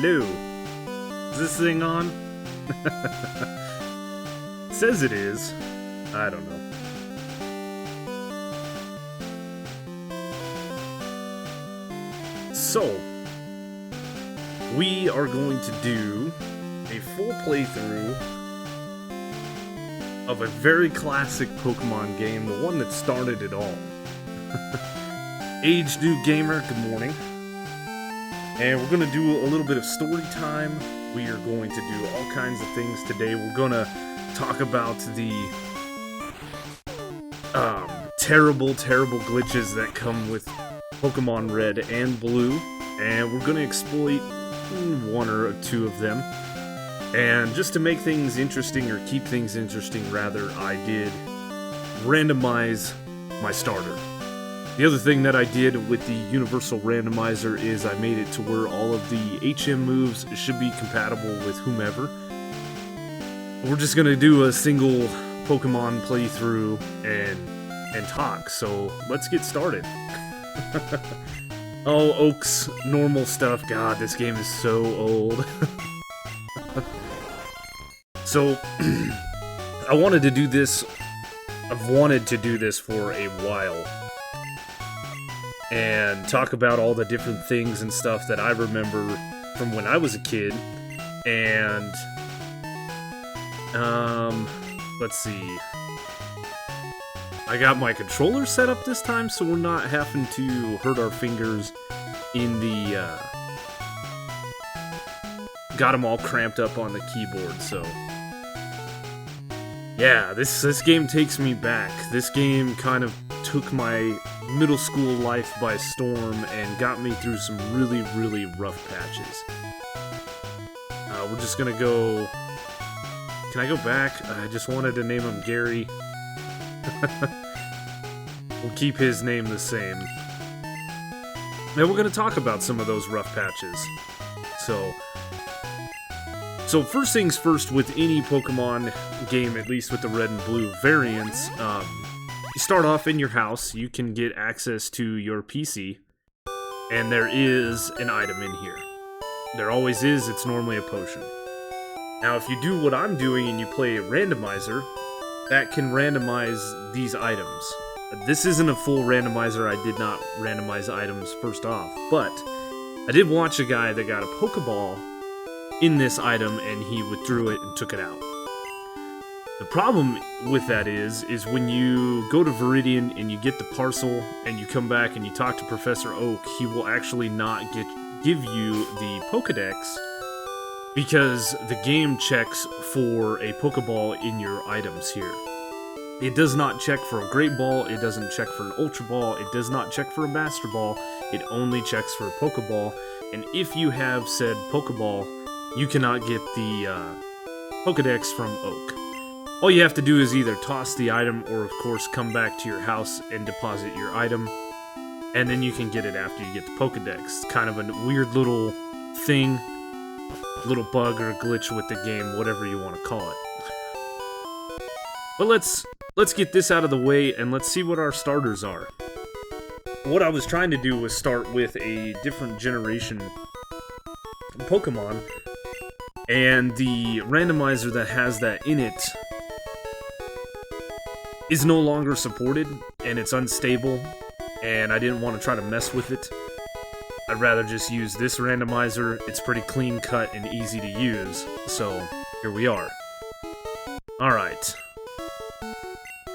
hello. Is this thing on? It says it is. I don't know. So, we are going to do a full playthrough of a very classic Pokemon game, the one that started it all. Age New Gamer, good morning. And we're going to do a little bit of story time. We are going to do all kinds of things today. We're going to talk about the terrible, terrible glitches that come with Pokemon Red and Blue. And we're going to exploit one or two of them. And just to make things interesting, or keep things interesting rather, I did randomize my starter. The other thing that I did with the universal randomizer is I made it to where all of the HM moves should be compatible with whomever. We're just going to do a single Pokemon playthrough and talk, so let's get started. Oh, Oak's normal stuff. God, this game is so old. So, I wanted to do this. I've wanted to do this for a while. And talk about all the different things and stuff that I remember from when I was a kid. And, let's see. I got my controller set up this time, so we're not having to hurt our fingers in the, got them all cramped up on the keyboard, so. Yeah, this game takes me back. This game kind of took my middle school life by storm and got me through some really, really rough patches. We're just gonna go... Can I go back? I just wanted to name him Gary. We'll keep his name the same. Now we're gonna talk about some of those rough patches. So first things first, with any Pokemon game, at least with the Red and Blue variants, you start off in your house, you can get access to your PC, and there is an item in here. There always is, it's normally a potion. Now if you do what I'm doing and you play a randomizer, that can randomize these items. This isn't a full randomizer, I did not randomize items first off, but I did watch a guy that got a Pokeball in this item and he withdrew it and took it out. The problem with that is when you go to Viridian and you get the parcel and you come back and you talk to Professor Oak, he will actually not give you the Pokedex because the game checks for a Pokeball in your items here. It does not check for a Great Ball, it doesn't check for an Ultra Ball, it does not check for a Master Ball, it only checks for a Pokeball, and if you have said Pokeball, you cannot get the Pokedex from Oak. All you have to do is either toss the item or, of course, come back to your house and deposit your item, and then you can get it after you get the Pokedex. It's kind of a weird little thing, little bug or glitch with the game, whatever you want to call it. But let's get this out of the way and let's see what our starters are. What I was trying to do was start with a different generation Pokemon, and the randomizer that has that in it is no longer supported, and it's unstable, and I didn't want to try to mess with it. I'd rather just use this randomizer. It's pretty clean cut and easy to use, so here we are. Alright.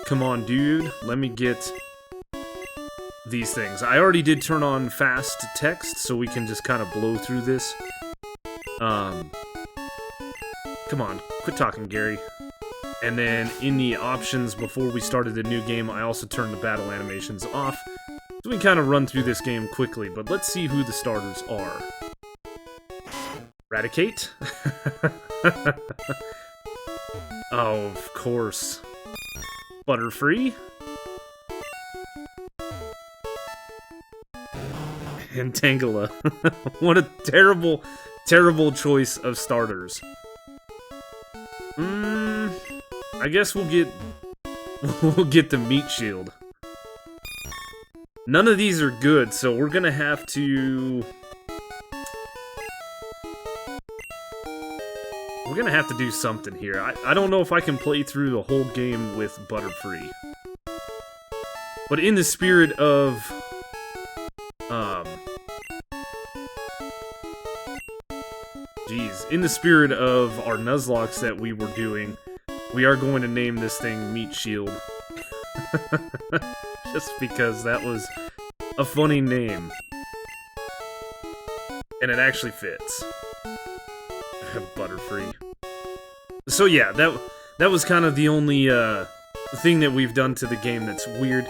Come on, dude. Let me get these things. I already did turn on fast text, so we can just kind of blow through this. Come on, quit talking, Gary. And then in the options before we started the new game, I also turned the battle animations off. So we can kind of run through this game quickly, but let's see who the starters are. Raticate? Oh, of course. Butterfree? And Tangela. What a terrible, terrible choice of starters. I guess we'll get the Meat Shield. None of these are good, so we're gonna have to gonna have to do something here. I don't know if I can play through the whole game with Butterfree. But in the spirit of... in the spirit of our Nuzlockes that we were doing, we are going to name this thing Meat Shield. Just because that was a funny name. And it actually fits. Butterfree. So yeah, that was kind of the only thing that we've done to the game that's weird,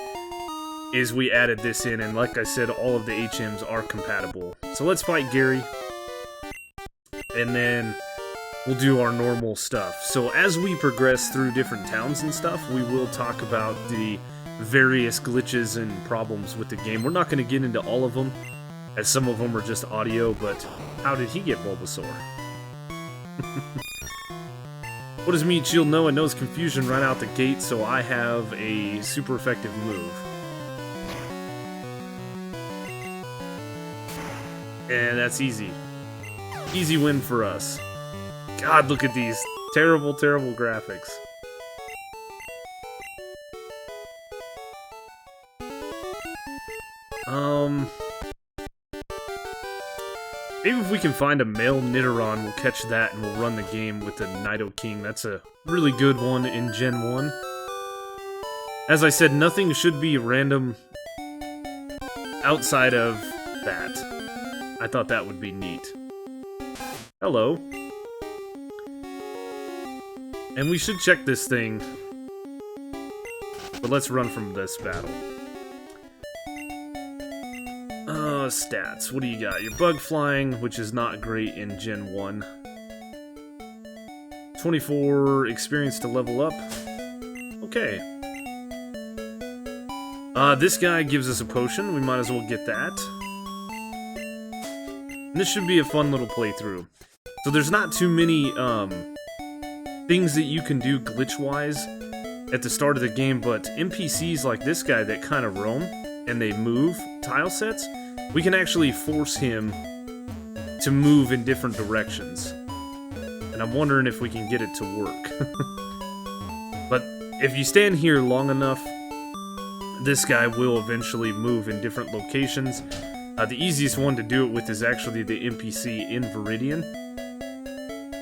is we added this in, and like I said, all of the HMs are compatible. So let's fight Gary, and then we'll do our normal stuff. So as we progress through different towns and stuff, we will talk about the various glitches and problems with the game. We're not going to get into all of them, as some of them are just audio, but how did he get Bulbasaur? What does Meat Shield know? It knows confusion right out the gate, so I have a super effective move. And that's easy. Easy win for us. God, look at these terrible, terrible graphics. Maybe if we can find a male Nidoran, we'll catch that and we'll run the game with the Nidoking. That's a really good one in Gen 1. As I said, nothing should be random outside of that. I thought that would be neat. Hello. And we should check this thing. But let's run from this battle. Stats. What do you got? Your bug flying, which is not great in Gen 1. 24 experience to level up. Okay. This guy gives us a potion. We might as well get that. And this should be a fun little playthrough. So there's not too many things that you can do glitch-wise at the start of the game, but NPCs like this guy that kind of roam and they move tile sets, we can actually force him to move in different directions. And I'm wondering if we can get it to work. But if you stand here long enough, this guy will eventually move in different locations. The easiest one to do it with is actually the NPC in Viridian.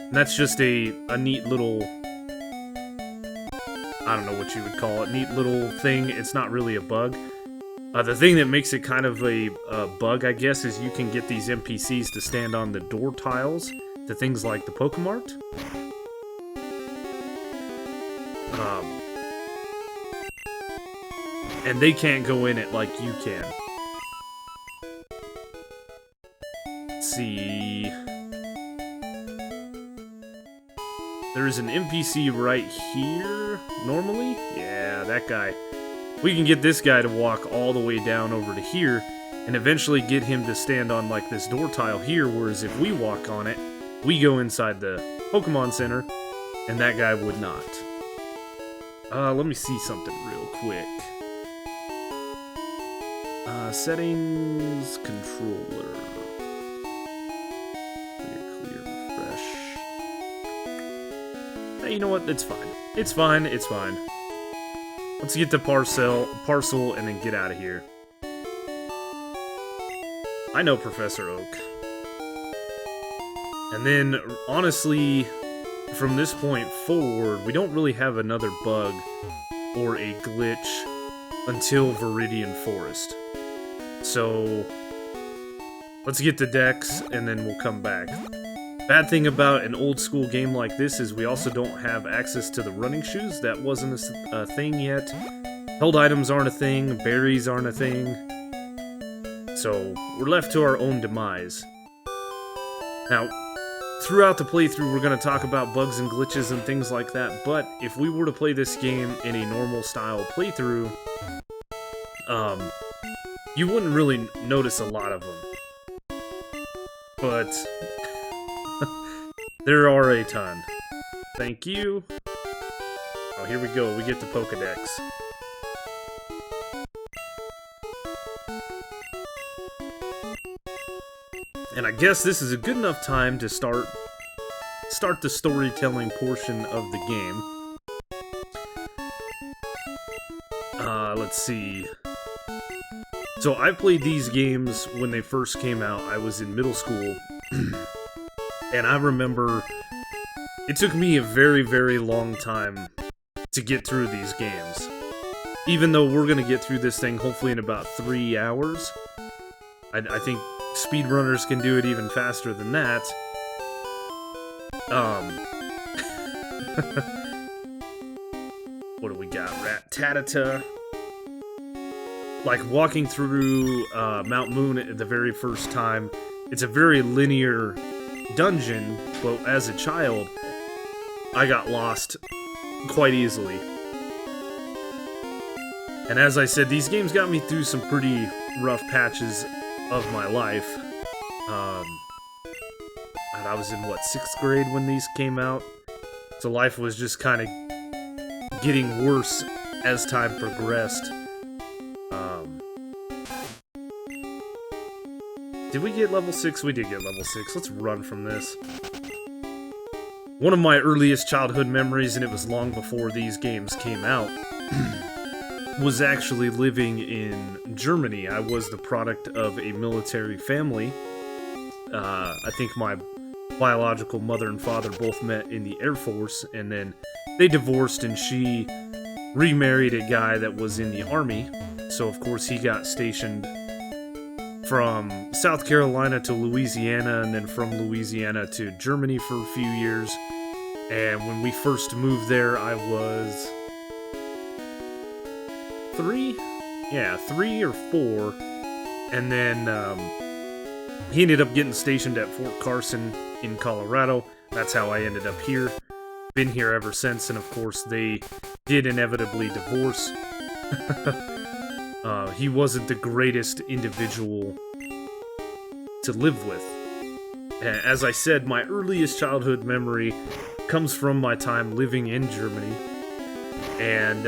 And that's just a neat little... I don't know what you would call it. Neat little thing. It's not really a bug. The thing that makes it kind of a bug, I guess, is you can get these NPCs to stand on the door tiles to things like the Pokemart. And they can't go in it like you can. Let's see. There's an NPC right here, normally? Yeah, that guy. We can get this guy to walk all the way down over to here, and eventually get him to stand on, like, this door tile here, whereas if we walk on it, we go inside the Pokemon Center, and that guy would not. Let me see something real quick. Settings, controller. Clear, refresh. Hey, you know what? It's fine. It's fine, it's fine. Let's get the parcel and then get out of here. I know Professor Oak. And then, honestly, from this point forward, we don't really have another bug or a glitch until Viridian Forest. So, let's get the Dex, and then we'll come back. Bad thing about an old school game like this is we also don't have access to the running shoes. That wasn't a thing yet. Held items aren't a thing. Berries aren't a thing. So, we're left to our own demise. Now, throughout the playthrough, we're going to talk about bugs and glitches and things like that, but if we were to play this game in a normal style playthrough, you wouldn't really notice a lot of them. But there are a ton. Thank you. Oh, here we go. We get the Pokedex. And I guess this is a good enough time to start start the storytelling portion of the game. Let's see. So I played these games when they first came out. I was in middle school. And I remember it took me a very, very long time to get through these games. Even though we're going to get through this thing hopefully in about 3 hours. I think speedrunners can do it even faster than that. What do we got? Rat-tatata. Like, walking through Mount Moon at the very first time, it's a very linear dungeon, but as a child, I got lost quite easily. And as I said, these games got me through some pretty rough patches of my life. And I was in, what, 6th grade when these came out? So life was just kind of getting worse as time progressed. Did we get level 6? We did get level 6. Let's run from this. One of my earliest childhood memories, and it was long before these games came out, was actually living in Germany. I was the product of a military family. I think my biological mother and father both met in the Air Force, and then they divorced, and she remarried a guy that was in the Army. So, of course, he got stationed from South Carolina to Louisiana, and then from Louisiana to Germany for a few years. And when we first moved there, I was 3? Yeah, 3 or 4. And then he ended up getting stationed at Fort Carson in Colorado. That's how I ended up here. Been here ever since, and of course they did inevitably divorce. He wasn't the greatest individual to live with. As I said, my earliest childhood memory comes from my time living in Germany. And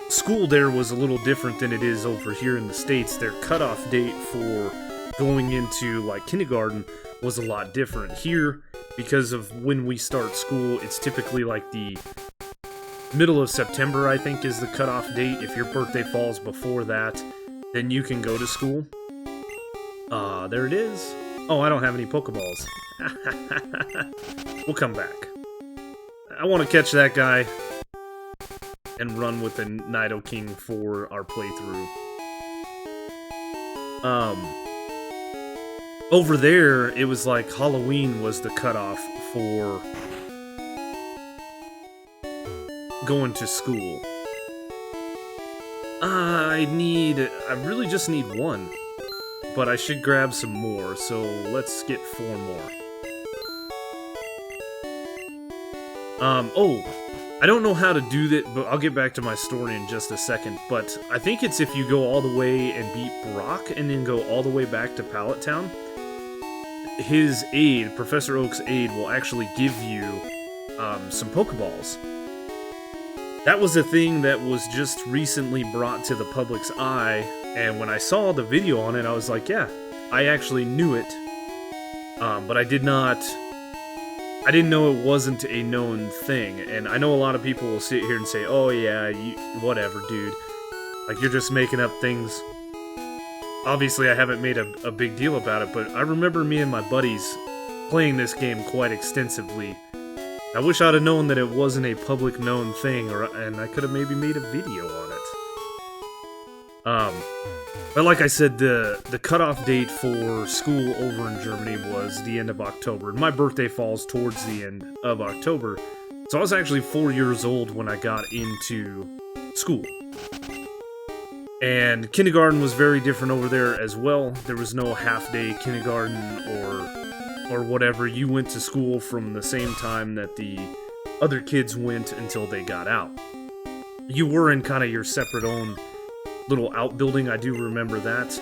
school there was a little different than it is over here in the States. Their cutoff date for going into, like, kindergarten was a lot different. Here, because of when we start school, it's typically like the middle of September, I think, is the cutoff date. If your birthday falls before that, then you can go to school. There it is. Oh, I don't have any Pokeballs. We'll come back. I want to catch that guy and run with the Nidoking for our playthrough. Over there, it was like Halloween was the cutoff for going to school. I really just need 1. But I should grab some more, so let's get 4 more. Oh, I don't know how to do that, but I'll get back to my story in just a second. But I think it's if you go all the way and beat Brock, and then go all the way back to Pallet Town. His aide, Professor Oak's aide, will actually give you some Pokeballs. That was a thing that was just recently brought to the public's eye, and when I saw the video on it, I was like, yeah, I actually knew it, but I didn't know it wasn't a known thing. And I know a lot of people will sit here and say, oh yeah, whatever, dude, like, you're just making up things. Obviously, I haven't made a big deal about it, but I remember me and my buddies playing this game quite extensively. I wish I'd have known that it wasn't a public known thing, and I could have maybe made a video on it. But like I said, the cutoff date for school over in Germany was the end of October, and my birthday falls towards the end of October, so I was actually 4 years old when I got into school. And kindergarten was very different over there as well. There was no half-day kindergarten or whatever. You went to school from the same time that the other kids went until they got out. You were in kind of your separate own little outbuilding. I do remember that.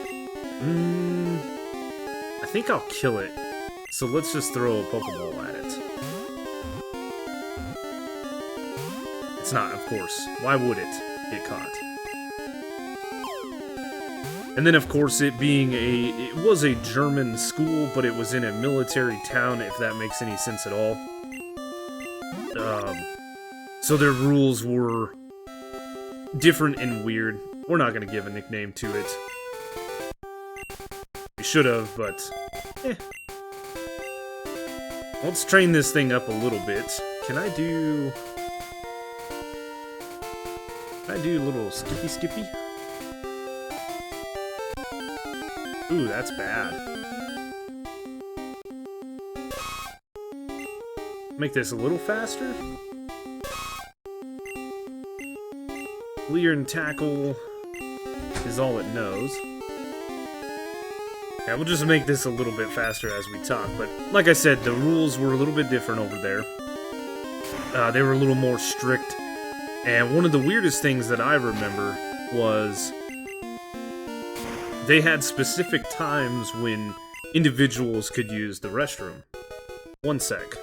I think I'll kill it. So let's just throw a Pokeball at it. It's not, of course. Why would it get caught? And then, of course, it was a German school, but it was in a military town, if that makes any sense at all. So their rules were different and weird. We're not going to give a nickname to it. We should have, but let's train this thing up a little bit. Can I do a little skippy? Ooh, that's bad. Make this a little faster. Clear and tackle is all it knows. Yeah, we'll just make this a little bit faster as we talk, but like I said, the rules were a little bit different over there. They were a little more strict, and one of the weirdest things that I remember was they had specific times when individuals could use the restroom. One sec.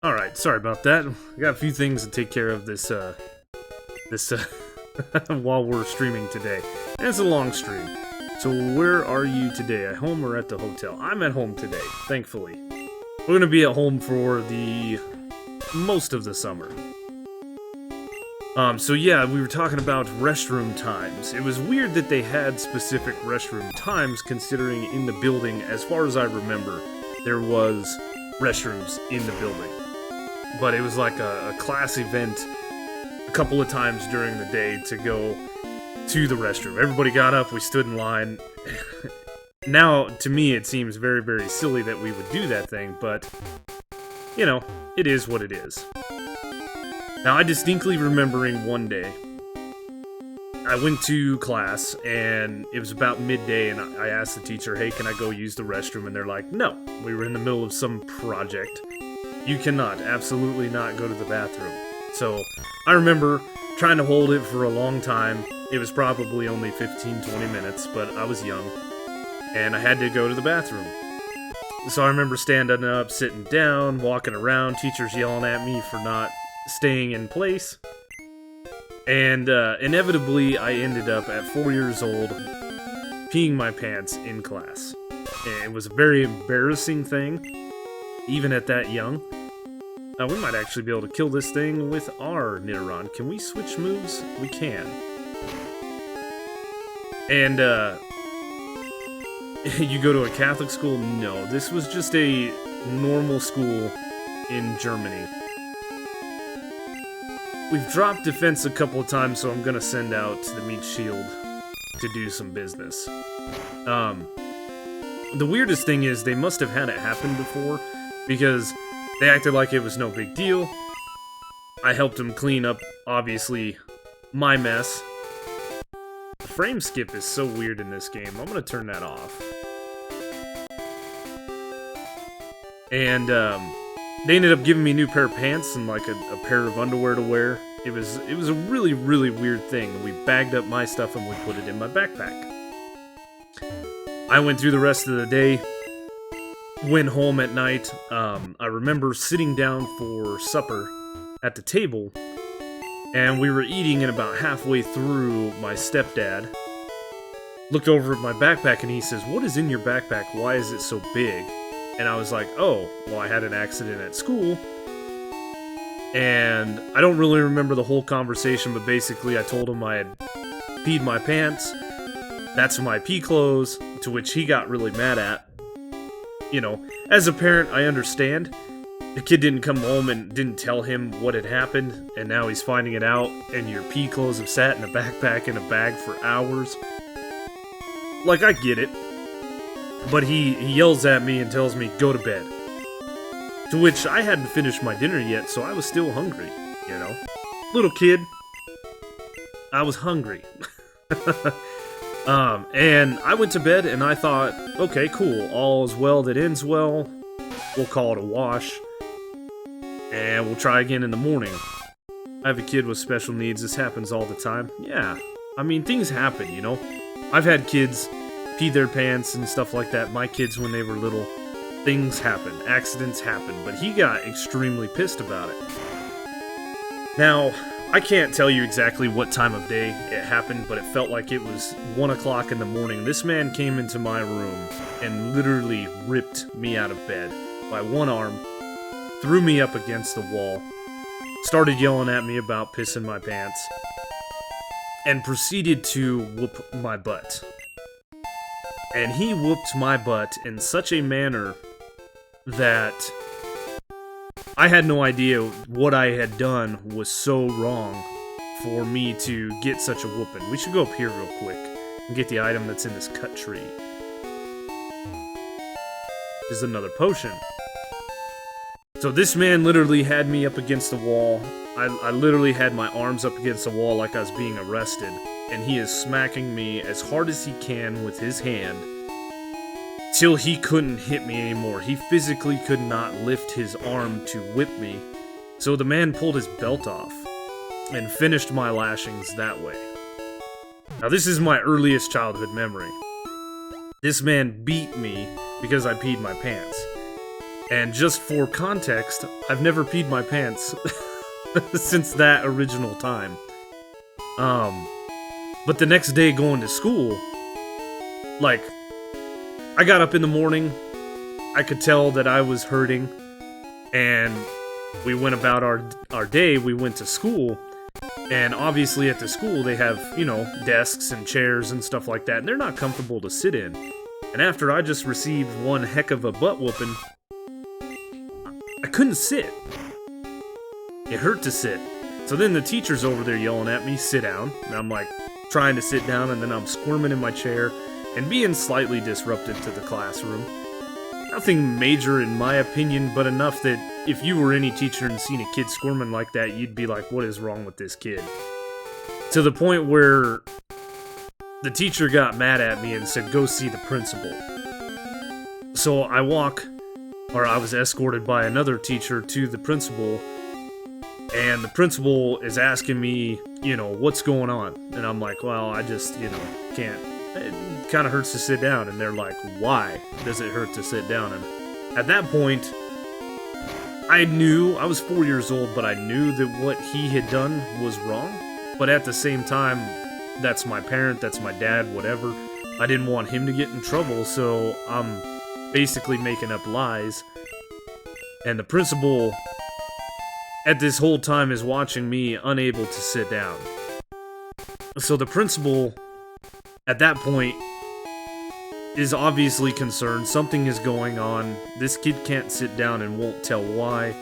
Alright, sorry about that. I got a few things to take care of this while we're streaming today. And it's a long stream. So where are you today? At home or at the hotel? I'm at home today, thankfully. We're going to be at home for the most of the summer. So yeah, we were talking about restroom times. It was weird that they had specific restroom times, considering in the building, as far as I remember, there was restrooms in the building. But it was like a class event a couple of times during the day to go to the restroom. Everybody got up, we stood in line. Now, to me, it seems very, very silly that we would do that thing, but, you know, it is what it is. Now, I distinctly remembering one day, I went to class, and it was about midday, and I asked the teacher, hey, can I go use the restroom? And they're like, no, we were in the middle of some project. You cannot, absolutely not go to the bathroom. So, I remember trying to hold it for a long time. It was probably only 15-20 minutes, but I was young, and I had to go to the bathroom. So I remember standing up, sitting down, walking around, teachers yelling at me for not staying in place. And inevitably, I ended up at 4 years old, peeing my pants in class. And it was a very embarrassing thing, even at that young. We might actually be able to kill this thing with our Nidoron. Can we switch moves? We can. And, you go to a Catholic school? No, this was just a normal school in Germany. We've dropped defense a couple of times, so I'm gonna send out the meat shield to do some business. The weirdest thing is they must have had it happen before, because they acted like it was no big deal. I helped them clean up, obviously, my mess. The frame skip is so weird in this game. I'm gonna turn that off. And, they ended up giving me a new pair of pants and like a pair of underwear to wear. It was a really, really weird thing. We bagged up my stuff and we put it in my backpack. I went through the rest of the day, went home at night. I remember sitting down for supper at the table, and we were eating, and about halfway through, my stepdad looked over at my backpack and he says, "What is in your backpack? Why is it so big?" And I was like, "Oh, well, I had an accident at school." And I don't really remember the whole conversation, but basically I told him I had peed my pants. That's my pee clothes, to which he got really mad at. You know, as a parent, I understand. The kid didn't come home and didn't tell him what had happened, and now he's finding it out, and your pee clothes have sat in a backpack in a bag for hours. Like, I get it. But he yells at me and tells me, "Go to bed." To which I hadn't finished my dinner yet, so I was still hungry, you know? Little kid. I was hungry. And I went to bed and I thought, okay, cool, all is well that ends well. We'll call it a wash. And we'll try again in the morning. I have a kid with special needs, this happens all the time. Yeah, I mean, things happen, you know? I've had kids pee their pants and stuff like that. My kids, when they were little, things happen, accidents happen, but he got extremely pissed about it. Now, I can't tell you exactly what time of day it happened, but it felt like it was 1 o'clock in the morning. This man came into my room and literally ripped me out of bed by one arm, threw me up against the wall, started yelling at me about pissing my pants, and proceeded to whoop my butt. And he whooped my butt in such a manner that I had no idea what I had done was so wrong for me to get such a whooping. We should go up here real quick and get the item that's in this cut tree. This is another potion. So this man literally had me up against the wall. I literally had my arms up against the wall like I was being arrested. And he is smacking me as hard as he can with his hand till he couldn't hit me anymore. He physically could not lift his arm to whip me. So the man pulled his belt off and finished my lashings that way. Now this is my earliest childhood memory. This man beat me because I peed my pants. And just for context, I've never peed my pants since that original time. But the next day going to school, like, I got up in the morning, I could tell that I was hurting, and we went about our day, we went to school, and obviously at the school they have, you know, desks and chairs and stuff like that, and they're not comfortable to sit in. And after I just received one heck of a butt whooping, I couldn't sit. It hurt to sit. So then the teacher's over there yelling at me, "Sit down," and I'm like, trying to sit down, and then I'm squirming in my chair and being slightly disruptive to the classroom. Nothing major in my opinion, but enough that if you were any teacher and seen a kid squirming like that, you'd be like, what is wrong with this kid? To the point where the teacher got mad at me and said, "Go see the principal." So I was escorted by another teacher to the principal, and the principal is asking me, you know, what's going on? And I'm like, well, I just, you know, can't. It kind of hurts to sit down. And they're like, why does it hurt to sit down? And at that point, I knew, I was 4 years old, but I knew that what he had done was wrong. But at the same time, that's my parent, that's my dad, whatever. I didn't want him to get in trouble, so I'm basically making up lies. And the principal at this whole time is watching me unable to sit down. So the principal, at that point, is obviously concerned. Something is going on. This kid can't sit down and won't tell why.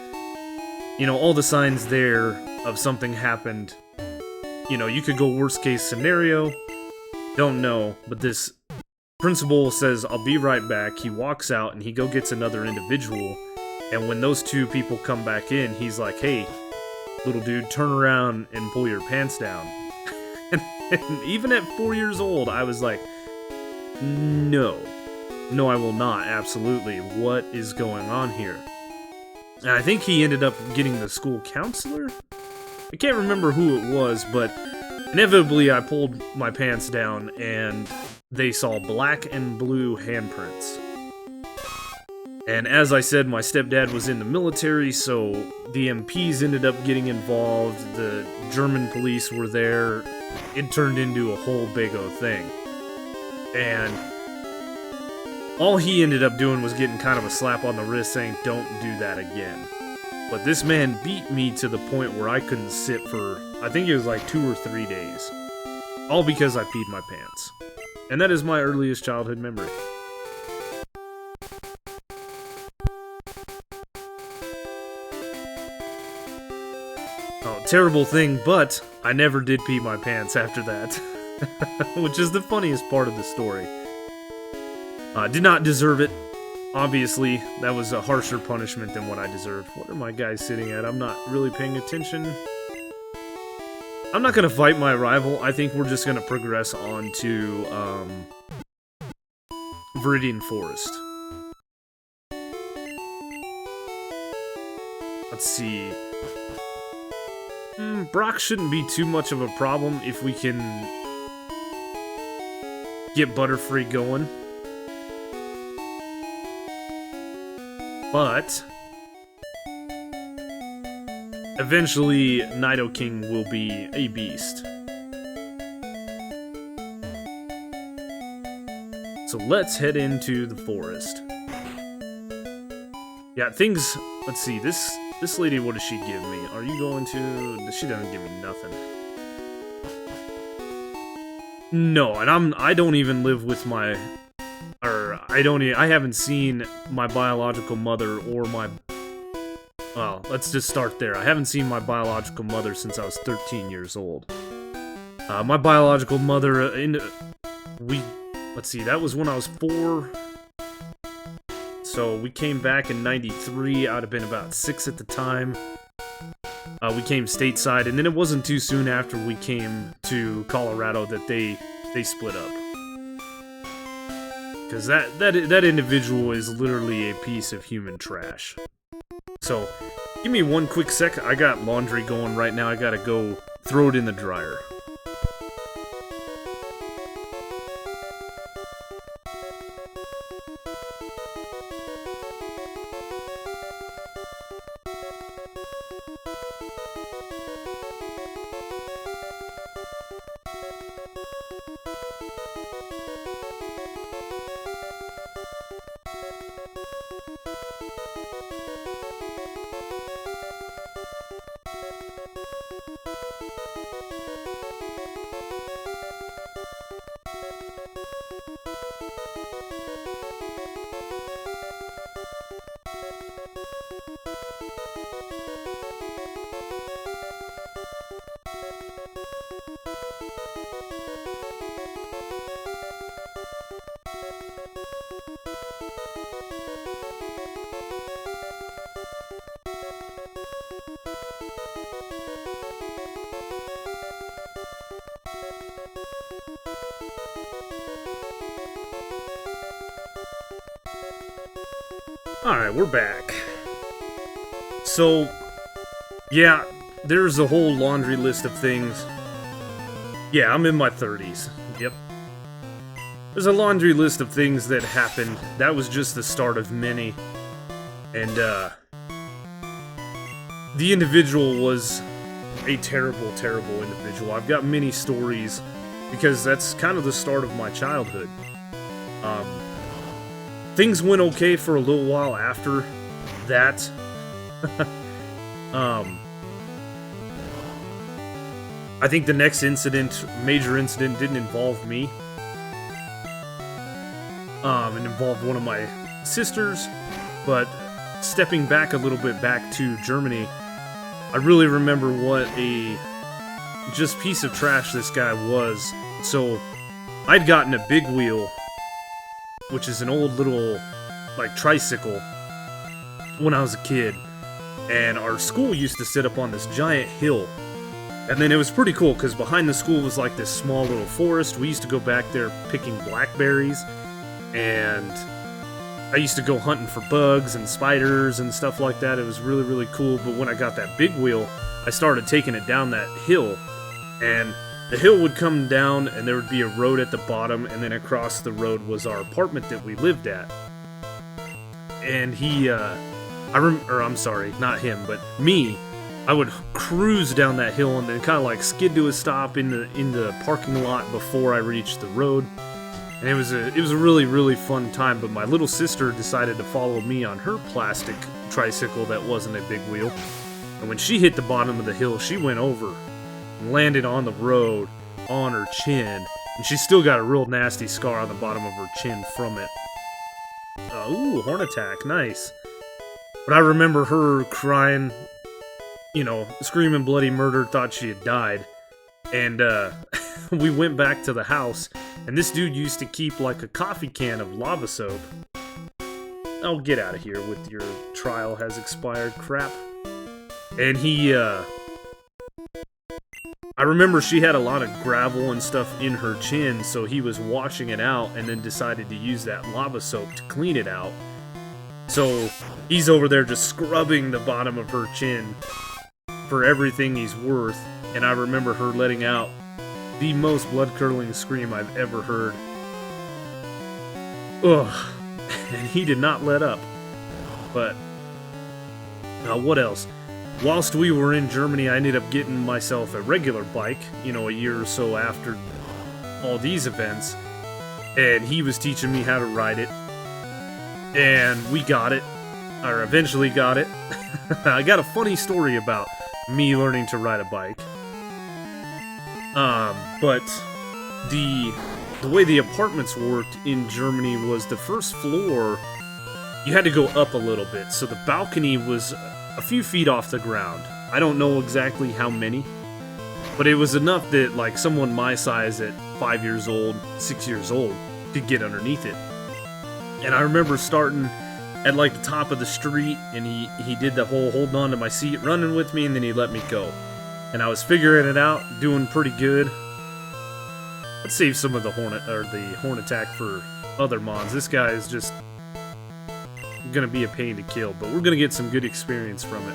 You know, all the signs there of something happened. You know, you could go worst case scenario. Don't know. But this principal says, "I'll be right back." He walks out and he go gets another individual. And when those two people come back in, he's like, "Hey, little dude, turn around and pull your pants down." and even at 4 years old, I was like, no, I will not, absolutely. What is going on here? And I think he ended up getting the school counselor? I can't remember who it was, but inevitably I pulled my pants down and they saw black and blue handprints. And as I said, my stepdad was in the military, so the MPs ended up getting involved, the German police were there, it turned into a whole big old thing. And all he ended up doing was getting kind of a slap on the wrist saying, "Don't do that again." But this man beat me to the point where I couldn't sit for, I think it was like 2 or 3 days. All because I peed my pants. And that is my earliest childhood memory. Oh, terrible thing, but I never did pee my pants after that. Which is the funniest part of the story. Did not deserve it. Obviously, that was a harsher punishment than what I deserved. What are my guys sitting at? I'm not really paying attention. I'm not going to fight my rival. I think we're just going to progress on to Viridian Forest. Let's see. Brock shouldn't be too much of a problem if we can get Butterfree going. But eventually, Nidoking will be a beast. So let's head into the forest. Yeah, things... Let's see, this lady, what does she give me? Are you going to... She doesn't give me nothing. No, and I don't even live with my... Or, I haven't seen my biological mother or my... Well, let's just start there. I haven't seen my biological mother since I was 13 years old. My biological mother, let's see, that was when I was 4. So we came back in 93. I'd have been about 6 at the time. We came stateside, and then it wasn't too soon after we came to Colorado that they split up. Because that individual is literally a piece of human trash. So, give me one quick sec. I got laundry going right now. I gotta go throw it in the dryer. Alright, we're back. So, yeah, there's a whole laundry list of things. Yeah, I'm in my 30s. Yep. There's a laundry list of things that happened. That was just the start of many. And, the individual was a terrible, terrible individual. I've got many stories because that's kind of the start of my childhood. Things went okay for a little while after that. I think the next major incident, didn't involve me. It involved one of my sisters, but stepping back a little bit back to Germany, I really remember what a just piece of trash this guy was. So, I'd gotten a big wheel, which is an old little, like, tricycle, when I was a kid. And our school used to sit up on this giant hill. And then it was pretty cool, because behind the school was, like, this small little forest. We used to go back there picking blackberries. And I used to go hunting for bugs and spiders and stuff like that. It was really, really cool. But when I got that big wheel, I started taking it down that hill. And the hill would come down, and there would be a road at the bottom, and then across the road was our apartment that we lived at. And I'm sorry, not him, but me, I would cruise down that hill and then kind of like skid to a stop in the parking lot before I reached the road. And it was a really, really fun time, but my little sister decided to follow me on her plastic tricycle that wasn't a big wheel. And when she hit the bottom of the hill, she went over and landed on the road on her chin. And she still got a real nasty scar on the bottom of her chin from it. Ooh, horn attack, nice. But I remember her crying, you know, screaming bloody murder, thought she had died. And we went back to the house, and this dude used to keep like a coffee can of lava soap. Oh, get out of here with your trial has expired crap. And he, I remember she had a lot of gravel and stuff in her chin, so he was washing it out and then decided to use that lava soap to clean it out. So he's over there just scrubbing the bottom of her chin for everything he's worth. And I remember her letting out the most blood-curdling scream I've ever heard. Ugh. And he did not let up. But, what else? Whilst we were in Germany, I ended up getting myself a regular bike, you know, a year or so after all these events. And he was teaching me how to ride it. And we got it. Or eventually got it. I got a funny story about me learning to ride a bike. But the way the apartments worked in Germany was the first floor, you had to go up a little bit, so the balcony was a few feet off the ground. I don't know exactly how many, but it was enough that, like, someone my size at 5 years old, 6 years old, could get underneath it. And I remember starting at, like, the top of the street, and he did the whole holding on to my seat, running with me, and then he let me go. And I was figuring it out, doing pretty good. Let's save some of the horn attack for other mons. This guy is just gonna be a pain to kill, but we're gonna get some good experience from it.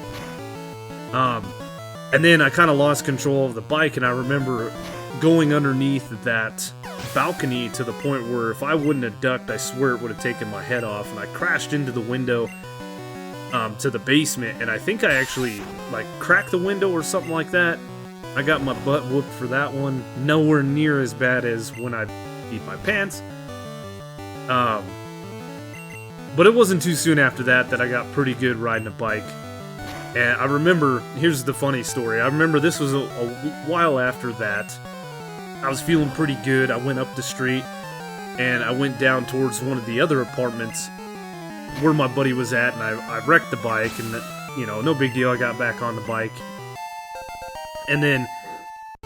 And then I kind of lost control of the bike, and I remember going underneath that balcony to the point where if I wouldn't have ducked, I swear it would have taken my head off, and I crashed into the window to the basement, and I think I actually, like, cracked the window or something like that. I got my butt whooped for that one. Nowhere near as bad as when I peed my pants. But it wasn't too soon after that I got pretty good riding a bike. And I remember, here's the funny story, I remember this was a while after that. I was feeling pretty good. I went up the street, and I went down towards one of the other apartments where my buddy was at, and I wrecked the bike, and, you know, no big deal, I got back on the bike. And then,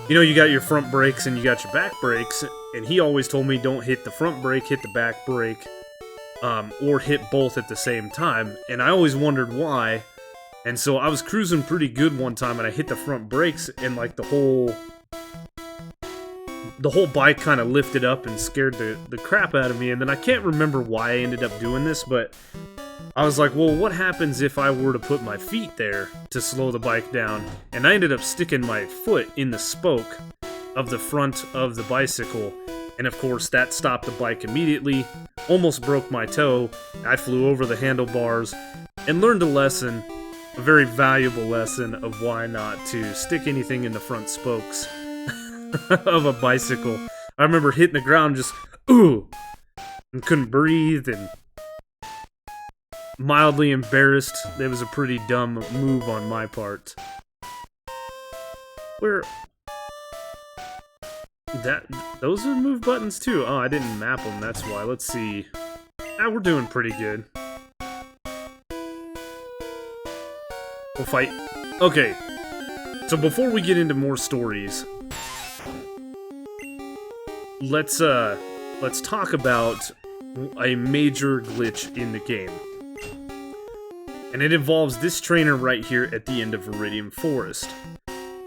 you know, you got your front brakes and you got your back brakes, and he always told me don't hit the front brake, hit the back brake, or hit both at the same time, and I always wondered why. And so I was cruising pretty good one time, and I hit the front brakes, and, like, the whole bike kind of lifted up and scared the crap out of me. And then I can't remember why I ended up doing this, but I was like, well, what happens if I were to put my feet there to slow the bike down? And I ended up sticking my foot in the spoke of the front of the bicycle, and of course that stopped the bike immediately, almost broke my toe. I flew over the handlebars and learned a lesson, a very valuable lesson of why not to stick anything in the front spokes of a bicycle. I remember hitting the ground just, ooh, and couldn't breathe, and mildly embarrassed. It was a pretty dumb move on my part. Those are move buttons too. Oh, I didn't map them, that's why. Let's see. We're doing pretty good. We'll fight. Okay. So before we get into more stories, let's talk about a major glitch in the game. And it involves this trainer right here at the end of Viridian Forest.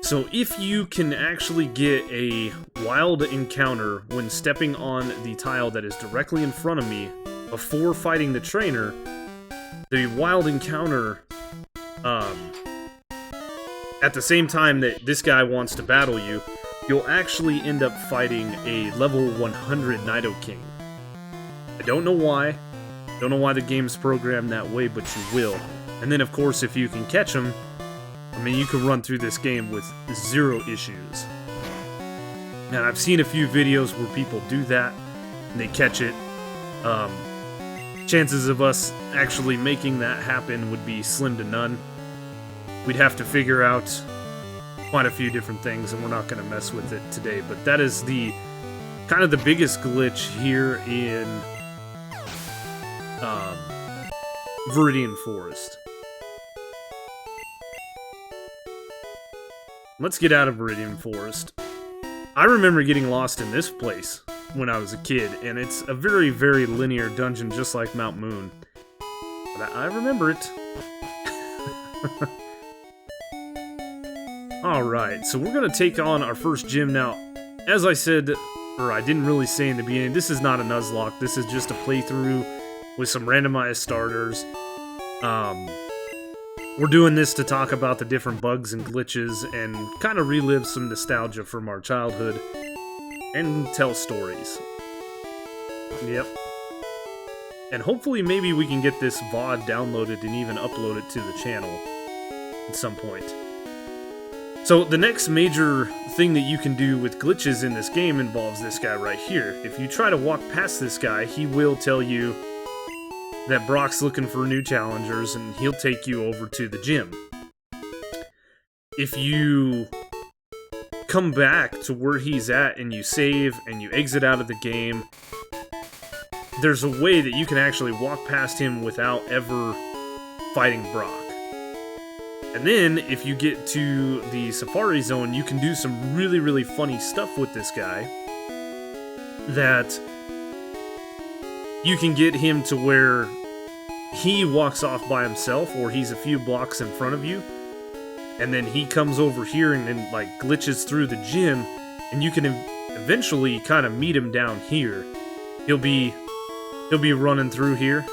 So if you can actually get a wild encounter when stepping on the tile that is directly in front of me before fighting the trainer, the wild encounter, at the same time that this guy wants to battle you, you'll actually end up fighting a level 100 Nidoking. I don't know why. Don't know why the game's programmed that way, but you will. And then, of course, if you can catch them, I mean, you can run through this game with zero issues. And I've seen a few videos where people do that, and they catch it. Chances of us actually making that happen would be slim to none. We'd have to figure out quite a few different things, and we're not going to mess with it today. But that is the kind of the biggest glitch here in Viridian Forest. Let's get out of Viridian Forest. I remember getting lost in this place when I was a kid, and it's a very, very linear dungeon, just like Mount Moon. But I remember it. Alright, so we're going to take on our first gym now. As I said, or I didn't really say in the beginning, this is not a Nuzlocke. This is just a playthrough with some randomized starters. We're doing this to talk about the different bugs and glitches and kind of relive some nostalgia from our childhood and tell stories. Yep. And hopefully maybe we can get this VOD downloaded and even upload it to the channel at some point. So the next major thing that you can do with glitches in this game involves this guy right here. If you try to walk past this guy, he will tell you that Brock's looking for new challengers, and he'll take you over to the gym. If you come back to where he's at and you save and you exit out of the game, there's a way that you can actually walk past him without ever fighting Brock. And then, if you get to the Safari Zone, you can do some really, really funny stuff with this guy that you can get him to where he walks off by himself, or he's a few blocks in front of you, and then he comes over here and then like glitches through the gym, and you can eventually kind of meet him down here. He'll be running through here.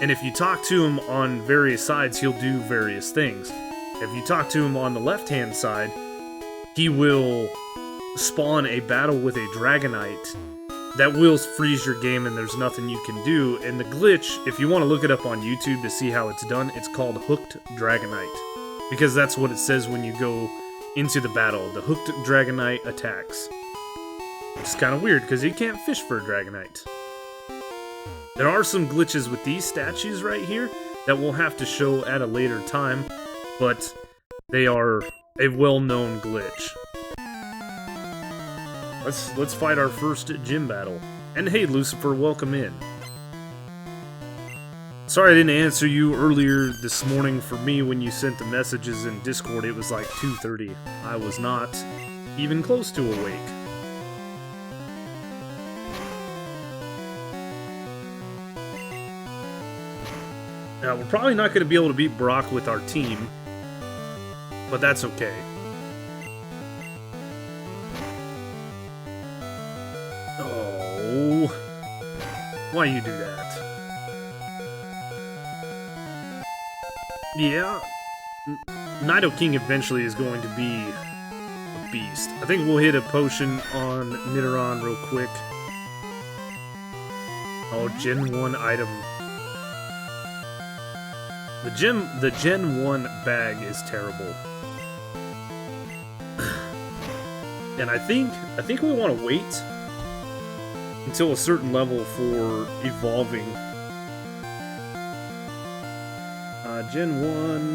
And if you talk to him on various sides, he'll do various things. If you talk to him on the left-hand side, he will spawn a battle with a Dragonite that will freeze your game, and there's nothing you can do. And the glitch, if you want to look it up on YouTube to see how it's done, it's called Hooked Dragonite, because that's what it says when you go into the battle. The Hooked Dragonite attacks. It's kind of weird, because you can't fish for a Dragonite. There are some glitches with these statues right here that we'll have to show at a later time, but they are a well-known glitch. Let's fight our first gym battle. And hey, Lucifer, welcome in. Sorry I didn't answer you earlier this morning. For me, when you sent the messages in Discord, it was like 2:30. I was not even close to awake. Now, we're probably not going to be able to beat Brock with our team, but that's okay. Oh, why you do that? Yeah, Nido King eventually is going to be a beast. I think we'll hit a potion on Nidoran real quick. Oh, Gen 1 item. The Gen 1 bag is terrible. And I think we want to wait until a certain level for evolving. Gen 1.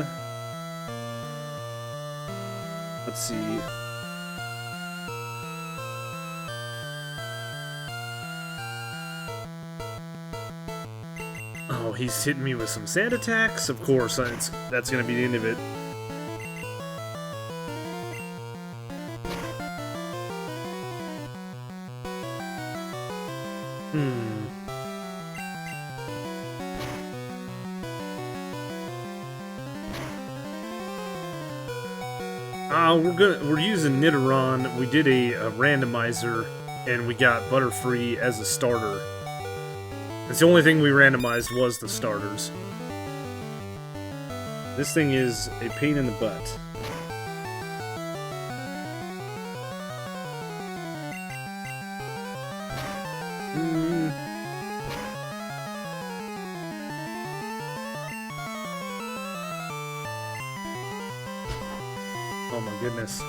Let's see. Oh, he's hitting me with some sand attacks? Of course, that's going to be the end of it. We're using Nidoran. We did a randomizer, and we got Butterfree as a starter. That's the only thing we randomized was the starters. This thing is a pain in the butt. Oh my goodness.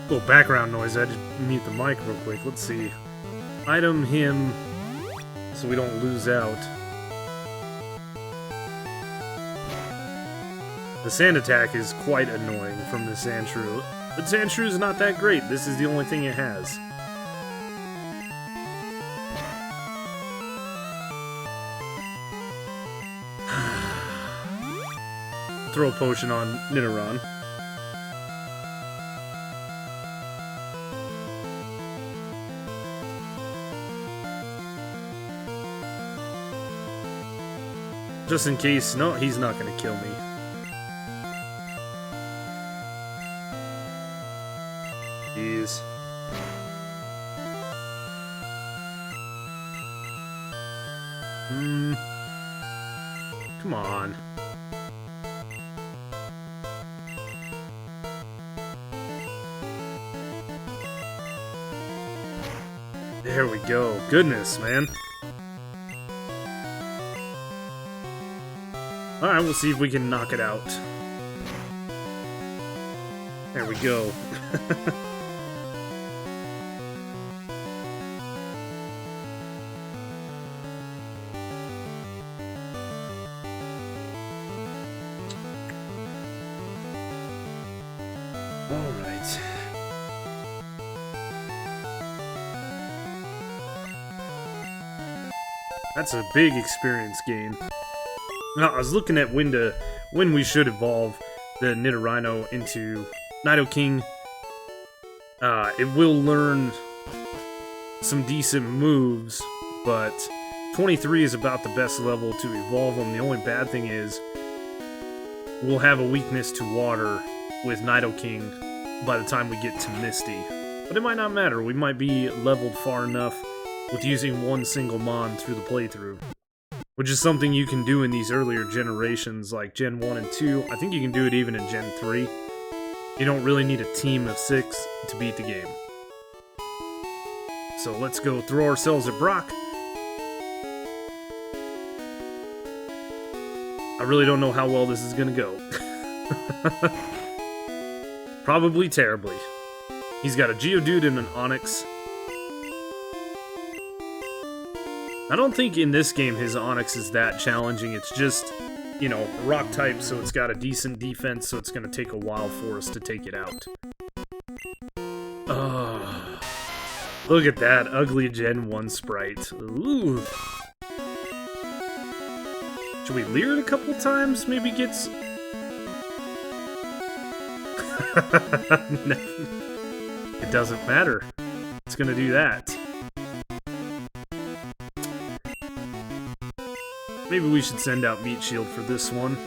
Little background noise. I had to mute the mic real quick. Let's see. Item him so we don't lose out. The sand attack is quite annoying from the Sandshrew. But Sandshrew is not that great. This is the only thing it has. Throw a potion on Nidoran. Just in case. No, he's not gonna kill me. Jeez. Come on. There we go. Goodness, man. Alright, we'll see if we can knock it out. There we go. Alright. That's a big experience gain. Now, I was looking at when we should evolve the Nidorino into Nidoking. It will learn some decent moves, but 23 is about the best level to evolve them. The only bad thing is we'll have a weakness to water with Nidoking by the time we get to Misty. But it might not matter. We might be leveled far enough with using one single Mon through the playthrough. Which is something you can do in these earlier generations, like Gen 1 and 2. I think you can do it even in Gen 3. You don't really need a team of 6 to beat the game. So let's go throw ourselves at Brock. I really don't know how well this is gonna go. Probably terribly. He's got a Geodude and an Onix. I don't think in this game his Onix is that challenging. It's just, you know, rock type, so it's got a decent defense, so it's going to take a while for us to take it out. Look at that ugly Gen 1 sprite. Ooh. Should we leer it a couple times? Maybe gets... It doesn't matter. It's going to do that. Maybe we should send out Meat Shield for this one.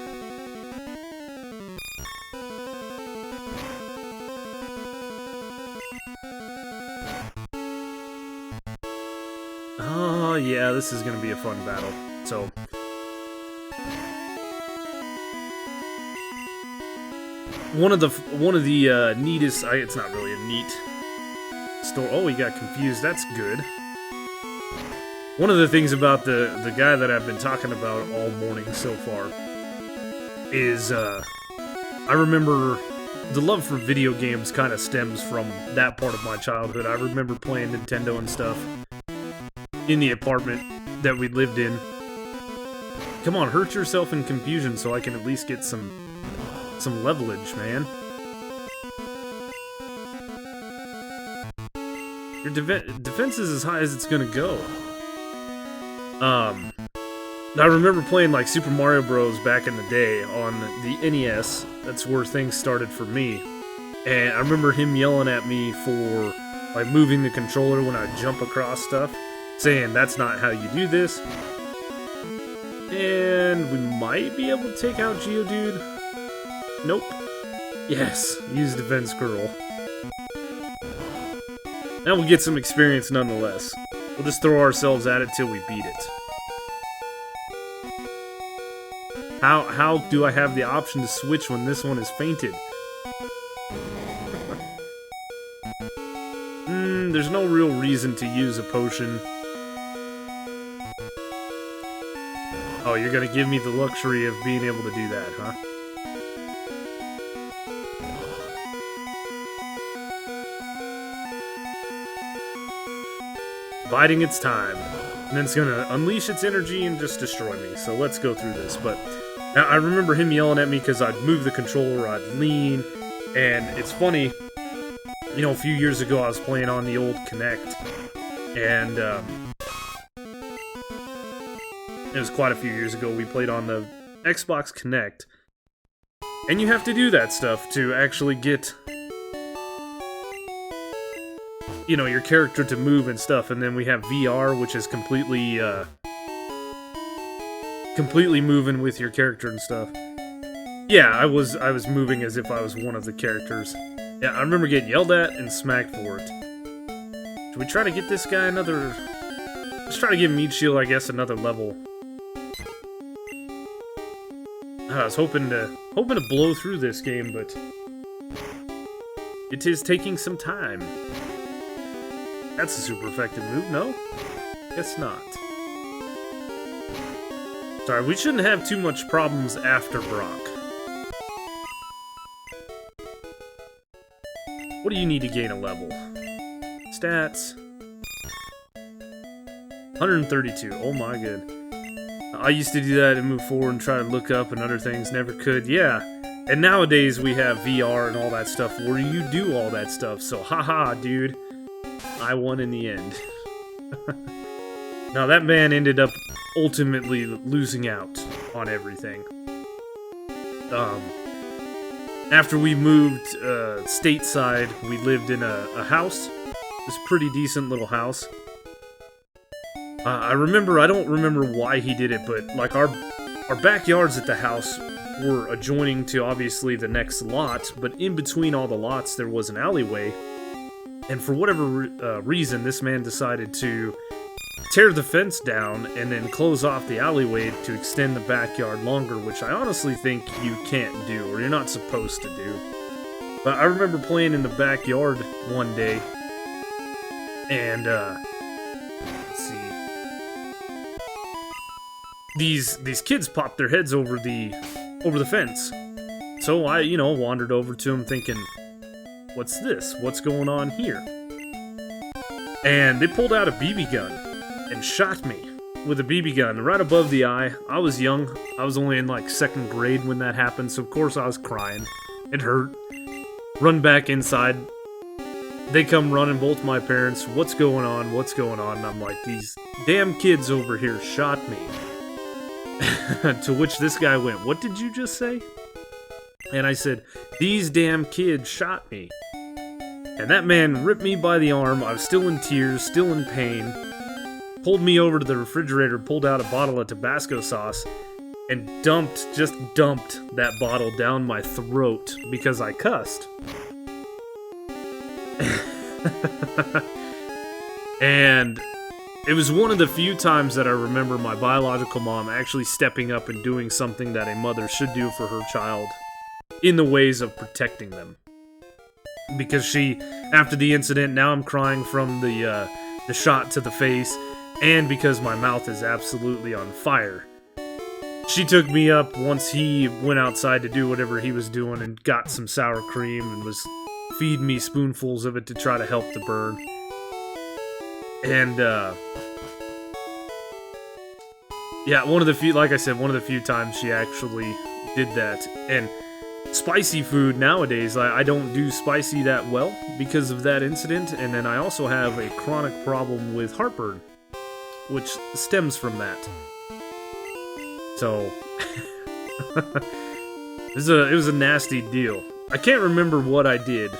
Oh, yeah, this is gonna be a fun battle. So... One of the neatest... it's not really a neat store. Oh, he got confused. That's good. One of the things about the guy that I've been talking about all morning so far is, I remember the love for video games kind of stems from that part of my childhood. I remember playing Nintendo and stuff in the apartment that we lived in. Come on, hurt yourself in confusion so I can at least get some levelage, man. Your defense is as high as it's gonna go. I remember playing like Super Mario Bros. Back in the day on the NES. That's where things started for me. And I remember him yelling at me for like moving the controller when I jump across stuff, saying that's not how you do this. And we might be able to take out Geodude. Nope. Yes, use Defense Curl. Now we'll get some experience nonetheless. We'll just throw ourselves at it till we beat it. How do I have the option to switch when this one is fainted? There's no real reason to use a potion. Oh, you're gonna give me the luxury of being able to do that, huh? biding its time. And then it's gonna unleash its energy and just destroy me. So let's go through this. But I remember him yelling at me because I'd move the controller, I'd lean. And it's funny, you know, a few years ago I was playing on the old Kinect. And it was quite a few years ago, we played on the Xbox Kinect. And you have to do that stuff to actually get, you know, your character to move and stuff. And then we have VR, which is completely moving with your character and stuff. Yeah, I was moving as if I was one of the characters. Yeah, I remember getting yelled at and smacked for it. Should we try to get this guy another... Let's try to give Meat Shield, I guess, another level. I was hoping to blow through this game, but it is taking some time. That's a super effective move, no? Guess not. Sorry, we shouldn't have too much problems after Brock. What do you need to gain a level? Stats. 132, oh my god. I used to do that and move forward and try to look up and other things, never could, yeah. And nowadays we have VR and all that stuff where you do all that stuff, so haha, dude. I won in the end. Now that man ended up ultimately losing out on everything. After we moved stateside, we lived in a house. This pretty decent little house. I don't remember why he did it, but like our backyards at the house were adjoining to obviously the next lot, but in between all the lots there was an alleyway. And for whatever reason, this man decided to tear the fence down and then close off the alleyway to extend the backyard longer, which I honestly think you can't do, or you're not supposed to do. But I remember playing in the backyard one day, and let's see. These kids popped their heads over the fence. So I, you know, wandered over to them thinking, what's this? What's going on here? And they pulled out a BB gun and shot me with a BB gun right above the eye. I was young. I was only in like 2nd grade when that happened, so of course I was crying. It hurt. Run back inside. They come running, both my parents. What's going on? What's going on? And I'm like, these damn kids over here shot me. To which this guy went, what did you just say? And I said, these damn kids shot me. And that man ripped me by the arm. I was still in tears, still in pain. Pulled me over to the refrigerator, pulled out a bottle of Tabasco sauce, and just dumped that bottle down my throat because I cussed. And it was one of the few times that I remember my biological mom actually stepping up and doing something that a mother should do for her child in the ways of protecting them. Because she, after the incident, now I'm crying from the shot to the face, and because my mouth is absolutely on fire. She took me up once he went outside to do whatever he was doing and got some sour cream and was feeding me spoonfuls of it to try to help the burn. And, yeah, one of the few times she actually did that. And spicy food nowadays, I don't do spicy that well because of that incident. And then I also have a chronic problem with heartburn, which stems from that. So, it was a nasty deal. I can't remember what I did,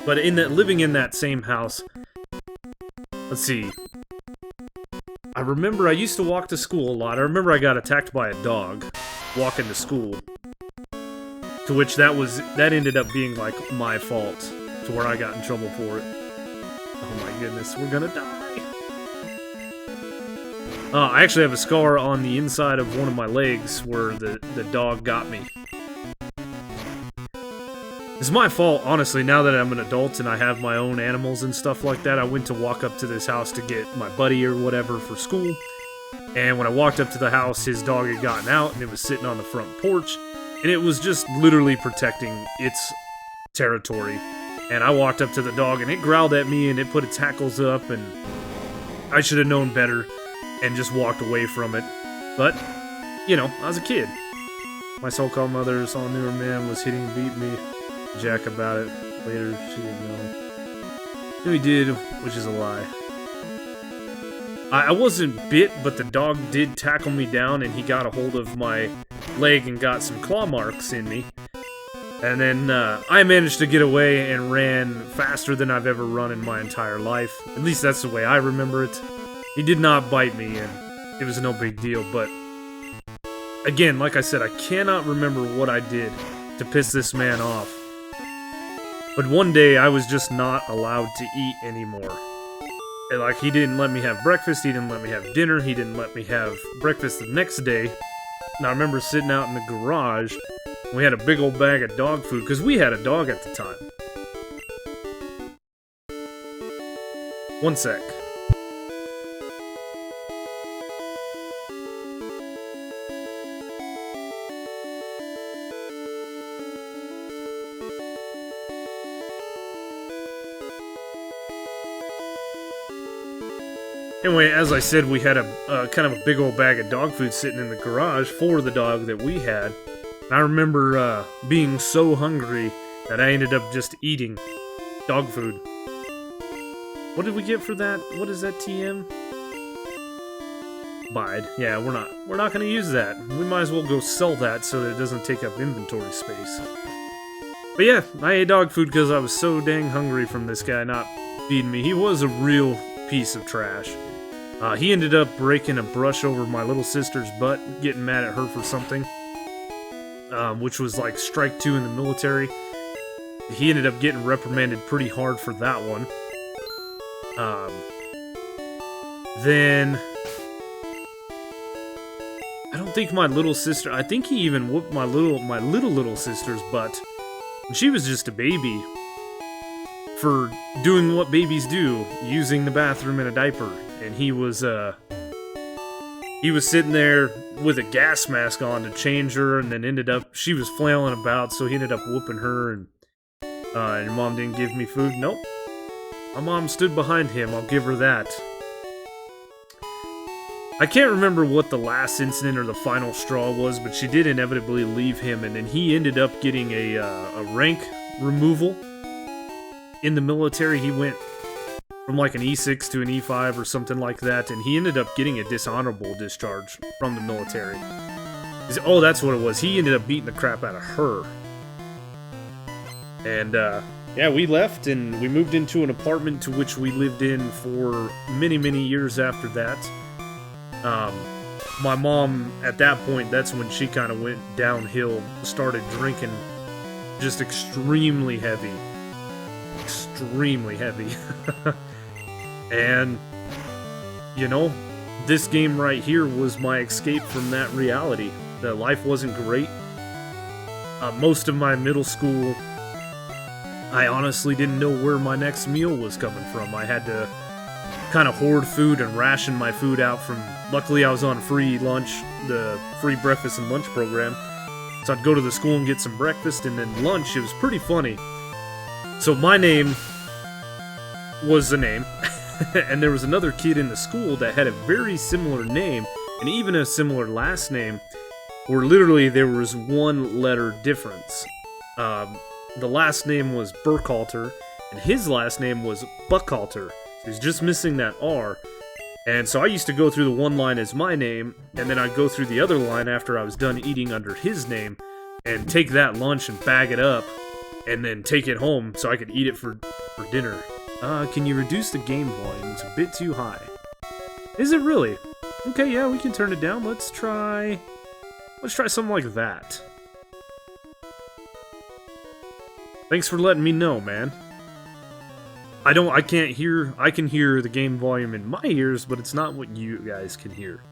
but living in that same house, let's see. I remember I used to walk to school a lot. I remember I got attacked by a dog walking to school, to which that ended up being like my fault, to where I got in trouble for it. Oh my goodness, we're gonna die. I actually have a scar on the inside of one of my legs where the dog got me. It's my fault, honestly, now that I'm an adult and I have my own animals and stuff like that. I went to walk up to this house to get my buddy or whatever for school. And when I walked up to the house, his dog had gotten out and it was sitting on the front porch. And it was just literally protecting its territory. And I walked up to the dog and it growled at me and it put its hackles up and I should have known better and just walked away from it. But, you know, I was a kid. My so-called mother saw a newer man was hitting and beat me. Jack about it. Later, she didn't know. No, he did, which is a lie. I wasn't bit, but the dog did tackle me down, and he got a hold of my leg and got some claw marks in me. And then I managed to get away and ran faster than I've ever run in my entire life. At least that's the way I remember it. He did not bite me, and it was no big deal, but again, like I said, I cannot remember what I did to piss this man off. But one day, I was just not allowed to eat anymore. And, like, he didn't let me have breakfast, he didn't let me have dinner, he didn't let me have breakfast the next day. And I remember sitting out in the garage, and we had a big old bag of dog food, because we had a dog at the time. One sec. Anyway, as I said, we had a kind of a big old bag of dog food sitting in the garage for the dog that we had. And I remember being so hungry that I ended up just eating dog food. What did we get for that? What is that, TM? Bide. Yeah, we're not going to use that. We might as well go sell that so that it doesn't take up inventory space. But yeah, I ate dog food because I was so dang hungry from this guy not feeding me. He was a real piece of trash. He ended up breaking a brush over my little sister's butt, getting mad at her for something, which was like strike 2 in the military. He ended up getting reprimanded pretty hard for that one. Then I don't think my little sister, I think he even whooped my little sister's butt, and she was just a baby, for doing what babies do, using the bathroom in a diaper. And he was sitting there with a gas mask on to change her, and then she was flailing about, so he ended up whooping her, and your mom didn't give me food. Nope. My mom stood behind him, I'll give her that. I can't remember what the last incident or the final straw was, but she did inevitably leave him, and then he ended up getting a rank removal. In the military, he went from like an E6 to an E5 or something like that, and he ended up getting a dishonorable discharge from the military. Oh, that's what it was. He ended up beating the crap out of her. And, yeah, we left, and we moved into an apartment to which we lived in for many, many years after that. My mom, at that point, that's when she kind of went downhill, started drinking just extremely heavy. Extremely heavy. And, you know, this game right here was my escape from that reality. That life wasn't great. Most of my middle school, I honestly didn't know where my next meal was coming from. I had to kind of hoard food and ration my food out from... Luckily, I was on free lunch, the free breakfast and lunch program. So I'd go to the school and get some breakfast, and then lunch. It was pretty funny. So my name was the name, and there was another kid in the school that had a very similar name, and even a similar last name, where literally there was one letter difference. The last name was Burkhalter, and his last name was Buckhalter. So he's just missing that R. And so I used to go through the one line as my name, and then I'd go through the other line after I was done eating under his name, and take that lunch and bag it up, and then take it home so I could eat it for dinner. Can you reduce the game volume? It's a bit too high. Is it really? Okay, yeah, we can turn it down. Let's try something like that. Thanks for letting me know, man. I can hear the game volume in my ears, but it's not what you guys can hear.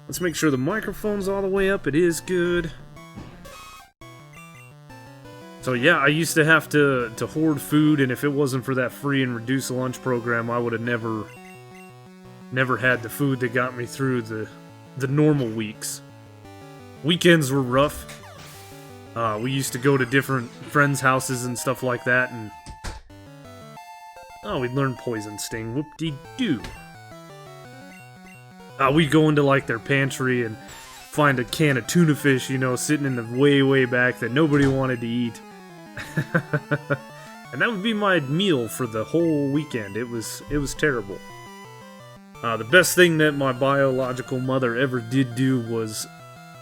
Let's make sure the microphone's all the way up. It is good. So yeah, I used to have to hoard food, and if it wasn't for that free and reduced lunch program, I would have never had the food that got me through the normal weeks. Weekends were rough. We used to go to different friends' houses and stuff like that, and Oh, we learned Poison Sting. Whoop-de-doo. We'd go into, like, their pantry and find a can of tuna fish, you know, sitting in the way, way back that nobody wanted to eat. And that would be my meal for the whole weekend. It was terrible. The best thing that my biological mother ever did do was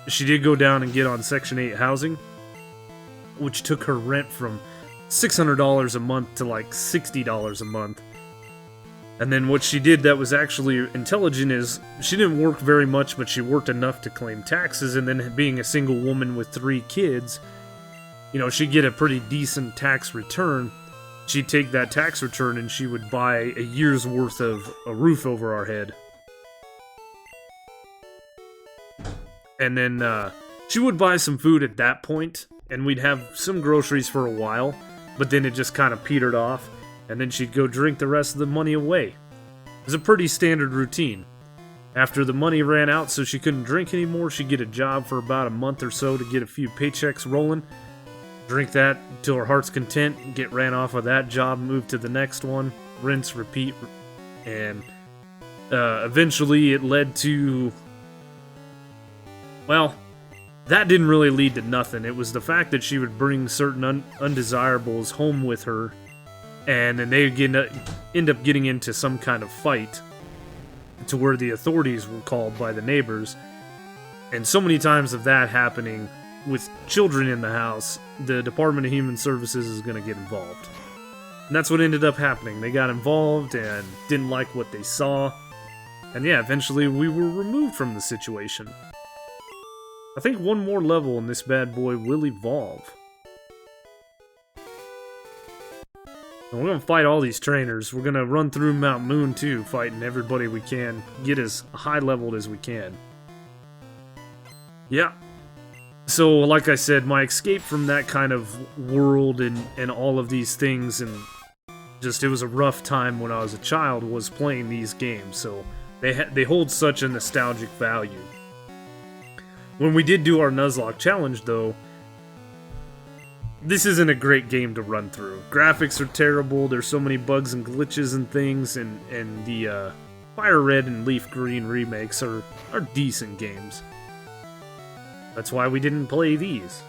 she did go down and get on Section 8 housing, which took her rent from $600 a month to like $60 a month. And then what she did that was actually intelligent is she didn't work very much, but she worked enough to claim taxes, and then being a single woman with 3 kids, you know, she'd get a pretty decent tax return. She'd take that tax return and she would buy a year's worth of a roof over our head. And then she would buy some food at that point, and we'd have some groceries for a while, but then it just kind of petered off, and then she'd go drink the rest of the money away. It was a pretty standard routine. After the money ran out so she couldn't drink anymore, she'd get a job for about a month or so to get a few paychecks rolling, drink that till her heart's content, get ran off of that job, move to the next one, rinse, repeat, and eventually it led to... well, that didn't really lead to nothing. It was the fact that she would bring certain undesirables home with her, and then they would end up getting into some kind of fight to where the authorities were called by the neighbors. And so many times of that happening with children in the house, the Department of Human Services is going to get involved. And that's what ended up happening. They got involved and didn't like what they saw. And yeah, eventually we were removed from the situation. I think one more level and this bad boy will evolve. And we're going to fight all these trainers. We're going to run through Mount Moon too, fighting everybody we can. Get as high leveled as we can. Yeah. So, like I said, my escape from that kind of world and all of these things, and just it was a rough time when I was a child, was playing these games. So they hold such a nostalgic value. When we did do our Nuzlocke challenge, though, this isn't a great game to run through. Graphics are terrible, there's so many bugs and glitches and things, and the Fire Red and Leaf Green remakes are decent games. That's why we didn't play these.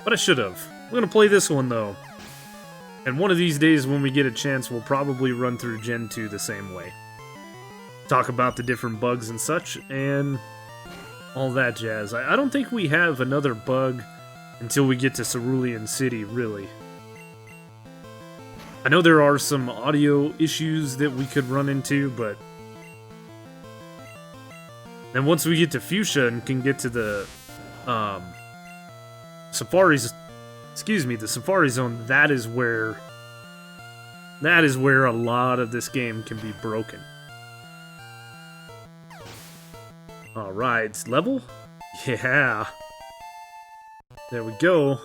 But I should have. We're gonna play this one, though. And one of these days, when we get a chance, we'll probably run through Gen 2 the same way. Talk about the different bugs and such, and all that jazz. I don't think we have another bug until we get to Cerulean City, really. I know there are some audio issues that we could run into, but... then once we get to Fuchsia and can get to the... Safaris... excuse me, the Safari Zone, that is where a lot of this game can be broken. Alright, level? Yeah. There we go.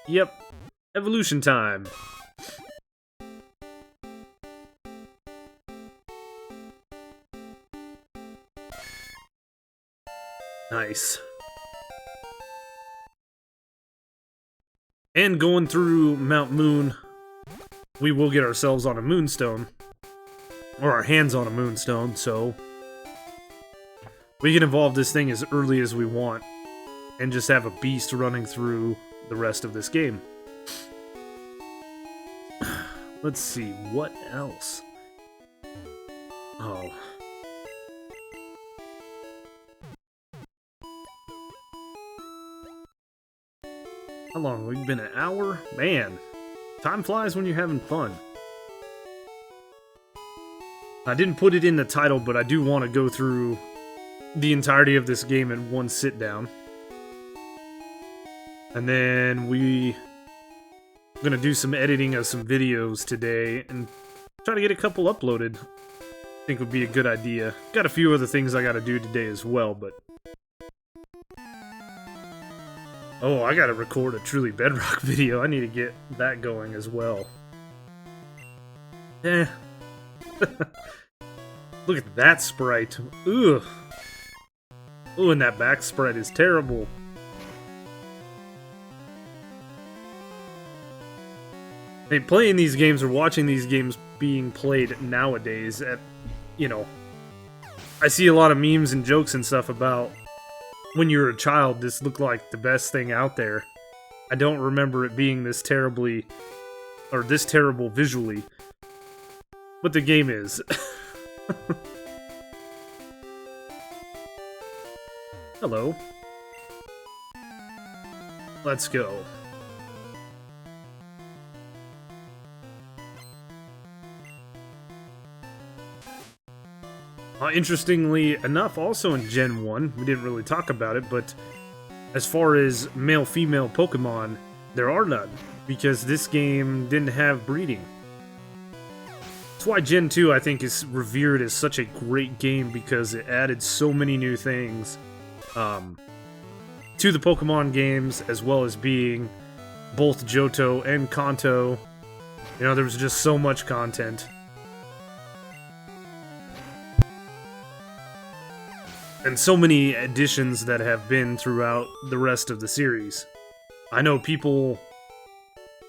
Yep. Evolution time. Nice. And going through Mount Moon, we will get ourselves on a Moonstone. Or our hands on a Moonstone, so we can evolve this thing as early as we want and just have a beast running through the rest of this game. Let's see, what else? Oh. How long? We've been an hour? Man, time flies when you're having fun. I didn't put it in the title, but I do want to go through the entirety of this game in one sit down. And then we're going to do some editing of some videos today and try to get a couple uploaded. I think would be a good idea. Got a few other things I got to do today as well, but... oh, I got to record a Truly Bedrock video. I need to get that going as well. Eh. Look at that sprite. Ugh. Ooh, and that back sprite is terrible. I mean, playing these games or watching these games being played nowadays, I see a lot of memes and jokes and stuff about when you were a child, this looked like the best thing out there. I don't remember it being this terrible visually, but the game is. Hello. Let's go. Interestingly enough, also in Gen 1, we didn't really talk about it, but as far as male-female Pokemon, there are none, because this game didn't have breeding. That's why Gen 2, I think, is revered as such a great game, because it added so many new things to the Pokemon games, as well as being both Johto and Kanto. You know, there was just so much content. And so many additions that have been throughout the rest of the series. I know people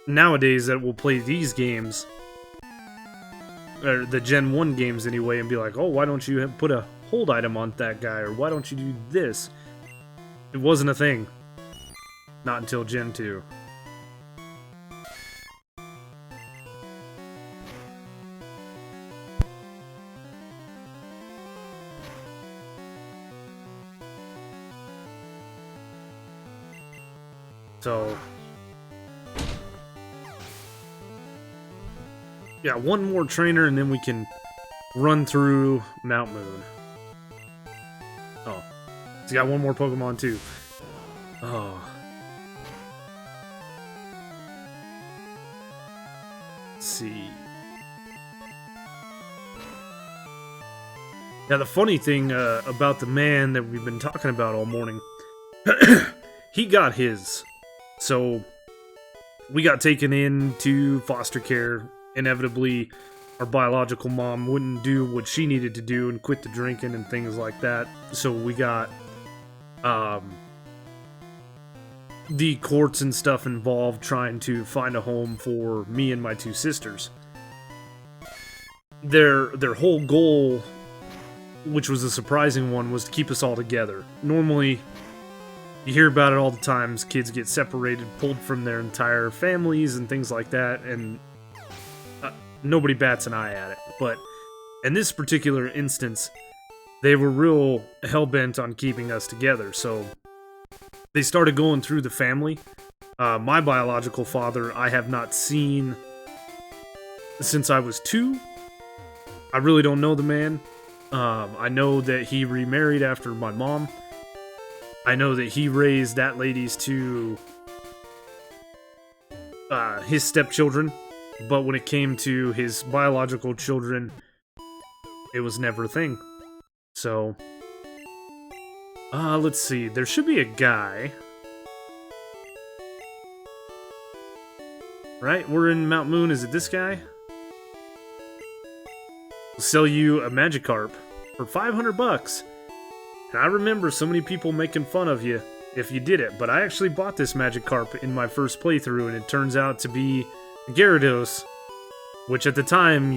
nowadays that will play these games, or the Gen 1 games anyway, and be like, oh, why don't you put a hold item on that guy, or why don't you do this? It wasn't a thing. Not until Gen 2. So, yeah, one more trainer and then we can run through Mount Moon. Oh, he's got one more Pokemon too. Oh. Let's see. Now, the funny thing about the man that we've been talking about all morning, he got his. So, we got taken into foster care. Inevitably, our biological mom wouldn't do what she needed to do and quit the drinking and things like that. So we got the courts and stuff involved trying to find a home for me and my two sisters. Their whole goal, which was a surprising one, was to keep us all together. Normally, you hear about it all the times. Kids get separated, pulled from their entire families and things like that, and nobody bats an eye at it. But in this particular instance, they were real hell-bent on keeping us together. So they started going through the family. My biological father, I have not seen since I was 2. I really don't know the man. I know that he remarried after my mom. I know that he raised that lady's two his stepchildren, but when it came to his biological children, it was never a thing. So, let's see. There should be a guy. Right? We're in Mount Moon. Is it this guy? We'll sell you a Magikarp for $500. And I remember so many people making fun of you if you did it, but I actually bought this Magikarp in my first playthrough, and it turns out to be Gyarados, which at the time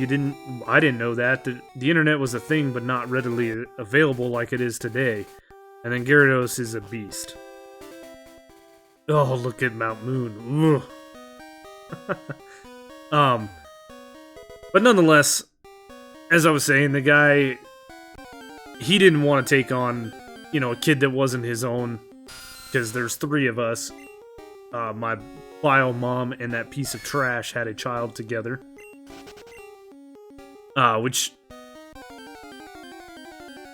I didn't know that. The internet was a thing, but not readily available like it is today. And then Gyarados is a beast. Oh, look at Mount Moon. But nonetheless, as I was saying, the guy, he didn't want to take on, a kid that wasn't his own, because there's 3 of us. My bio mom and that piece of trash had a child together.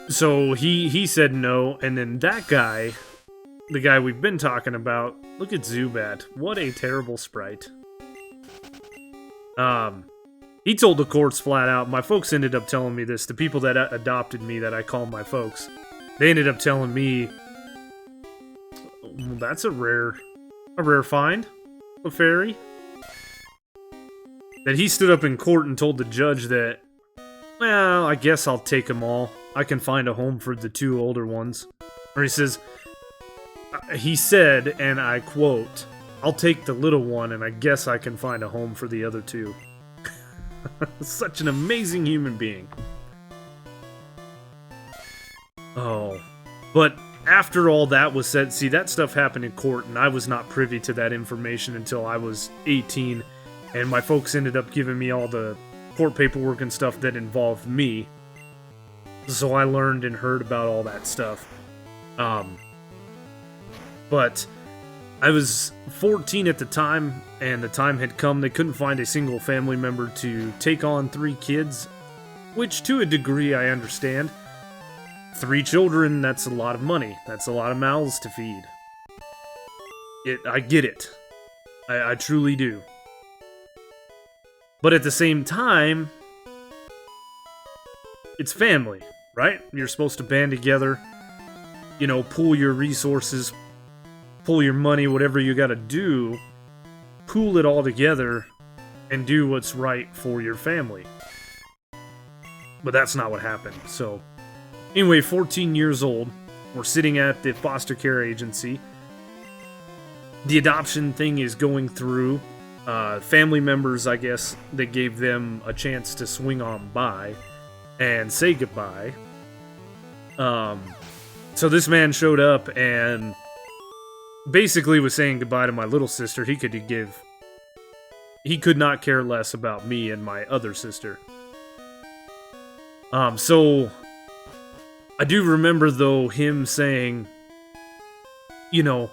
So he said no, and then that guy, the guy we've been talking about, look at Zubat. What a terrible sprite. He told the courts flat out. My folks ended up telling me this. The people that adopted me, that I call my folks, they ended up telling me, well, that's a rare find, a fairy. That he stood up in court and told the judge that, well, I guess I'll take them all. I can find a home for the 2 older ones. Or he said, and I quote, I'll take the little one, and I guess I can find a home for the other two. Such an amazing human being. Oh. But after all that was said, see, that stuff happened in court, and I was not privy to that information until I was 18, and my folks ended up giving me all the court paperwork and stuff that involved me. So I learned and heard about all that stuff. But I was 14 at the time, and the time had come. They couldn't find a single family member to take on 3 kids, which to a degree I understand. 3 children, that's a lot of money. That's a lot of mouths to feed. I get it. I truly do. But at the same time, it's family, right? You're supposed to band together, you know, pool your resources, pull your money, whatever you gotta do, pool it all together, and do what's right for your family. But that's not what happened, so... Anyway, 14 years old, we're sitting at the foster care agency. The adoption thing is going through. Family members, I guess, they gave them a chance to swing on by and say goodbye. So this man showed up and basically was saying goodbye to my little sister. He could not care less about me and my other sister. So I do remember, though, him saying, you know,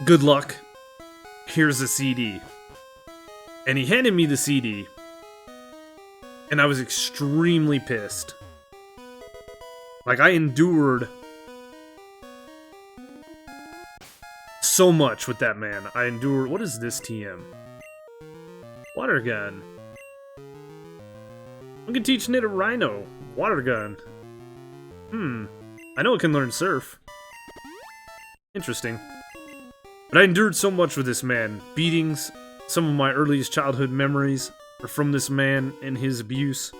good luck, here's a CD. And he handed me the CD, and I was extremely pissed. Like, I endured so much with that man. I endured... What is this TM? Water gun. We can teach Knit a Rhino. Water gun. I know it can learn surf. Interesting. But I endured so much with this man. Beatings. Some of my earliest childhood memories are from this man and his abuse.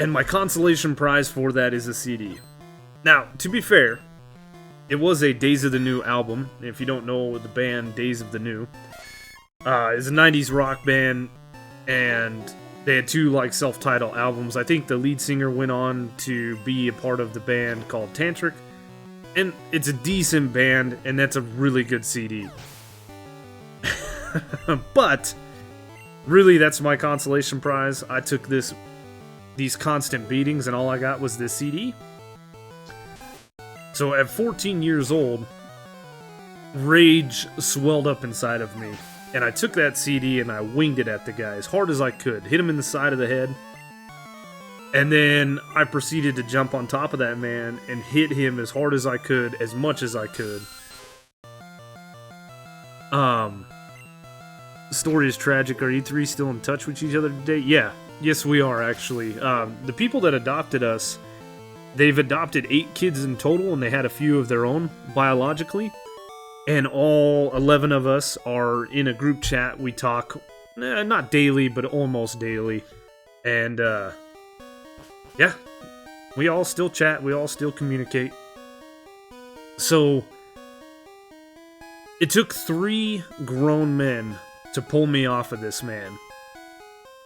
And my consolation prize for that is a CD. Now, to be fair, it was a Days of the New album. If you don't know the band Days of the New, it's a 90s rock band, and they had 2 like self-titled albums. I think the lead singer went on to be a part of the band called Tantric, and it's a decent band, and that's a really good CD. But really, that's my consolation prize. I took these constant beatings, and all I got was this CD. So at 14 years old, rage swelled up inside of me. And I took that CD and I winged it at the guy as hard as I could. Hit him in the side of the head. And then I proceeded to jump on top of that man and hit him as hard as I could, as much as I could. The story is tragic. Are you 3 still in touch with each other today? Yeah. Yes, we are, actually. The people that adopted us, they've adopted 8 kids in total, and they had a few of their own biologically. And all 11 of us are in a group chat. We talk, not daily, but almost daily. And, yeah, we all still chat. We all still communicate. So, it took 3 grown men to pull me off of this man.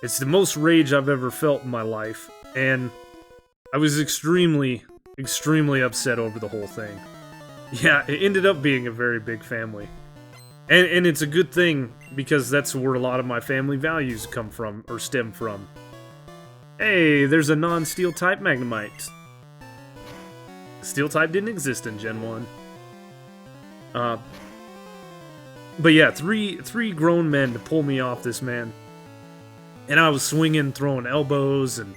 It's the most rage I've ever felt in my life. And I was extremely, extremely upset over the whole thing. Yeah, it ended up being a very big family. And it's a good thing, because that's where a lot of my family values come from, or stem from. Hey, there's a non-steel type Magnemite. Steel type didn't exist in Gen 1. But yeah, three grown men to pull me off this man. And I was swinging, throwing elbows, and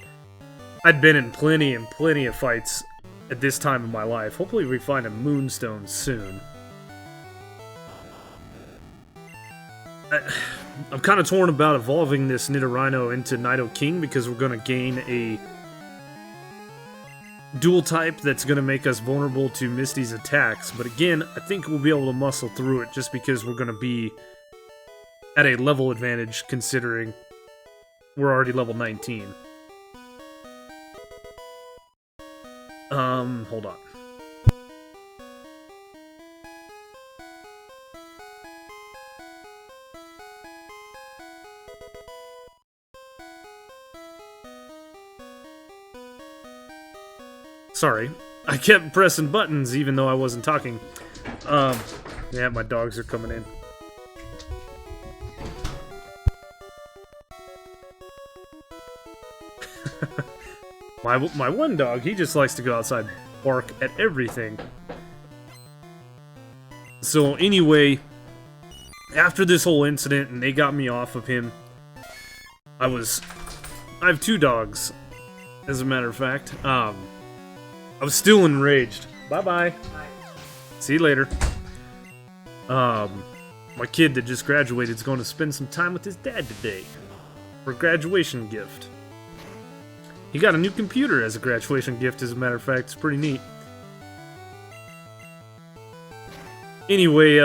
I'd been in plenty of fights at this time in my life. Hopefully we find a moonstone soon. I'm kind of torn about evolving this Nidorino into Nido King, because we're going to gain a dual type that's going to make us vulnerable to Misty's attacks. But again, I think we'll be able to muscle through it, just because we're going to be at a level advantage, considering we're already level 19. Hold on. Sorry. I kept pressing buttons even though I wasn't talking. Yeah, my dogs are coming in. My one dog, he just likes to go outside and bark at everything. So anyway, after this whole incident and they got me off of him, I have 2 dogs, as a matter of fact. I was still enraged. Bye-bye. See you later. My kid that just graduated is going to spend some time with his dad today for a graduation gift. He got a new computer as a graduation gift, as a matter of fact. It's pretty neat. Anyway,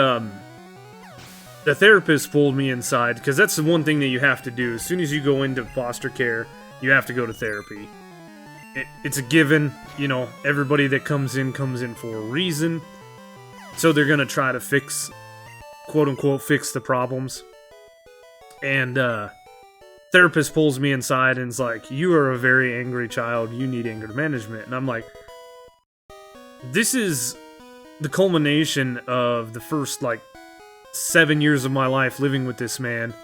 the therapist pulled me inside, because that's the one thing that you have to do. As soon as you go into foster care, you have to go to therapy. It's a given, you know, everybody that comes in for a reason. So they're gonna try to fix, quote-unquote, fix the problems. And, therapist pulls me inside and is like, you are a very angry child, you need anger management. And I'm like, this is the culmination of the first, 7 years of my life living with this man,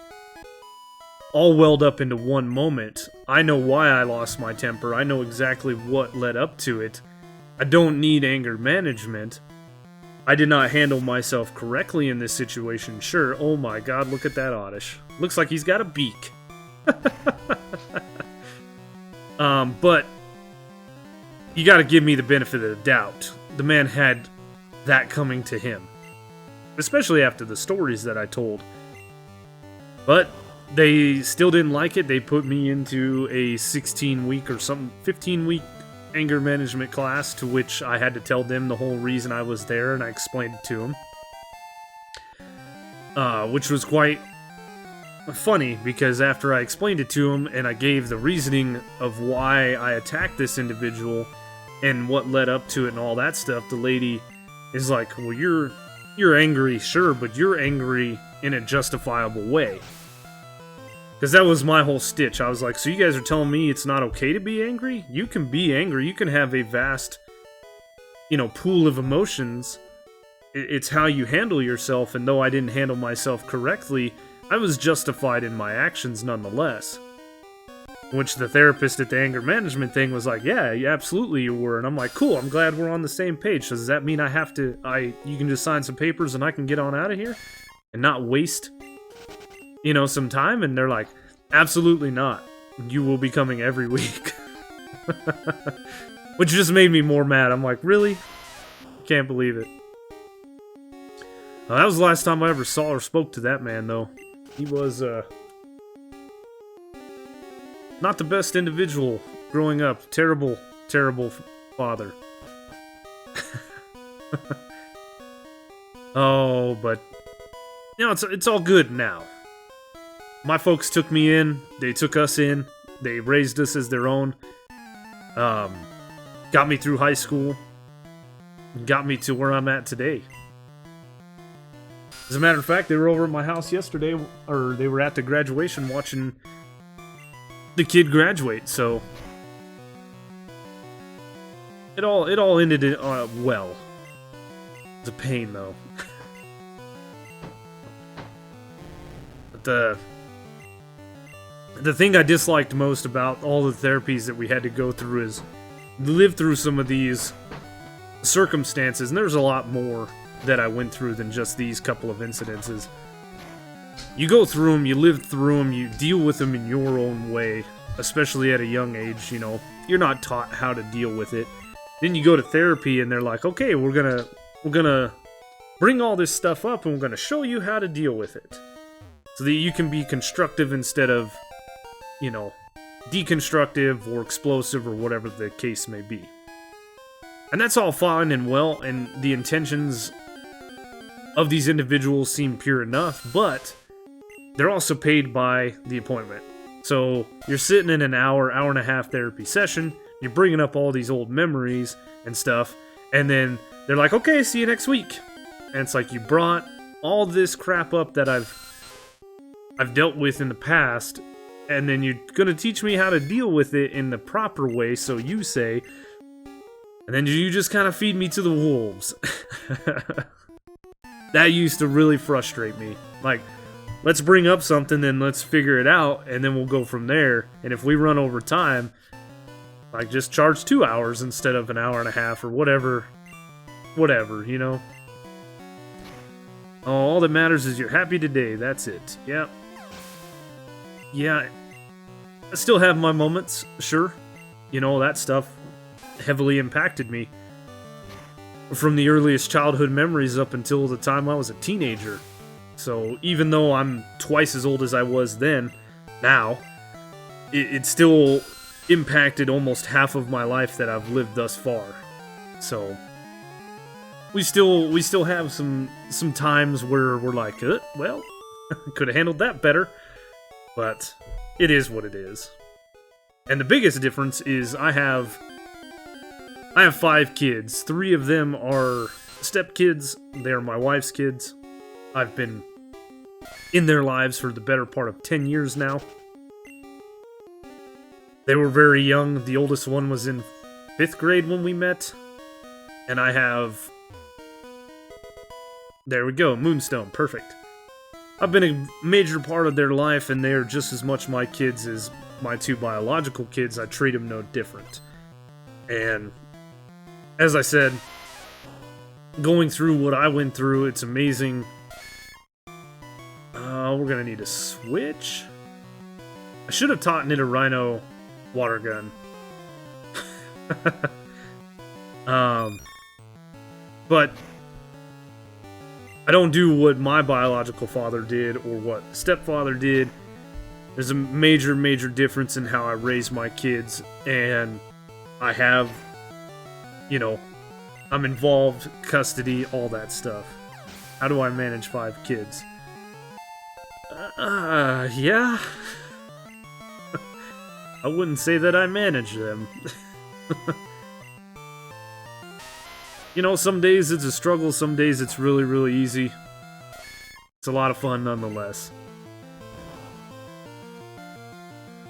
all welled up into one moment. I know why I lost my temper. I know exactly what led up to it. I don't need anger management. I did not handle myself correctly in this situation. Sure, oh my god, look at that Oddish. Looks like he's got a beak. But you gotta give me the benefit of the doubt. The man had that coming to him. Especially after the stories that I told. But they still didn't like it. They put me into a 16-week or something, 15-week anger management class, to which I had to tell them the whole reason I was there, and I explained it to them. Which was quite funny, because after I explained it to him and I gave the reasoning of why I attacked this individual and what led up to it and all that stuff, the lady is like, well, you're angry, sure, but you're angry in a justifiable way. Because that was my whole stitch. I was like, so you guys are telling me it's not okay to be angry? You can be angry. You can have a vast, pool of emotions. It's how you handle yourself, and though I didn't handle myself correctly, I was justified in my actions nonetheless. Which the therapist at the anger management thing was like, yeah, absolutely you were. And I'm like, cool, I'm glad we're on the same page. So does that mean you can just sign some papers and I can get on out of here? And not waste, some time? And they're like, absolutely not. You will be coming every week. Which just made me more mad. I'm like, really? Can't believe it. That was the last time I ever saw or spoke to that man, though. He was, not the best individual growing up. Terrible, terrible father. Oh, but it's all good now. My folks took me in. They took us in. They raised us as their own. Got me through high school. Got me to where I'm at today. As a matter of fact, they were over at my house yesterday, or they were at the graduation watching the kid graduate, so it all ended well. It's a pain, though. But the thing I disliked most about all the therapies that we had to go through is live through some of these circumstances, and there's a lot more that I went through than just these couple of incidences. You go through them, you live through them, you deal with them in your own way, especially at a young age, You're not taught how to deal with it. Then you go to therapy and they're like, okay, we're gonna bring all this stuff up and we're gonna show you how to deal with it. So that you can be constructive instead of, deconstructive or explosive or whatever the case may be. And that's all fine and well, and the intentions of these individuals seem pure enough, but they're also paid by the appointment. So you're sitting in an hour and a half therapy session, you're bringing up all these old memories and stuff, and then they're like, okay, see you next week. And it's like, you brought all this crap up that I've dealt with in the past, and then you're gonna teach me how to deal with it in the proper way, so you say. And then you just kind of feed me to the wolves. That used to really frustrate me. Like, let's bring up something and let's figure it out, and then we'll go from there. And if we run over time, like, just charge 2 hours instead of an hour and a half or whatever. Whatever, you know? Oh, all that matters is you're happy today. That's it. Yeah. Yeah. I still have my moments, sure. You know, that stuff heavily impacted me. From the earliest childhood memories up until the time I was a teenager. So even though I'm twice as old as I was then, now, it still impacted almost half of my life that I've lived thus far. So we still have some times where we're like, well, could have handled that better. But it is what it is. And the biggest difference is I have 5 kids. 3 of them are stepkids. They're my wife's kids. I've been in their lives for the better part of 10 years now. They were very young. The oldest one was in 5th grade when we met. And I have... There we go, Moonstone. Perfect. I've been a major part of their life, and they're just as much my kids as my 2 biological kids. I treat them no different. And as I said, going through what I went through, it's amazing. We're gonna need a switch. I should have taught Nidorino water gun. But I don't do what my biological father did or what stepfather did. There's a major, major difference in how I raise my kids, and I have, you know, I'm involved, custody, all that stuff. How do I manage 5 kids? Yeah. I wouldn't say that I manage them. You know, some days it's a struggle, some days it's really, really easy. It's a lot of fun nonetheless.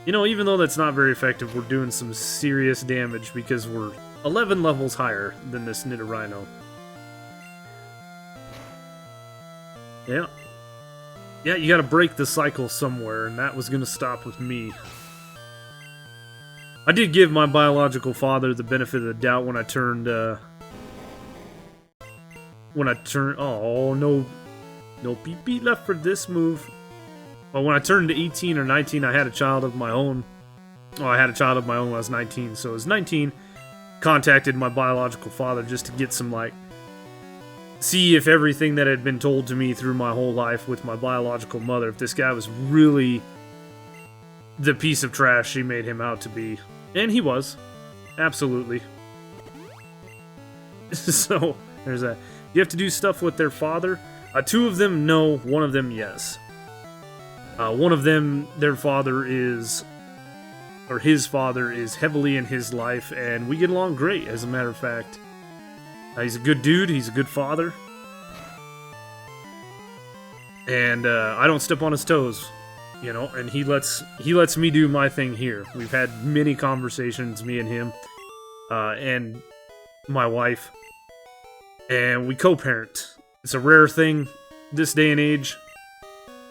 You know, even though that's not very effective, we're doing some serious damage because we're 11 levels higher than this Nidorino. Yeah. Yeah, you gotta break the cycle somewhere, and that was gonna stop with me. I did give my biological father the benefit of the doubt when I turned, oh, no beep left for this move. Well, when I turned 18 or 19, I had a child of my own. Oh, I had a child of my own when I was 19, so I was 19. Contacted my biological father just to get some, like, see if everything that had been told to me through my whole life with my biological mother, if this guy was really the piece of trash she made him out to be. And he was. Absolutely. So, there's that. You have to do stuff with their father. 2 of them, no. 1 of them, yes. One of them, their father is... or his father is heavily in his life, and we get along great, as a matter of fact. He's a good dude, he's a good father. And I don't step on his toes, you know, and he lets me do my thing here. We've had many conversations, me and him, and my wife, and we co-parent. It's a rare thing this day and age,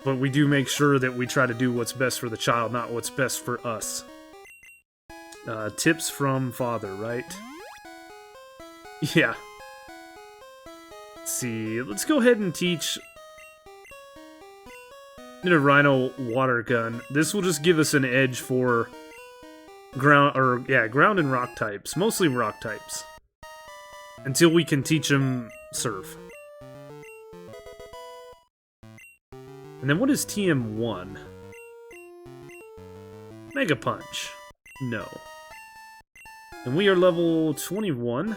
but we do make sure that we try to do what's best for the child, not what's best for us. Tips from father, right? Yeah. Let's see, let's go ahead and teach Nidorino water gun. This will just give us an edge for ground and rock types. Mostly rock types. Until we can teach them surf. And then what is TM1? Mega Punch. No. And we are level 21.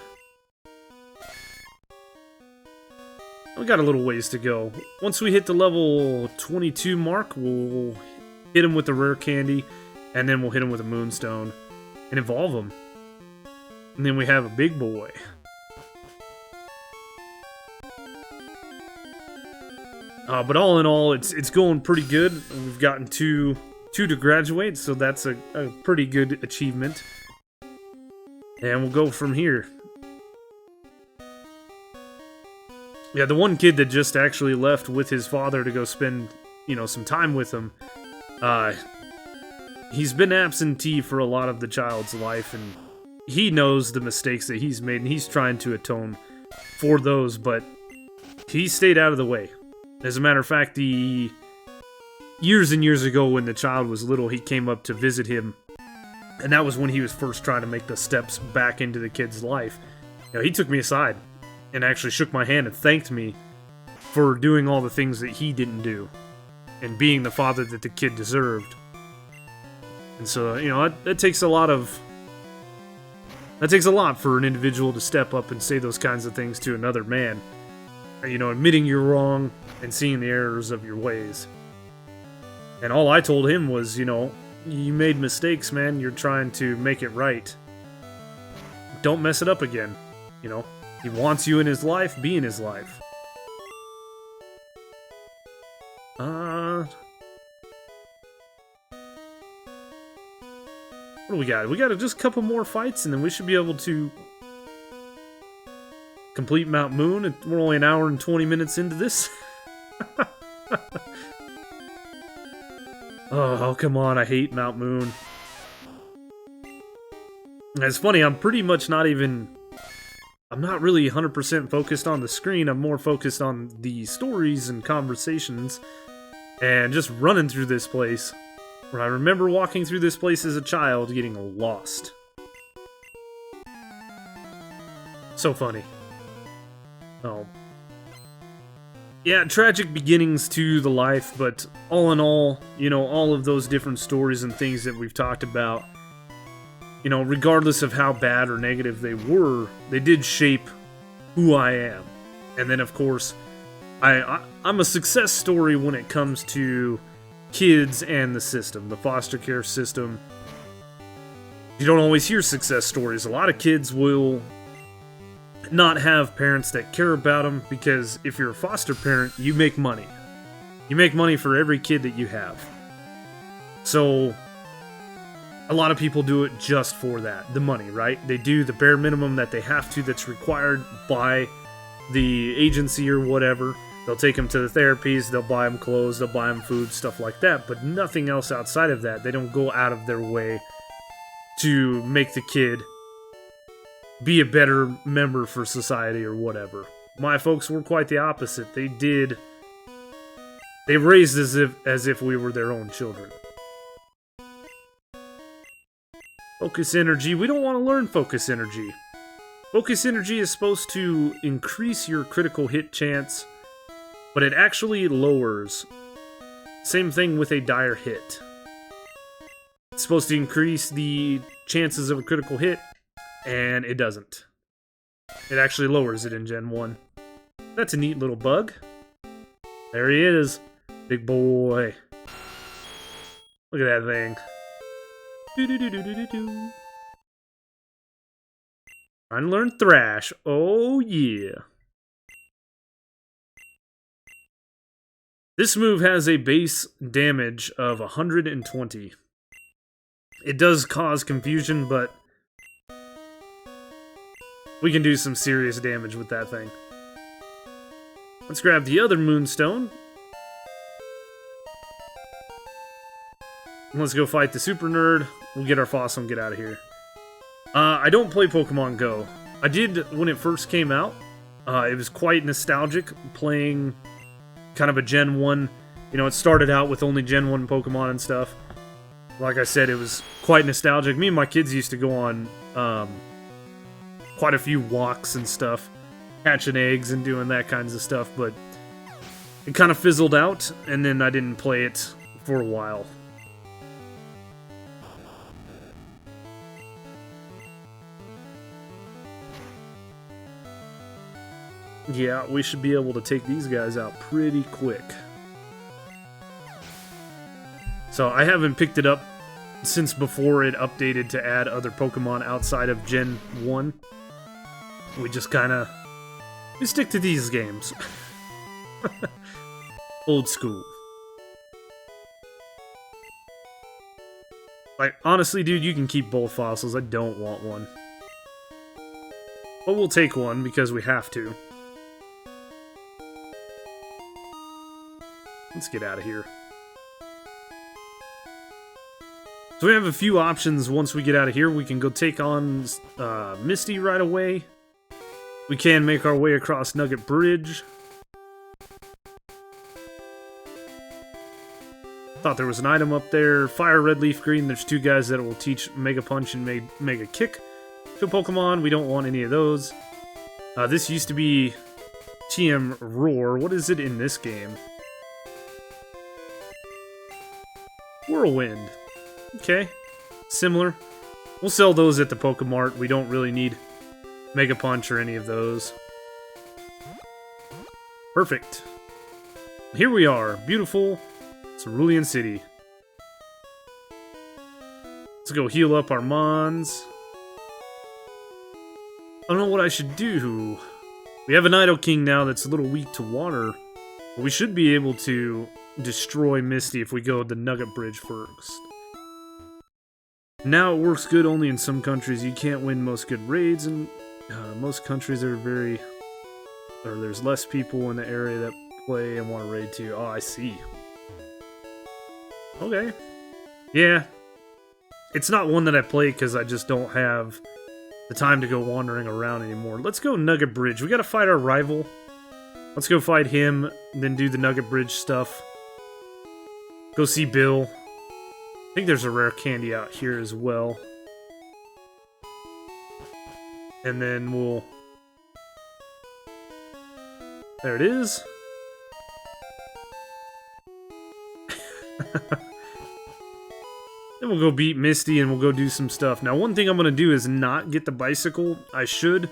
We got a little ways to go. Once we hit the level 22 mark, we'll hit him with the rare candy, and then we'll hit him with a moonstone, and evolve him. And then we have a big boy. But all in all, it's going pretty good. We've gotten two to graduate, so that's a pretty good achievement. And we'll go from here. Yeah, the one kid that just actually left with his father to go spend, you know, some time with him, he's been absentee for a lot of the child's life, and he knows the mistakes that he's made, and he's trying to atone for those, but he stayed out of the way. As a matter of fact, years and years ago when the child was little, he came up to visit him, and that was when he was first trying to make the steps back into the kid's life. You know, he took me aside and actually shook my hand and thanked me for doing all the things that he didn't do and being the father that the kid deserved. And so, you know, that takes a lot for an individual to step up and say those kinds of things to another man. You know, admitting you're wrong and seeing the errors of your ways. And all I told him was, you know, you made mistakes, man. You're trying to make it right. Don't mess it up again. You know, he wants you in his life, be in his life. What do we got? We got just a couple more fights, and then we should be able to complete Mount Moon. We're only an hour and 20 minutes into this. Oh, come on. I hate Mount Moon. And it's funny, I'm pretty much not really 100% focused on the screen. I'm more focused on the stories and conversations and just running through this place. Where I remember walking through this place as a child, getting lost. So funny. Oh. Yeah, tragic beginnings to the life, but all in all, you know, all of those different stories and things that we've talked about, you know, regardless of how bad or negative they were, they did shape who I am. And then, of course, I'm a success story when it comes to kids and the system, the foster care system. You don't always hear success stories. A lot of kids will not have parents that care about them, because if you're a foster parent, you make money. You make money for every kid that you have. So a lot of people do it just for that, the money, right? They do the bare minimum that they have to, that's required by the agency or whatever. They'll take them to the therapies, they'll buy them clothes, they'll buy them food, stuff like that, but nothing else outside of that. They don't go out of their way to make the kid be a better member for society or whatever. My folks were quite the opposite. They raised as if we were their own children. Focus energy. We don't want to learn focus energy. Focus energy is supposed to increase your critical hit chance, but it actually lowers. Same thing with a dire hit. It's supposed to increase the chances of a critical hit, and it doesn't. It actually lowers it in Gen 1. That's a neat little bug. There he is. Big boy. Look at that thing. Do-do-do-do-do-do-do. Trying to learn Thrash. Oh, yeah. This move has a base damage of 120. It does cause confusion, but we can do some serious damage with that thing. Let's grab the other Moonstone. Let's go fight the Super Nerd. We'll get our fossil and get out of here. I don't play Pokemon Go. I did when it first came out. It was quite nostalgic playing kind of a Gen 1. You know, it started out with only Gen 1 Pokemon and stuff. Like I said, it was quite nostalgic. Me and my kids used to go on quite a few walks and stuff, hatching eggs and doing that kinds of stuff, but it kind of fizzled out, and then I didn't play it for a while. Yeah, we should be able to take these guys out pretty quick. So I haven't picked it up since before it updated to add other Pokemon outside of Gen 1. We just we stick to these games. Old school. Like, honestly, dude, you can keep both fossils. I don't want one. But we'll take one because we have to. Let's get out of here. So we have a few options once we get out of here. We can go take on Misty right away. We can make our way across Nugget Bridge. Thought there was an item up there. Fire, red, leaf, green. There's two guys that will teach Mega Punch and Mega Kick to Pokemon. We don't want any of those. This used to be TM Roar. What is it in this game? Whirlwind. Okay. Similar. We'll sell those at the Pokemart. We don't really need Mega Punch or any of those. Perfect. Here we are. Beautiful Cerulean City. Let's go heal up our Mons. I don't know what I should do. We have an Idle King now that's a little weak to water. But we should be able to destroy Misty if we go to the Nugget Bridge first. Now it works good only in some countries. You can't win most good raids, and most countries are very... or there's less people in the area that play and want to raid too. Oh, I see. Okay. Yeah. It's not one that I play because I just don't have the time to go wandering around anymore. Let's go Nugget Bridge. We gotta fight our rival. Let's go fight him, then do the Nugget Bridge stuff. Go see Bill. I think there's a rare candy out here as well. And then we'll... there it is. Then we'll go beat Misty and we'll go do some stuff. Now, one thing I'm going to do is not get the bicycle. I should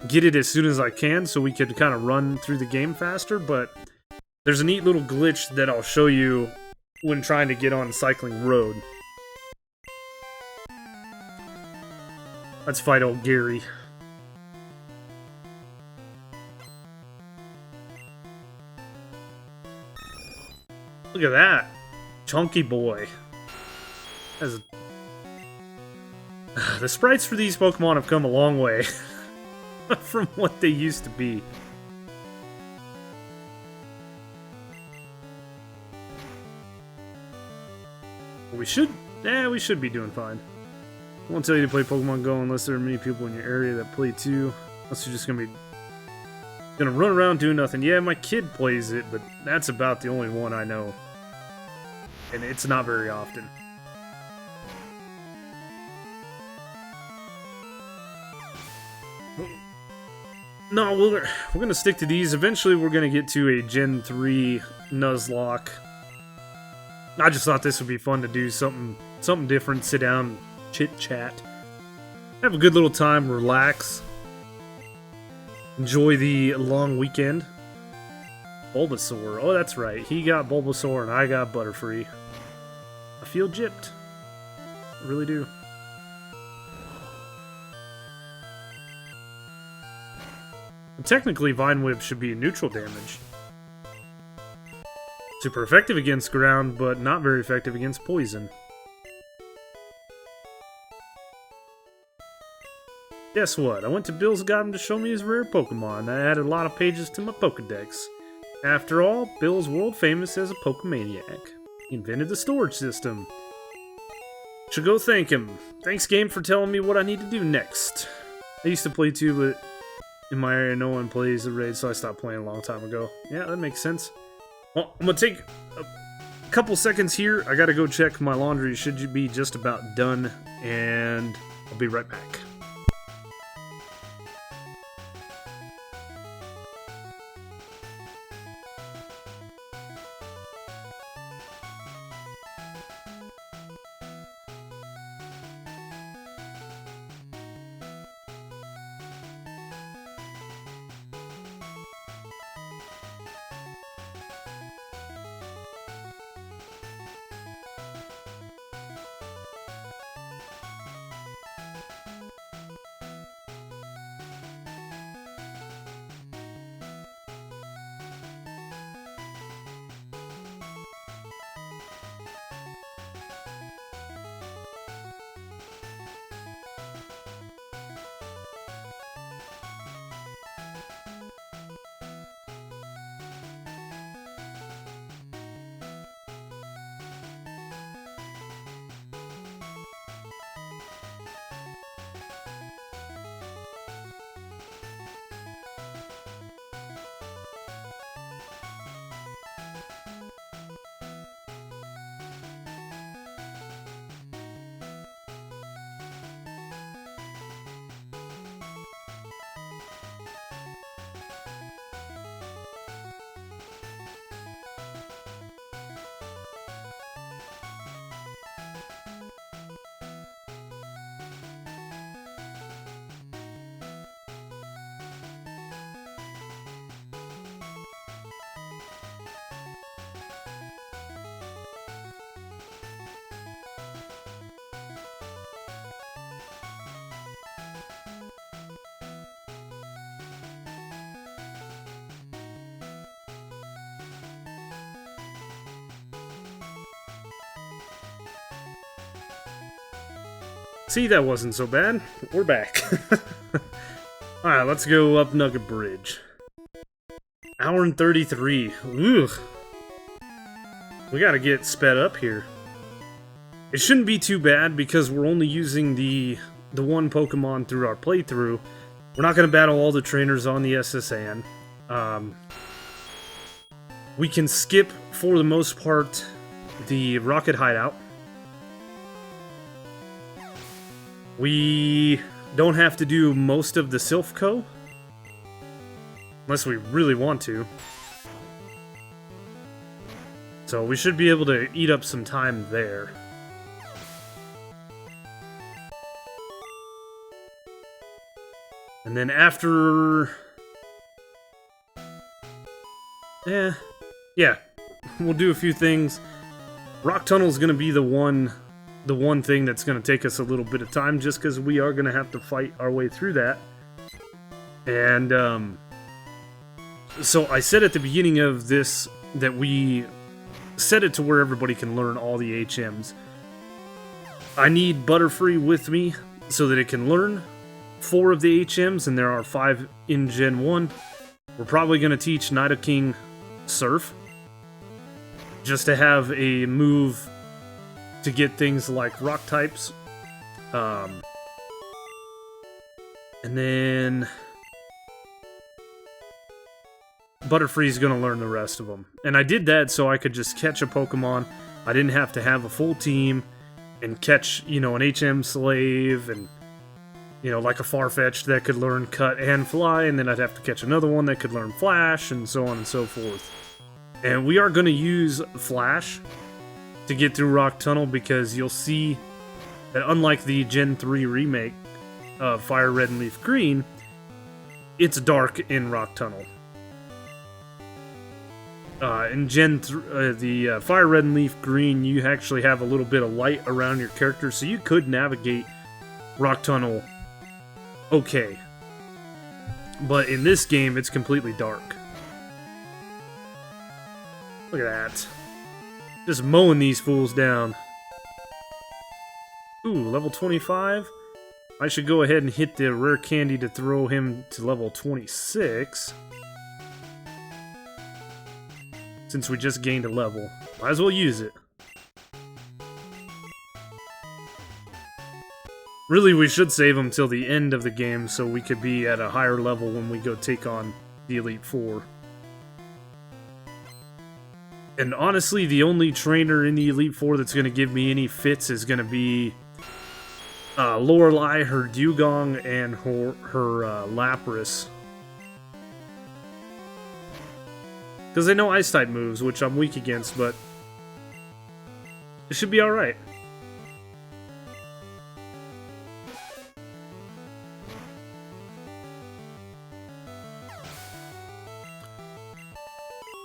get it as soon as I can so we could kind of run through the game faster, but there's a neat little glitch that I'll show you when trying to get on Cycling Road. Let's fight old Gary. Look at that. Chunky boy. The sprites for these Pokemon have come a long way from what they used to be. We should be doing fine. I won't tell you to play Pokemon Go unless there are many people in your area that play too. Unless you're just gonna run around doing nothing. Yeah, my kid plays it, but that's about the only one I know. And it's not very often. No, we're gonna stick to these. Eventually we're gonna get to a Gen 3 Nuzlocke. I just thought this would be fun to do, something different, sit down, chit-chat. Have a good little time, relax. Enjoy the long weekend. Bulbasaur. Oh, that's right. He got Bulbasaur and I got Butterfree. I feel gypped. I really do. Technically, Vine Whip should be neutral damage. Super effective against ground, but not very effective against poison. Guess what? I went to Bill's, got him to show me his rare Pokemon. I added a lot of pages to my Pokedex. After all, Bill's world famous as a Pokemaniac. He invented the storage system. Should go thank him. Thanks, game, for telling me what I need to do next. I used to play too, but in my area no one plays the raid, so I stopped playing a long time ago. Yeah, that makes sense. Well, I'm gonna take a couple seconds here. I gotta go check my laundry. Should be just about done, and I'll be right back. See, that wasn't so bad. We're back. Alright, let's go up Nugget Bridge. Hour and 33. Ugh. We gotta get sped up here. It shouldn't be too bad because we're only using the one Pokemon through our playthrough. We're not gonna battle all the trainers on the SSN. We can skip, for the most part, the Rocket Hideout. We don't have to do most of the Silph-Co, unless we really want to. So we should be able to eat up some time there. And then after... Yeah, we'll do a few things. Rock Tunnel is going to be the one thing that's going to take us a little bit of time, just because we are going to have to fight our way through that. And, so I said at the beginning of this that we set it to where everybody can learn all the HMs. I need Butterfree with me so that it can learn 4 of the HMs, and there are 5 in Gen 1. We're probably going to teach Nidoking Surf, just to have a move to get things like rock types. And then Butterfree's gonna learn the rest of them. And I did that so I could just catch a Pokemon. I didn't have to have a full team and catch, you know, an HM Slave and, you know, like a Farfetch'd that could learn Cut and Fly, and then I'd have to catch another one that could learn Flash, and so on and so forth. And we are going to use Flash to get through Rock Tunnel, because you'll see that unlike the Gen 3 remake of Fire Red and Leaf Green, it's dark in Rock Tunnel. In the Fire Red and Leaf Green, you actually have a little bit of light around your character, so you could navigate Rock Tunnel okay. But in this game, it's completely dark. Look at that. Just mowing these fools down. Ooh, level 25. I should go ahead and hit the rare candy to throw him to level 26. Since we just gained a level. Might as well use it. Really, we should save him till the end of the game so we could be at a higher level when we go take on the Elite Four. And honestly, the only trainer in the Elite Four that's going to give me any fits is going to be Lorelei, her Dugong, and her Lapras. Because they know Ice-type moves, which I'm weak against, but it should be alright.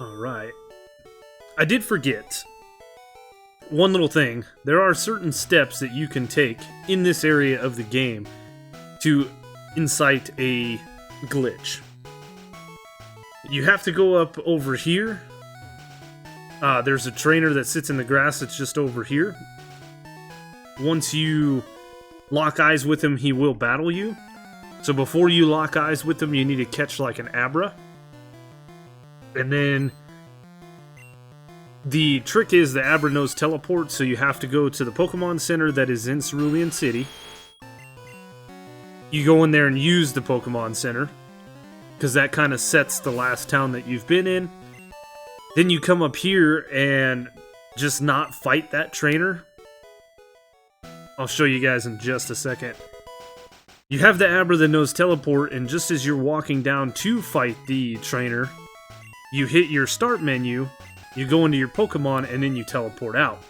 Alright. I did forget one little thing. There are certain steps that you can take in this area of the game to incite a glitch. You have to go up over here. There's a trainer that sits in the grass that's just over here. Once you lock eyes with him, he will battle you. So before you lock eyes with him, you need to catch like an Abra. And then the trick is the Abra knows teleport, so you have to go to the Pokemon Center that is in Cerulean City. You go in there and use the Pokemon Center, because that kind of sets the last town that you've been in. Then you come up here and just not fight that trainer. I'll show you guys in just a second. You have the Abra that knows teleport, and just as you're walking down to fight the trainer, you hit your start menu, you go into your Pokemon, and then you teleport out.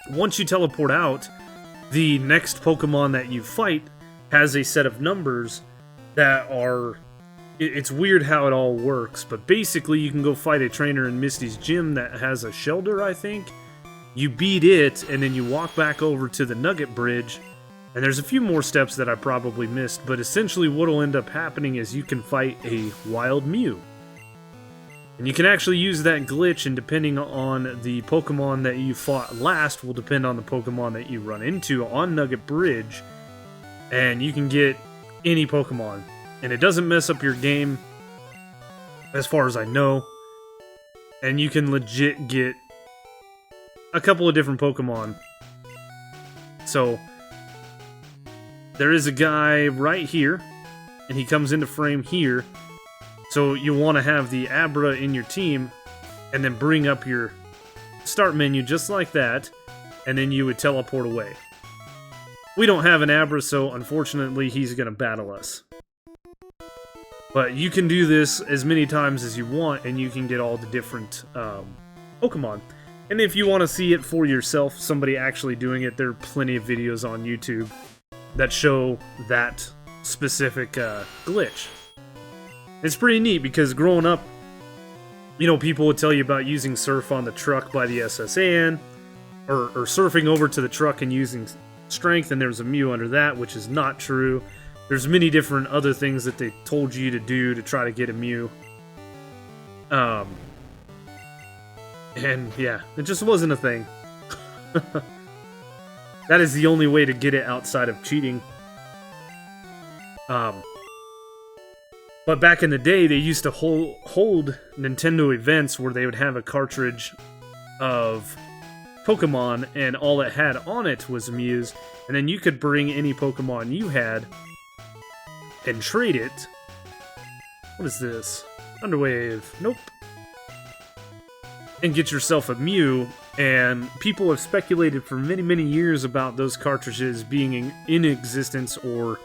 Once you teleport out, the next Pokemon that you fight has a set of numbers that are... It's weird how it all works, but basically you can go fight a trainer in Misty's gym that has a Shelter, I think. You beat it, and then you walk back over to the Nugget Bridge, and there's a few more steps that I probably missed, but essentially what will end up happening is you can fight a Wild Mew. And you can actually use that glitch, and depending on the Pokemon that you fought last will depend on the Pokemon that you run into on Nugget Bridge. And you can get any Pokemon. And it doesn't mess up your game, as far as I know. And you can legit get a couple of different Pokemon. So, there is a guy right here, and he comes into frame here. So you want to have the Abra in your team, and then bring up your start menu just like that, and then you would teleport away. We don't have an Abra, so unfortunately he's going to battle us. But you can do this as many times as you want, and you can get all the different Pokemon. And if you want to see it for yourself, somebody actually doing it, there are plenty of videos on YouTube that show that specific glitch. It's pretty neat because growing up, you know, people would tell you about using surf on the truck by the SSN, or surfing over to the truck and using strength, and there's a Mew under that, which is not true. There's many different other things that they told you to do to try to get a Mew. And yeah, it just wasn't a thing. That is the only way to get it outside of cheating. But back in the day, they used to hold Nintendo events where they would have a cartridge of Pokemon, and all it had on it was Mews, and then you could bring any Pokemon you had and trade it. What is this? Underwave. Nope. And get yourself a Mew, and people have speculated for many, many years about those cartridges being in existence, or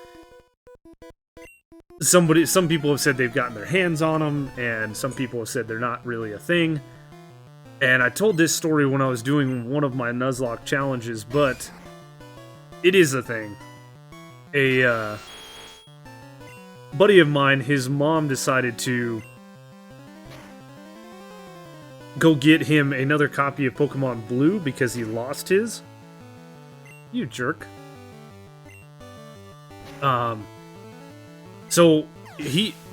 some people have said they've gotten their hands on them, and some people have said they're not really a thing. And I told this story when I was doing one of my Nuzlocke challenges, but it is a thing. A buddy of mine, his mom decided to go get him another copy of Pokemon Blue because he lost his. You jerk. So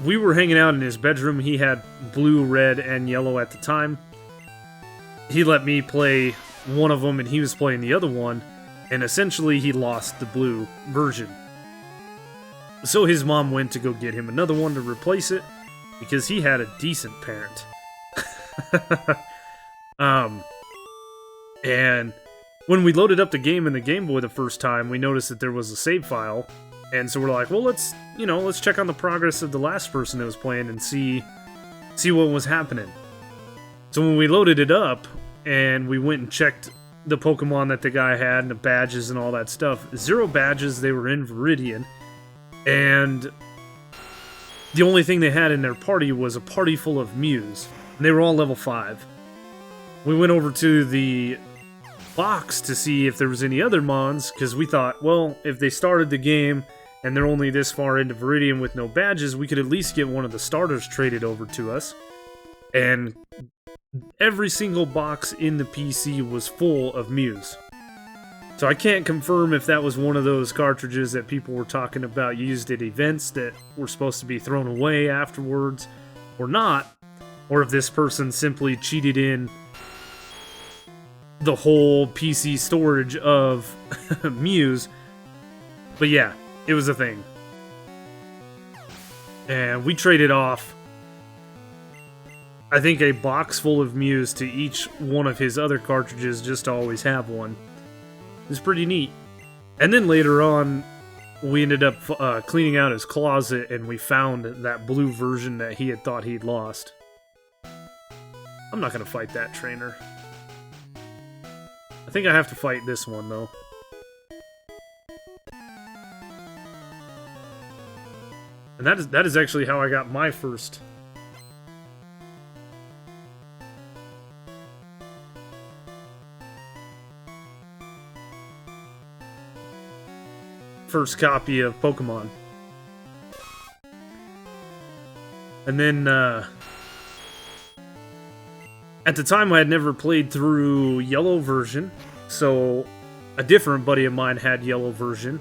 we were hanging out in his bedroom. He had blue, red, and yellow at the time. He let me play one of them, and he was playing the other one, and essentially he lost the blue version. So his mom went to go get him another one to replace it, because he had a decent parent. And when we loaded up the game in the Game Boy the first time, we noticed that there was a save file, and so we're like, well, let's check on the progress of the last person that was playing and see what was happening. So when we loaded it up, and we went and checked the Pokemon that the guy had, and the badges and all that stuff, 0 badges, they were in Viridian, and the only thing they had in their party was a party full of Mews, and they were all level 5. We went over to the box to see if there was any other Mons, because we thought, well, if they started the game and they're only this far into Viridian with no badges, we could at least get one of the starters traded over to us. And every single box in the PC was full of Mews. So I can't confirm if that was one of those cartridges that people were talking about used at events that were supposed to be thrown away afterwards, or not, or if this person simply cheated in the whole PC storage of Mews. But yeah, it was a thing. And we traded off, I think, a box full of Mews to each one of his other cartridges just to always have one. It was pretty neat. And then later on, we ended up cleaning out his closet, and we found that blue version that he had thought he'd lost. I'm not going to fight that trainer. I think I have to fight this one, though. And that is actually how I got my first copy of Pokemon. And then at the time I had never played through Yellow version, so a different buddy of mine had Yellow version.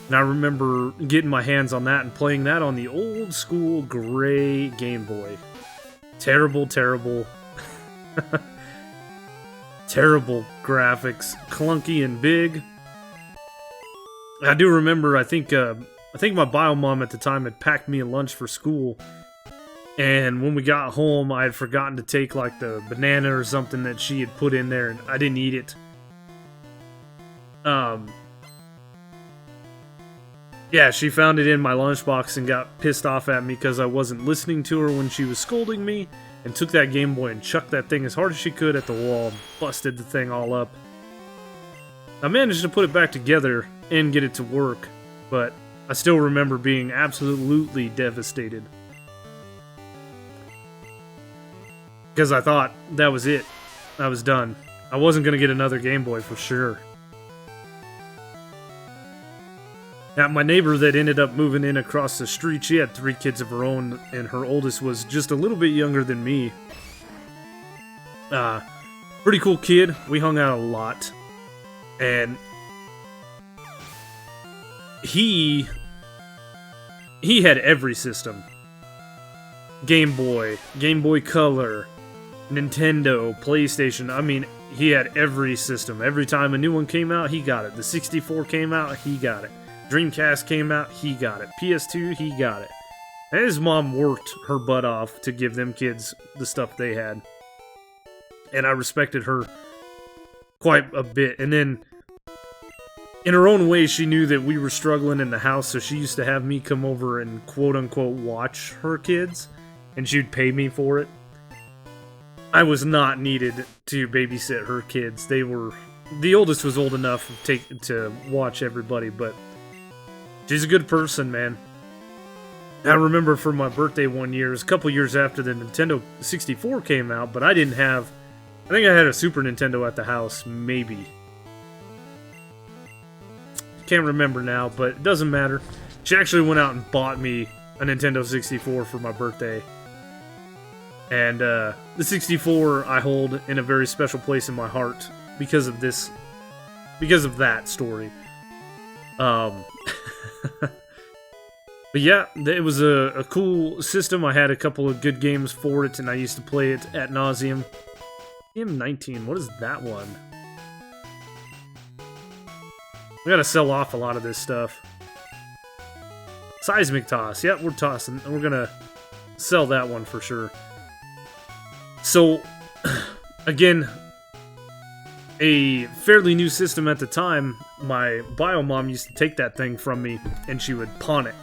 And I remember getting my hands on that and playing that on the old school gray Game Boy. Terrible, terrible. Terrible graphics. Clunky and big. I do remember, I think my bio mom at the time had packed me a lunch for school. And when we got home, I had forgotten to take, like, the banana or something that she had put in there, and I didn't eat it. Yeah, she found it in my lunchbox and got pissed off at me because I wasn't listening to her when she was scolding me, and took that Game Boy and chucked that thing as hard as she could at the wall, busted the thing all up. I managed to put it back together and get it to work, but I still remember being absolutely devastated. Because I thought that was it. I was done. I wasn't going to get another Game Boy for sure. Now, my neighbor that ended up moving in across the street, she had 3 kids of her own, and her oldest was just a little bit younger than me. Pretty cool kid. We hung out a lot. And he had every system. Game Boy Color, Nintendo, PlayStation. I mean, he had every system. Every time a new one came out, he got it. The 64 came out, he got it. Dreamcast came out, he got it. PS2, he got it. And his mom worked her butt off to give them kids the stuff they had. And I respected her quite a bit. And then, in her own way, she knew that we were struggling in the house, so she used to have me come over and quote-unquote watch her kids, and she'd pay me for it. I was not needed to babysit her kids. The oldest was old enough to watch everybody, but she's a good person, man. I remember for my birthday one year, it was a couple years after the Nintendo 64 came out, but I think I had a Super Nintendo at the house, maybe. Can't remember now, but it doesn't matter. She actually went out and bought me a Nintendo 64 for my birthday. And the 64 I hold in a very special place in my heart because of that story. But yeah, it was a cool system. I had a couple of good games for it, and I used to play it ad nauseum. M19, what is that one? We gotta sell off a lot of this stuff. Seismic toss. Yeah, we're tossing. We're gonna sell that one for sure. So, again, a fairly new system at the time. My bio mom used to take that thing from me, and she would pawn it.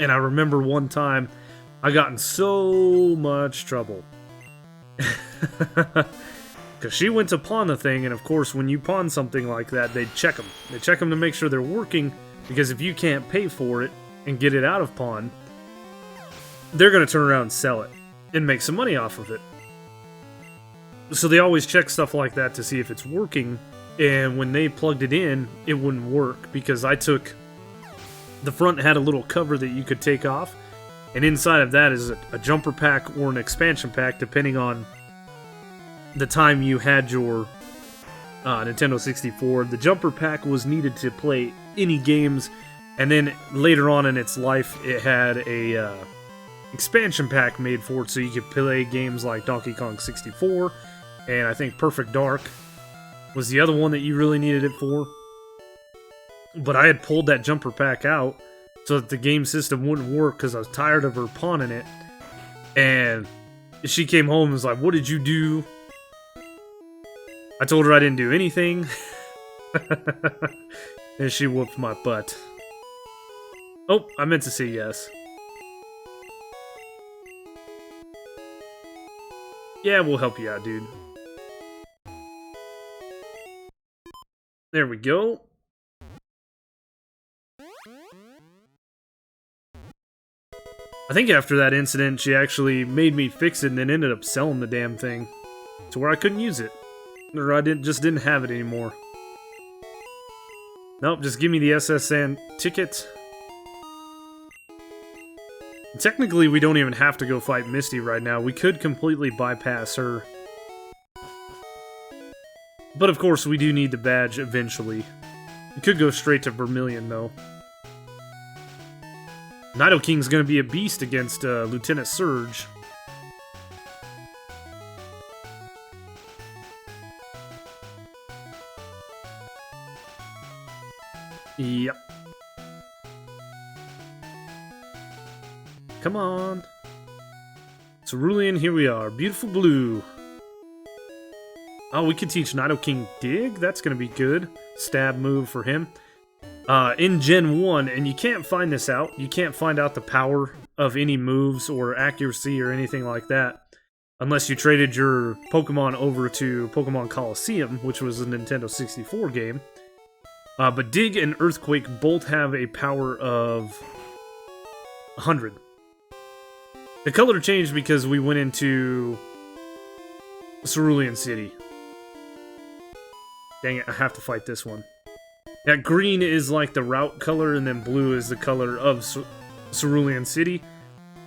And I remember one time, I got in so much trouble. Because she went to pawn the thing, and of course, when you pawn something like that, they check them. They check them to make sure they're working, because if you can't pay for it and get it out of pawn, they're going to turn around and sell it and make some money off of it. So they always check stuff like that to see if it's working, and when they plugged it in, it wouldn't work, because the front had a little cover that you could take off, and inside of that is a jumper pack or an expansion pack, depending on the time you had your Nintendo 64. The jumper pack was needed to play any games, and then later on in its life, it had a expansion pack made for it, so you could play games like Donkey Kong 64, and I think Perfect Dark was the other one that you really needed it for. But I had pulled that jumper pack out so that the game system wouldn't work because I was tired of her pawning it. And she came home and was like, "What did you do?" I told her I didn't do anything. And she whooped my butt. Oh, I meant to say yes. Yeah, we'll help you out, dude. There we go. I think after that incident, she actually made me fix it and then ended up selling the damn thing to where I couldn't use it. Or I just didn't have it anymore. Nope, just give me the SSN ticket. Technically, we don't even have to go fight Misty right now. We could completely bypass her. But of course, we do need the badge eventually. We could go straight to Vermilion, though. Nido King's gonna be a beast against Lieutenant Surge. Yep. Come on. Cerulean, here we are. Beautiful blue. Oh, we could teach Nidoking Dig? That's gonna be good. Stab move for him. In Gen 1, and you can't find this out, you can't find out the power of any moves or accuracy or anything like that unless you traded your Pokemon over to Pokemon Coliseum, which was a Nintendo 64 game. But Dig and Earthquake both have a power of 100. The color changed because we went into Cerulean City. Dang it, I have to fight this one. Yeah, green is like the route color, and then blue is the color of Cerulean City.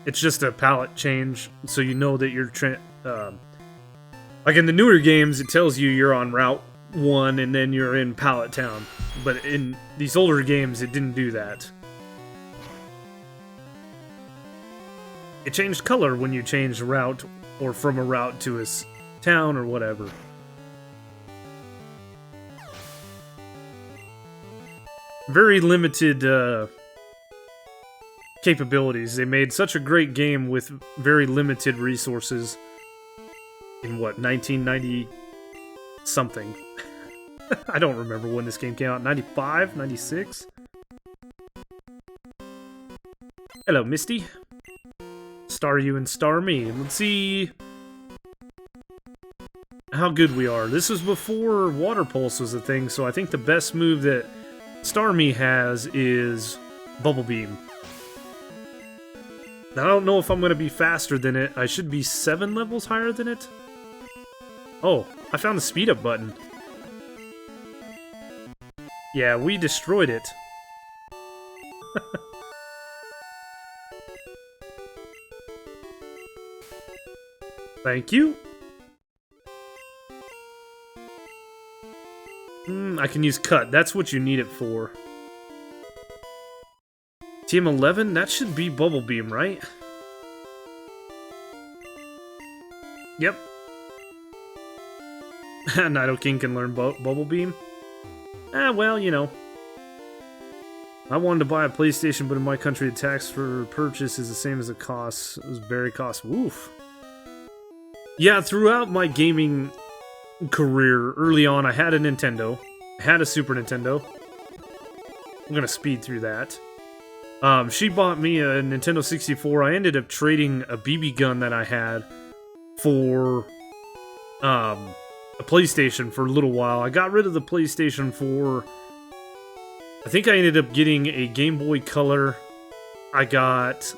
It's just a palette change, so you know that you're... like in the newer games, it tells you you're on Route 1, and then you're in Pallet Town. But in these older games, it didn't do that. It changed color when you changed route, or from a route to a town, or whatever. Very limited capabilities. They made such a great game with very limited resources in what, 1990 something. I don't remember when this game came out. 95? 96? Hello, Misty. Star you and star me. Let's see how good we are. This was before Water Pulse was a thing, so I think the best move that Starmie has is Bubble Beam. Now, I don't know if I'm going to be faster than it. I should be 7 levels higher than it. Oh, I found the speed up button. Yeah, we destroyed it. Thank you. I can use cut. That's what you need it for. TM11? That should be Bubble Beam, right? Yep. Nidoking can learn Bubble Beam. Well, you know. I wanted to buy a PlayStation, but in my country the tax for purchase is the same as the cost. It was very cost. Woof. Yeah, throughout my gaming career, early on, I had a Nintendo. I had a Super Nintendo. I'm gonna speed through that. She bought me a Nintendo 64. I ended up trading a BB gun that I had for a PlayStation for a little while. I got rid of the PlayStation for... I think I ended up getting a Game Boy Color. I got...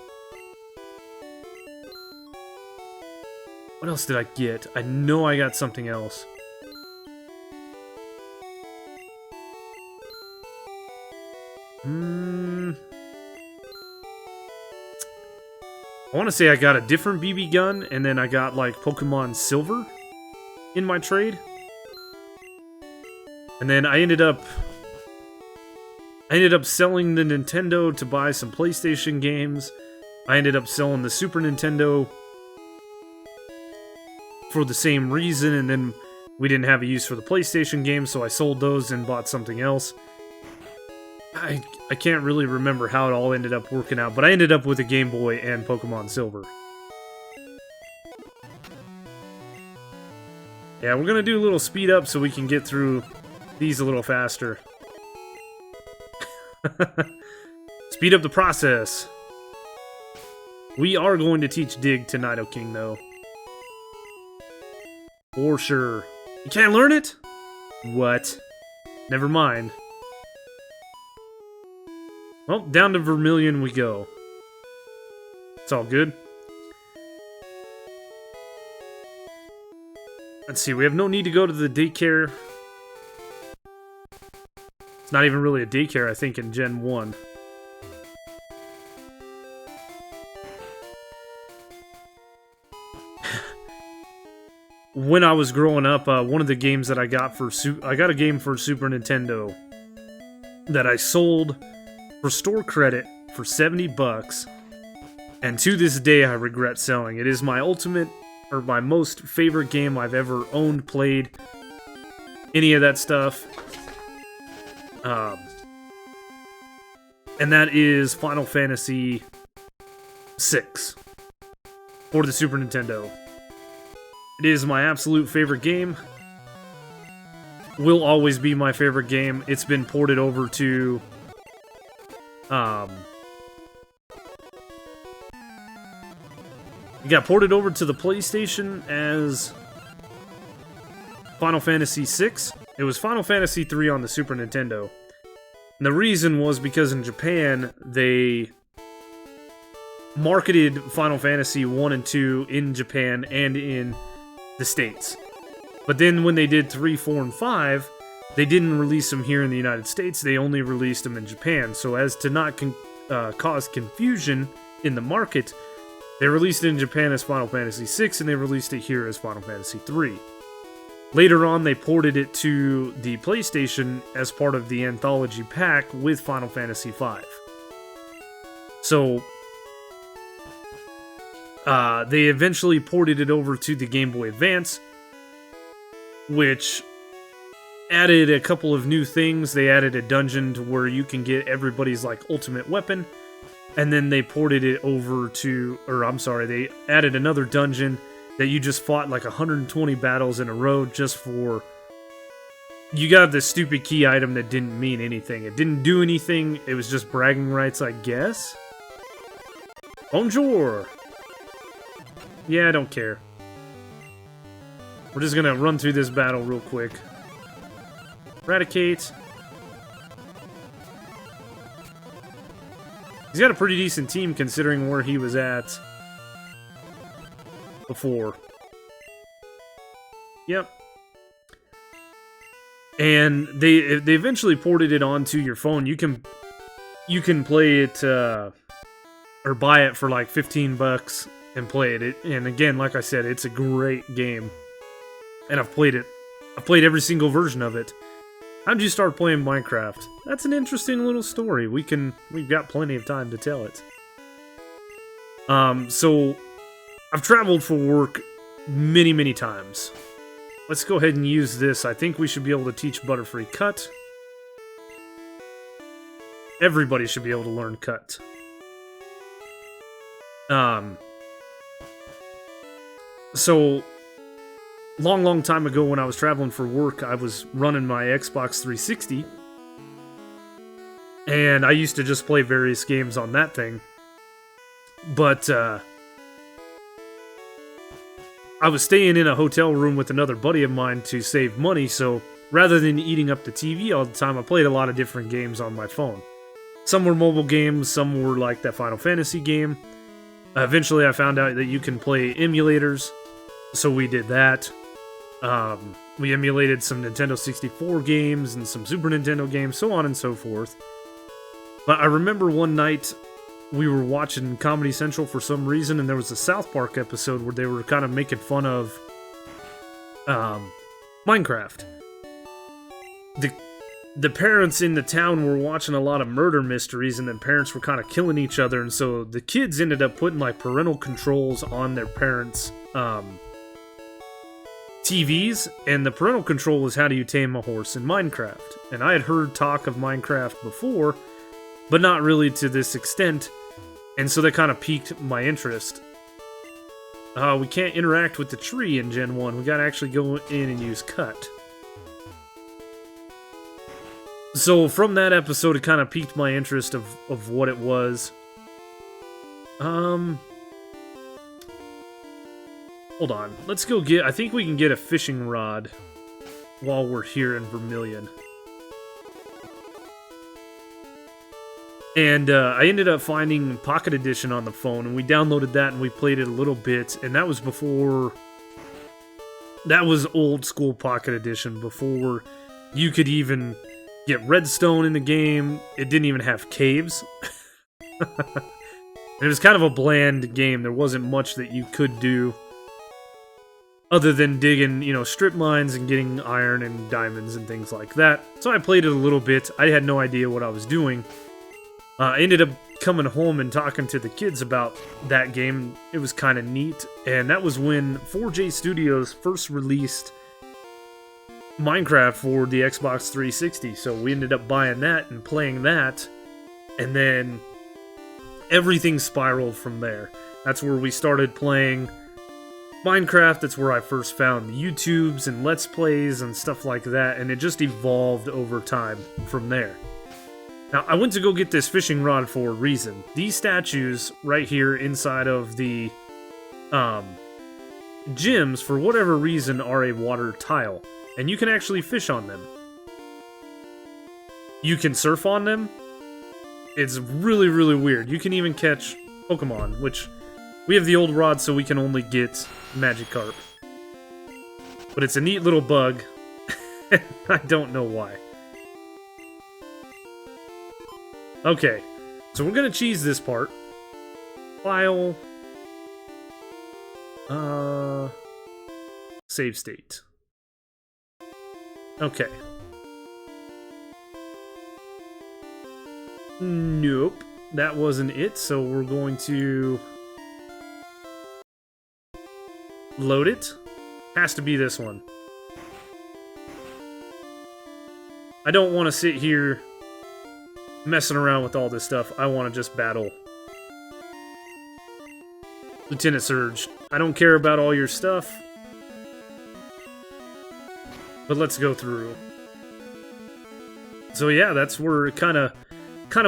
What else did I get? I know I got something else. I want to say I got a different BB gun, and then I got, like, Pokemon Silver in my trade. And then I ended up selling the Nintendo to buy some PlayStation games. I ended up selling the Super Nintendo for the same reason, and then we didn't have a use for the PlayStation games, so I sold those and bought something else. I can't really remember how it all ended up working out, but I ended up with a Game Boy and Pokemon Silver. Yeah, we're gonna do a little speed up so we can get through these a little faster. Speed up the process. We are going to teach Dig to Nidoking, though. For sure. You can't learn it? What? Never mind. Well, down to Vermilion we go. It's all good. Let's see, we have no need to go to the daycare. It's not even really a daycare, I think, in Gen 1. When I was growing up, one of the games that I got for I got a game for Super Nintendo that I sold for store credit for 70 bucks, and to this day I regret selling. It is my ultimate, or my most favorite game I've ever owned, played, any of that stuff. and that is Final Fantasy VI for the Super Nintendo. It is my absolute favorite game. Will always be my favorite game. It's been ported over to it got ported over to the PlayStation as Final Fantasy VI. It was Final Fantasy III on the Super Nintendo. And the reason was because in Japan, they marketed Final Fantasy 1 and 2 in Japan and in the States. But then when they did 3, 4, and 5, they didn't release them here in the United States. They only released them in Japan. So as to not cause confusion in the market, they released it in Japan as Final Fantasy VI, and they released it here as Final Fantasy III. Later on, they ported it to the PlayStation as part of the anthology pack with Final Fantasy V. So, they eventually ported it over to the Game Boy Advance, which added a couple of new things. They added a dungeon to where you can get everybody's, like, ultimate weapon. And then they ported it over to, they added another dungeon that you just fought like 120 battles in a row just for... You got this stupid key item that didn't mean anything. It didn't do anything, it was just bragging rights, I guess? Bonjour! Yeah, I don't care. We're just gonna run through this battle real quick. Eradicate. He's got a pretty decent team considering where he was at before. Yep. And they eventually ported it onto your phone. You can play it or buy it for like $15 and play it. And again, like I said, it's a great game. And I've played it. I've played every single version of it. How'd you start playing Minecraft? That's an interesting little story. We've got plenty of time to tell it. So I've traveled for work many, many times. Let's go ahead and use this. I think we should be able to teach Butterfree Cut. Everybody should be able to learn Cut. So long time ago when I was traveling for work, I was running my Xbox 360. And I used to just play various games on that thing. But, I was staying in a hotel room with another buddy of mine to save money, so rather than eating up the TV all the time, I played a lot of different games on my phone. Some were mobile games, some were like that Final Fantasy game. Eventually I found out that you can play emulators, so we did that. We emulated some Nintendo 64 games and some Super Nintendo games, so on and so forth. But I remember one night we were watching Comedy Central for some reason, and there was a South Park episode where they were kind of making fun of Minecraft. The parents in the town were watching a lot of murder mysteries, and the parents were kind of killing each other, and so the kids ended up putting like parental controls on their parents' TVs, and the parental control was how do you tame a horse in Minecraft. And I had heard talk of Minecraft before, but not really to this extent, and so that kind of piqued my interest. We can't interact with the tree in Gen 1, we gotta actually go in and use Cut. So from that episode, it kind of piqued my interest of what it was. Hold on, let's go get, I think we can get a fishing rod while we're here in Vermilion. And I ended up finding Pocket Edition on the phone, and we downloaded that and we played it a little bit, and that was before... That was old school Pocket Edition, before you could even get redstone in the game. It didn't even have caves. It was kind of a bland game. There wasn't much that you could do other than digging, strip mines and getting iron and diamonds and things like that. So I played it a little bit. I had no idea what I was doing. I ended up coming home and talking to the kids about that game. It was kind of neat, and that was when 4J Studios first released Minecraft for the Xbox 360, so we ended up buying that and playing that And then everything spiraled from there. That's where we started playing Minecraft. That's where I first found YouTubes and Let's Plays and stuff like that, and it just evolved over time from there. Now, I went to go get this fishing rod for a reason. These statues right here inside of the gyms, for whatever reason, are a water tile, and you can actually fish on them. You can surf on them. It's really, really weird. You can even catch Pokemon, which we have the old rod, so we can only get Magikarp. But it's a neat little bug. I don't know why. Okay, so we're gonna cheese this part. File. Save state. Okay. Nope, that wasn't it, so we're going to load it. Has to be this one. I don't want to sit here messing around with all this stuff. I want to just battle. Lieutenant Surge, I don't care about all your stuff, but let's go through. So yeah, that's where it kind of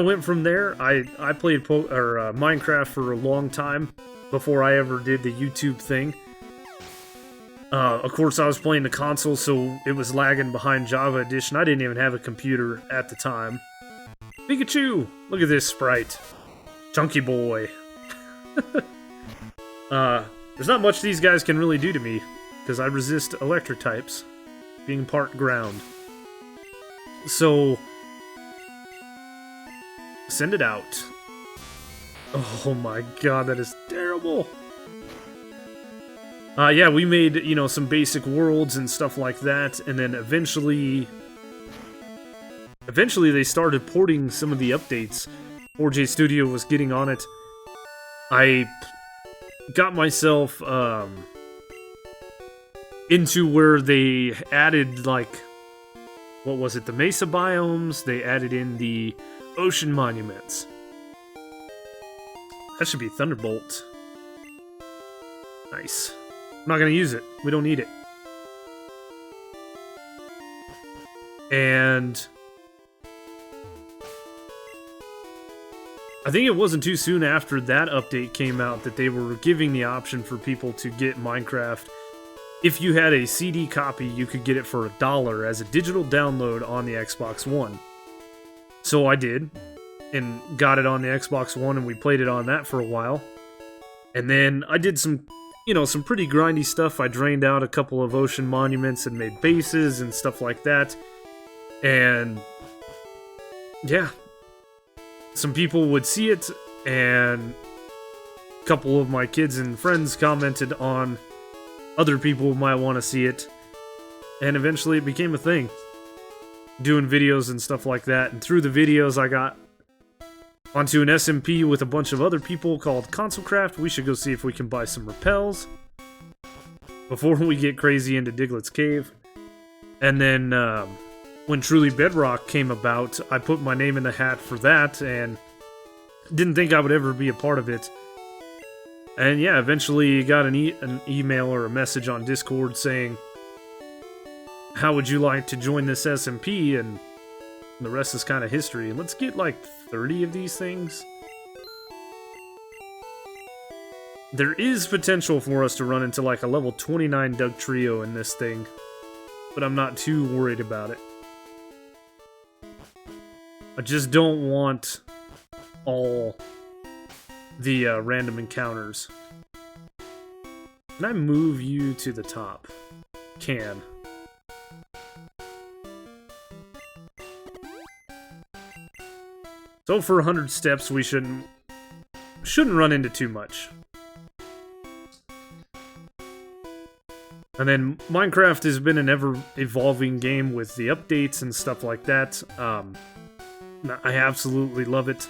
went from there. I played Minecraft for a long time before I ever did the YouTube thing. Of course, I was playing the console, so it was lagging behind Java Edition. I didn't even have a computer at the time. Pikachu! Look at this sprite. Chunky boy. There's not much these guys can really do to me, because I resist electric types, being part ground. So, send it out. Oh my god, that is terrible. Yeah, we made, some basic worlds and stuff like that, and then eventually they started porting some of the updates. 4J Studio was getting on it. I got myself into where they added, what was it, the mesa biomes? They added in the ocean monuments. That should be Thunderbolt. Nice. I'm not going to use it. We don't need it. And I think it wasn't too soon after that update came out that they were giving the option for people to get Minecraft. If you had a CD copy, you could get it for $1 as a digital download on the Xbox One. So I did, and got it on the Xbox One, and we played it on that for a while. And then I did some pretty grindy stuff. I drained out a couple of ocean monuments and made bases and stuff like that. And yeah, some people would see it, and a couple of my kids and friends commented on other people might want to see it, and eventually it became a thing. Doing videos and stuff like that, and through the videos I got onto an SMP with a bunch of other people called ConsoleCraft. We should go see if we can buy some repels before we get crazy into Diglett's Cave. And then when Truly Bedrock came about, I put my name in the hat for that, and didn't think I would ever be a part of it. And yeah, eventually got an email or a message on Discord saying, how would you like to join this SMP? And the rest is kind of history. Let's get like 30 of these things. There is potential for us to run into like a level 29 Doug Trio in this thing, but I'm not too worried about it. I just don't want all the random encounters. Can I move you to the top? Can. So for 100 steps, we shouldn't run into too much. And then Minecraft has been an ever-evolving game with the updates and stuff like that. I absolutely love it.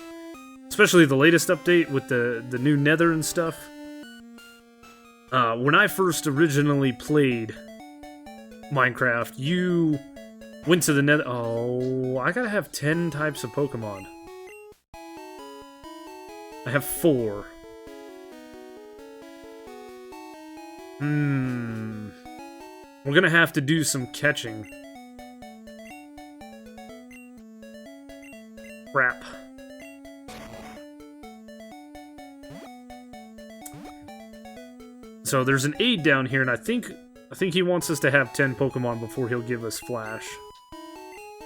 Especially the latest update with the new Nether and stuff. When I first originally played Minecraft, you went to the Nether... Oh, I gotta have 10 types of Pokemon. I have 4. We're gonna have to do some catching. Crap. So there's an aid down here, and I think he wants us to have 10 Pokemon before he'll give us Flash.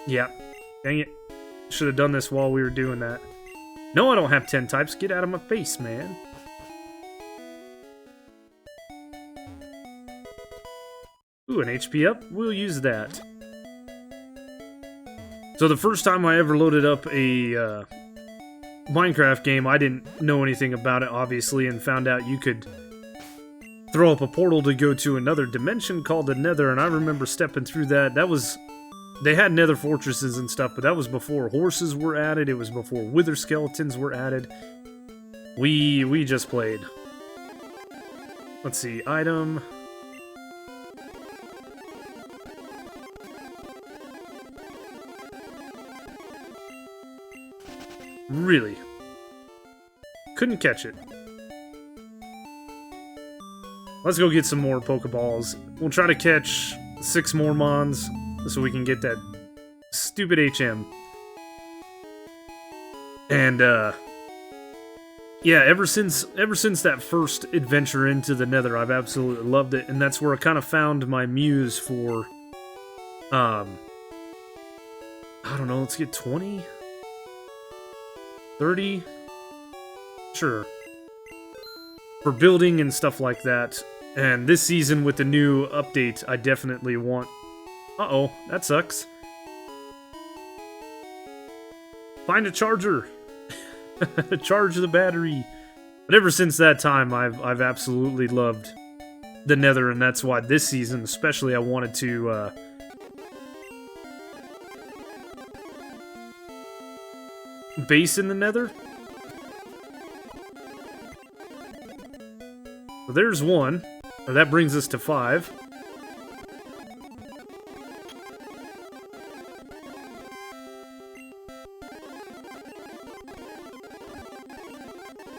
Yeah. Dang it. Should have done this while we were doing that. No, I don't have 10 types. Get out of my face, man. Ooh, an HP up. We'll use that. So the first time I ever loaded up a Minecraft game, I didn't know anything about it, obviously, and found out you could throw up a portal to go to another dimension called the Nether, and I remember stepping through that. That was... They had Nether fortresses and stuff, but that was before horses were added. It was before wither skeletons were added. We just played. Let's see, item... Really? Couldn't catch it. Let's go get some more Pokeballs. We'll try to catch 6 more Mons so we can get that stupid HM. And, yeah, ever since that first adventure into the Nether, I've absolutely loved it, and that's where I kind of found my muse for, I don't know, let's get 20? 30? Sure. For building and stuff like that. And this season with the new update, I definitely want... Uh-oh, that sucks. Find a charger! Charge the battery! But ever since that time, I've absolutely loved the Nether, and that's why this season, especially, I wanted to, base in the Nether. So there's 1. So that brings us to 5.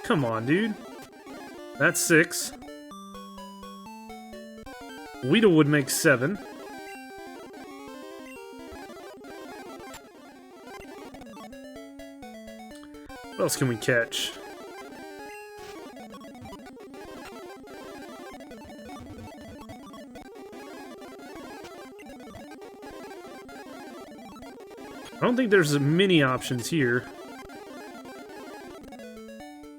Come on, dude. That's 6. Weedlewood makes 7. What else can we catch? I don't think there's many options here.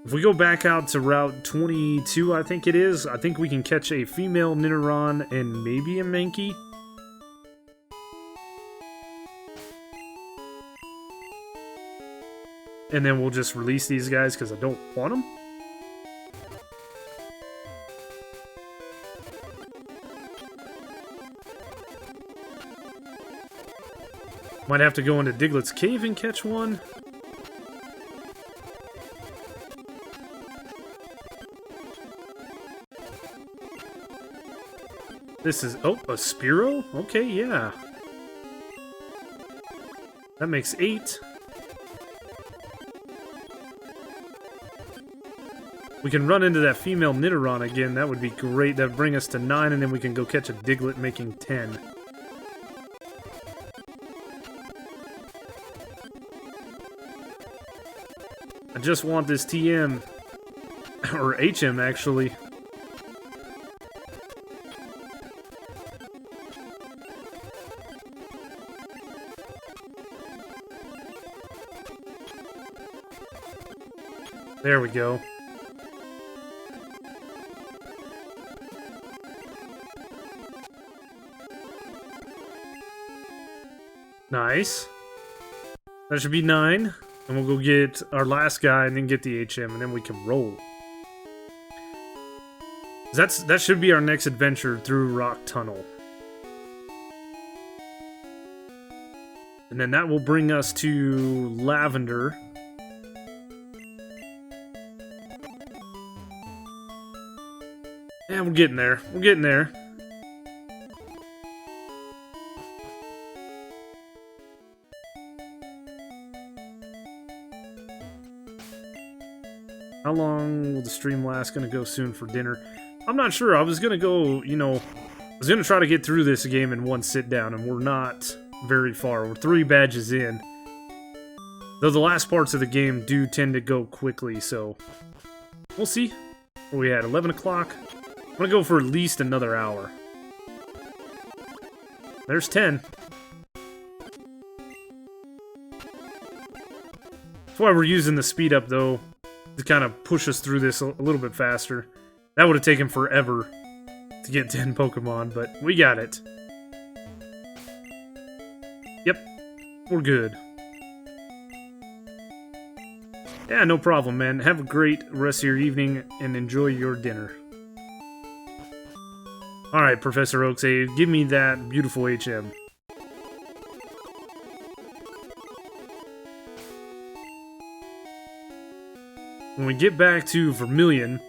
If we go back out to Route 22, I think it is, I think we can catch a female Nidoran and maybe a Mankey. And then we'll just release these guys because I don't want them. Might have to go into Diglett's cave and catch one. This is... Oh, a Spearow? Okay, yeah. That makes 8. We can run into that female Nidoran again. That would be great. That would bring us to 9, and then we can go catch a Diglett, making 10. I just want this TM. Or HM, actually. There we go. Nice. That should be 9. And we'll go get our last guy and then get the HM, and then we can roll. That should be our next adventure through Rock Tunnel. And then that will bring us to Lavender. Yeah, we're getting there. We're getting there. How long will the stream last? Gonna go soon for dinner. I'm not sure. I was gonna go, you know, I was gonna try to get through this game in one sit down, and we're not very far. We're 3 badges in. Though the last parts of the game do tend to go quickly, so we'll see. Where we at? 11 o'clock? I'm gonna go for at least another hour. There's 10. That's why we're using the speed up, though, to kind of push us through this a little bit faster. That would have taken forever to get 10 Pokemon, but we got it. Yep, we're good. Yeah, no problem, man. Have a great rest of your evening and enjoy your dinner. Alright, Professor Oaks, give me that beautiful HM. When we get back to Vermilion...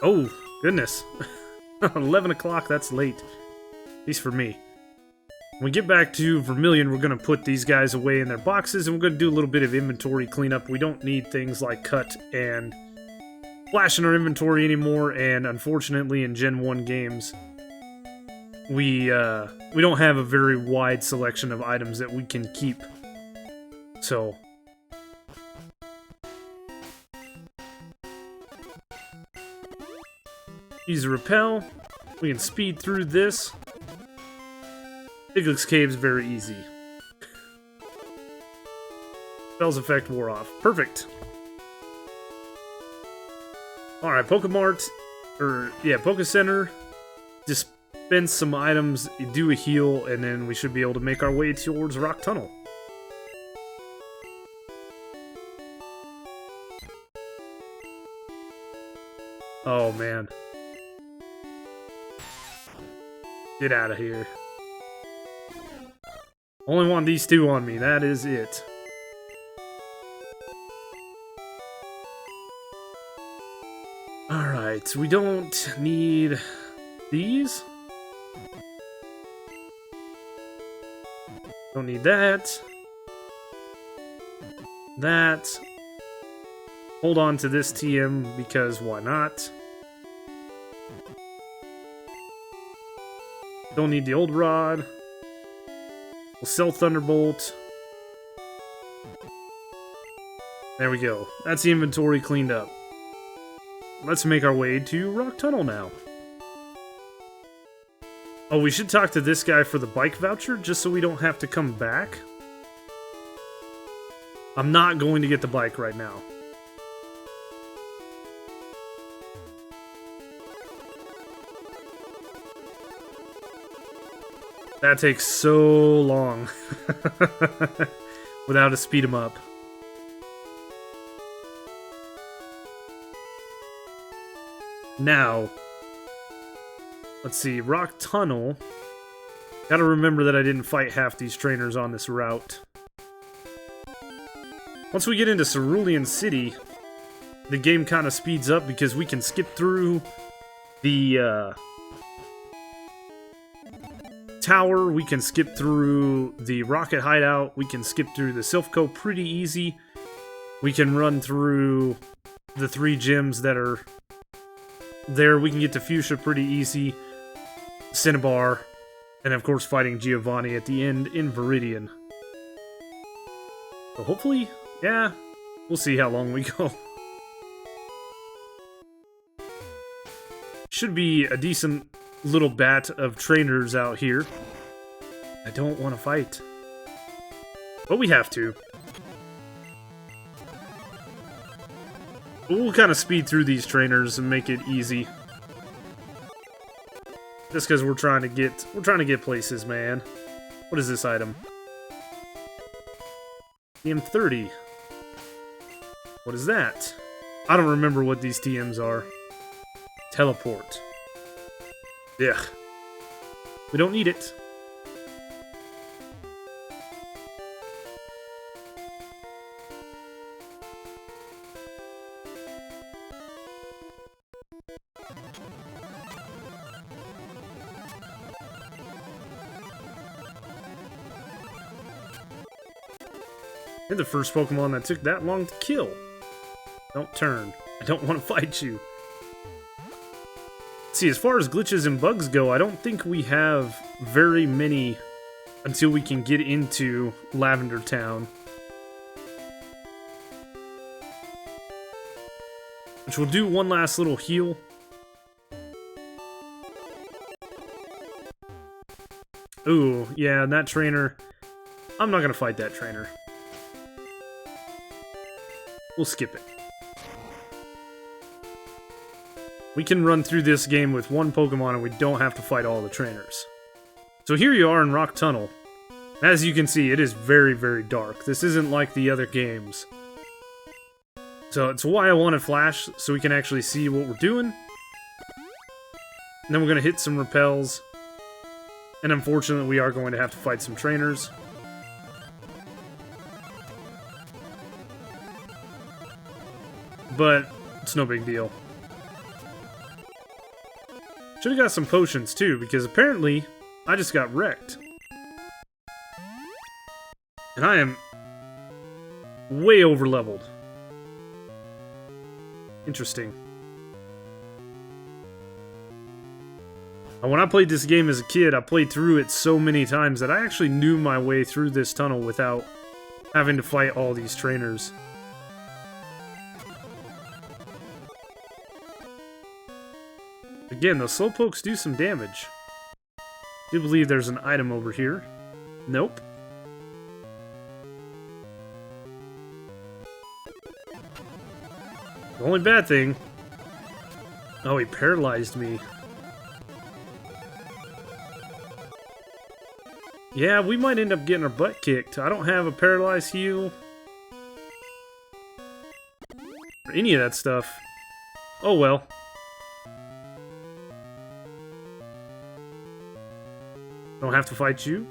Oh, goodness. 11 o'clock, that's late. At least for me. When we get back to Vermilion, we're going to put these guys away in their boxes, and we're going to do a little bit of inventory cleanup. We don't need things like Cut and Flash in our inventory anymore, and unfortunately in Gen 1 games, we don't have a very wide selection of items that we can keep. So... use a repel. We can speed through this. Diglett's Cave's very easy. Spell's effect wore off. Perfect. Alright, Pokemart, Poke Center. Dispense some items, do a heal, and then we should be able to make our way towards Rock Tunnel. Oh, man. Get out of here. Only want these 2 on me, that is it. Alright, we don't need these. Don't need that. That. Hold on to this TM because why not? Don't need the old rod. We'll sell Thunderbolt. There we go. That's the inventory cleaned up. Let's make our way to Rock Tunnel now. Oh, we should talk to this guy for the bike voucher, just so we don't have to come back. I'm not going to get the bike right now. That takes so long without a speed 'em up. Now, let's see, Rock Tunnel. Gotta remember that I didn't fight half these trainers on this route. Once we get into Cerulean City, the game kind of speeds up because we can skip through the tower, we can skip through the rocket hideout, we can skip through the Silphco pretty easy. We can run through the 3 gyms that are there. We can get to Fuchsia pretty easy, Cinnabar, and of course fighting Giovanni at the end in Viridian. So hopefully, yeah, we'll see how long we go. Should be a decent little bat of trainers out here. I don't want to fight, but we have to. We'll kind of speed through these trainers and make it easy. Just because we're trying to get places, man. What is this item? TM30. What is that? I don't remember what these TMs are. Teleport. Ugh. We don't need it. You're the first Pokemon that took that long to kill. Don't turn. I don't want to fight you. See, as far as glitches and bugs go, I don't think we have very many until we can get into Lavender Town. Which we'll do one last little heal. Ooh, yeah, and that trainer... I'm not gonna fight that trainer. We'll skip it. We can run through this game with one Pokemon and we don't have to fight all the trainers. So here you are in Rock Tunnel. As you can see, it is very, very dark. This isn't like the other games. So it's why I wanted Flash, so we can actually see what we're doing. And then we're going to hit some repels. And unfortunately, we are going to have to fight some trainers. But it's no big deal. Should have got some potions too, because apparently I just got wrecked. And I am way over leveled. Interesting. And when I played this game as a kid, I played through it so many times that I actually knew my way through this tunnel without having to fight all these trainers. Again, those Slowpokes do some damage. I do believe there's an item over here. Nope. The only bad thing... Oh, he paralyzed me. Yeah, we might end up getting our butt kicked. I don't have a paralyzed heal. Or any of that stuff. Oh well. Don't have to fight you.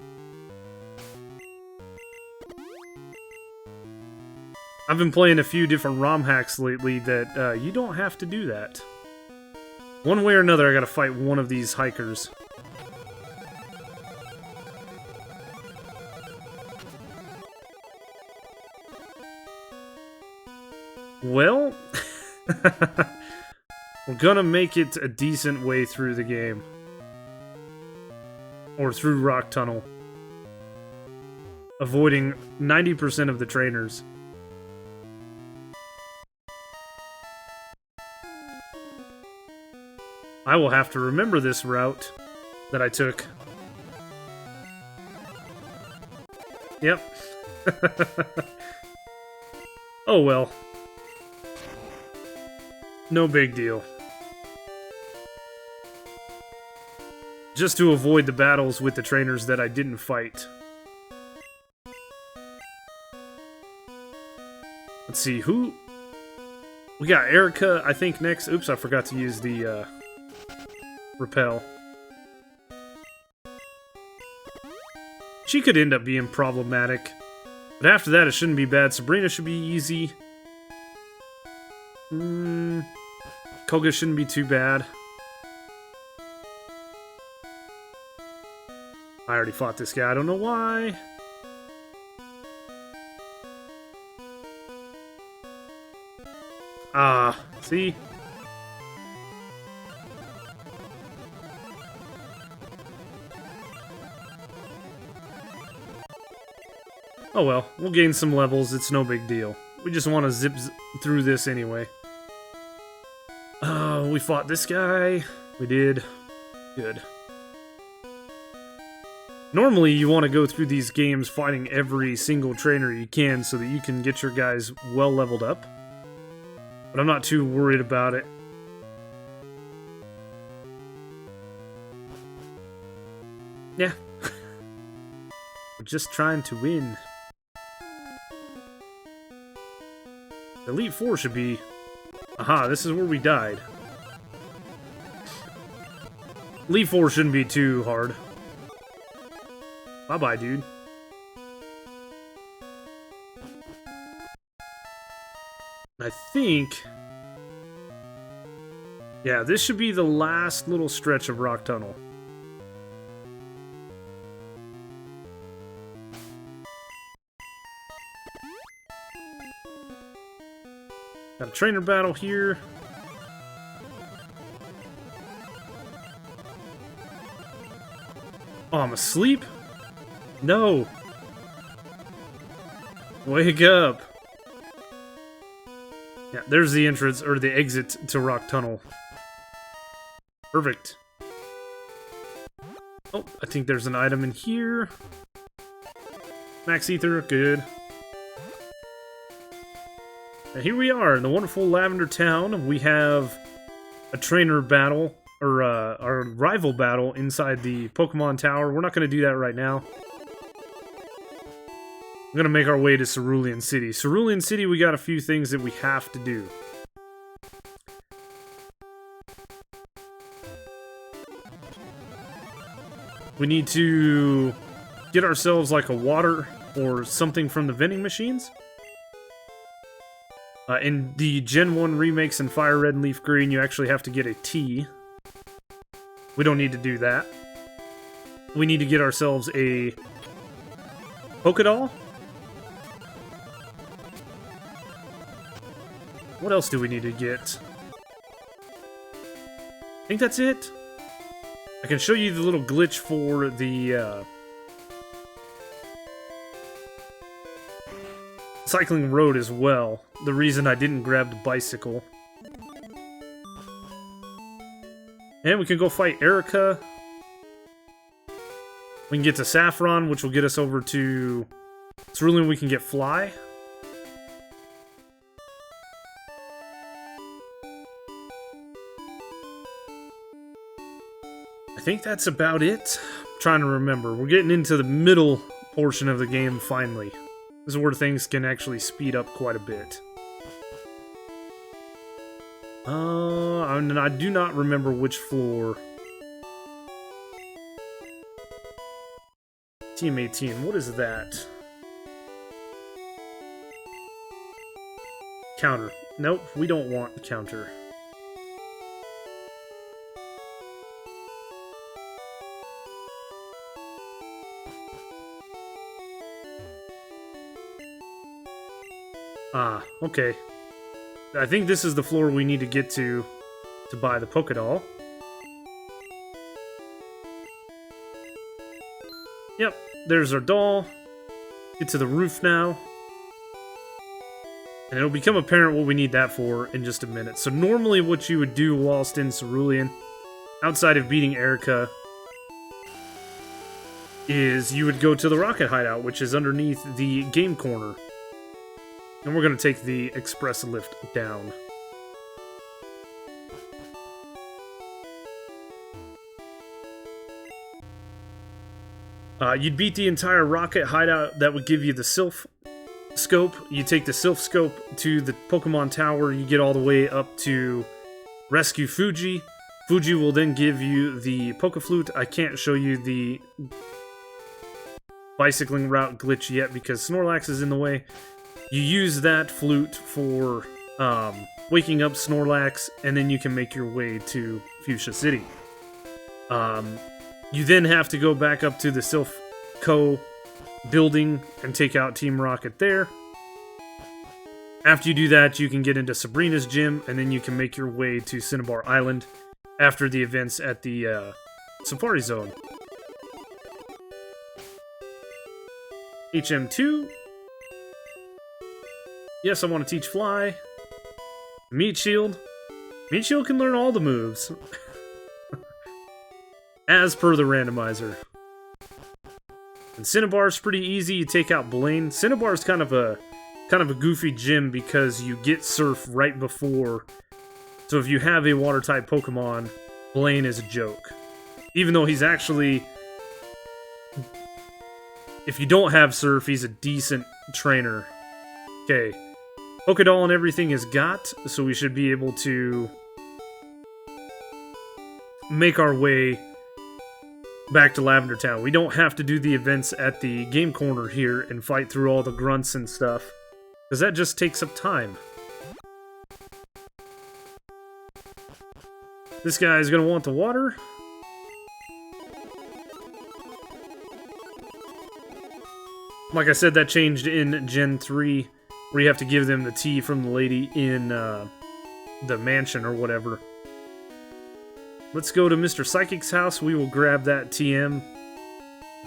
I've been playing a few different ROM hacks lately that you don't have to do that. One way or another, I gotta fight one of these hikers. Well, we're gonna make it a decent way through the game. Or through Rock Tunnel. Avoiding 90% of the trainers. I will have to remember this route that I took. Yep. Oh well. No big deal. Just to avoid the battles with the trainers that I didn't fight. Let's see, who... We got Erica, I think, next. Oops, I forgot to use the, repel. She could end up being problematic. But after that, it shouldn't be bad. Sabrina should be easy. Koga shouldn't be too bad. I already fought this guy. I don't know why. Ah, see? Oh well, we'll gain some levels. It's no big deal. We just want to zip through this anyway. We fought this guy. We did. Good. Normally, you want to go through these games fighting every single trainer you can so that you can get your guys well leveled up. But I'm not too worried about it. Yeah. We're just trying to win. Elite Four should be... Aha, this is where we died. Elite Four shouldn't be too hard. Bye-bye, dude. I think... Yeah, this should be the last little stretch of Rock Tunnel. Got a trainer battle here. Oh, I'm asleep? No. Wake up. Yeah, there's the entrance, or the exit to Rock Tunnel. Perfect. Oh, I think there's an item in here. Max Ether, good. Now here we are in the wonderful Lavender Town. We have a trainer battle, or our rival battle inside the Pokemon Tower. We're not going to do that right now. We're going to make our way to Cerulean City. Cerulean City, we got a few things that we have to do. We need to get ourselves like a water or something from the vending machines. In the Gen 1 remakes in Fire Red and Leaf Green, you actually have to get a tea. We don't need to do that. We need to get ourselves a Pokédoll. What else do we need to get? I think that's it. I can show you the little glitch for the cycling road as well. The reason I didn't grab the bicycle. And we can go fight Erica. We can get to Saffron, which will get us over to Cerulean. We can get Fly. I think that's about it. I'm trying to remember. We're getting into the middle portion of the game finally. This is where things can actually speed up quite a bit. And I do not remember which floor. Team 18, what is that? Counter. Nope, we don't want the counter. Ah, okay. I think this is the floor we need to get to buy the Pokédoll. Yep, there's our doll. Get to the roof now. And it'll become apparent what we need that for in just a minute. So normally what you would do whilst in Cerulean, outside of beating Erica, is you would go to the Rocket Hideout, which is underneath the game corner. And we're going to take the express lift down. You'd beat the entire Rocket Hideout. That would give you the Sylph Scope. You take the Sylph Scope to the Pokemon Tower. You get all the way up to Rescue Fuji. Fuji will then give you the Pokeflute. I can't show you the bicycling route glitch yet because Snorlax is in the way. You use that flute for waking up Snorlax, and then you can make your way to Fuchsia City. You then have to go back up to the Sylph Co. building and take out Team Rocket there. After you do that, you can get into Sabrina's gym, and then you can make your way to Cinnabar Island after the events at the Safari Zone. HM2. Yes, I want to teach Fly. Meat Shield. Meat Shield can learn all the moves. As per the randomizer. And Cinnabar's pretty easy. You take out Blaine. Cinnabar's kind of a goofy gym because you get Surf right before. So if you have a water-type Pokemon, Blaine is a joke. Even though he's actually... If you don't have Surf, he's a decent trainer. Okay. Pokédoll and everything is got, so we should be able to make our way back to Lavender Town. We don't have to do the events at the game corner here and fight through all the grunts and stuff, because that just takes up time. This guy is going to want the water. Like I said, that changed in Gen 3. where you have to give them the tea from the lady in the mansion or whatever. Let's go to Mr. Psychic's house. We will grab that TM.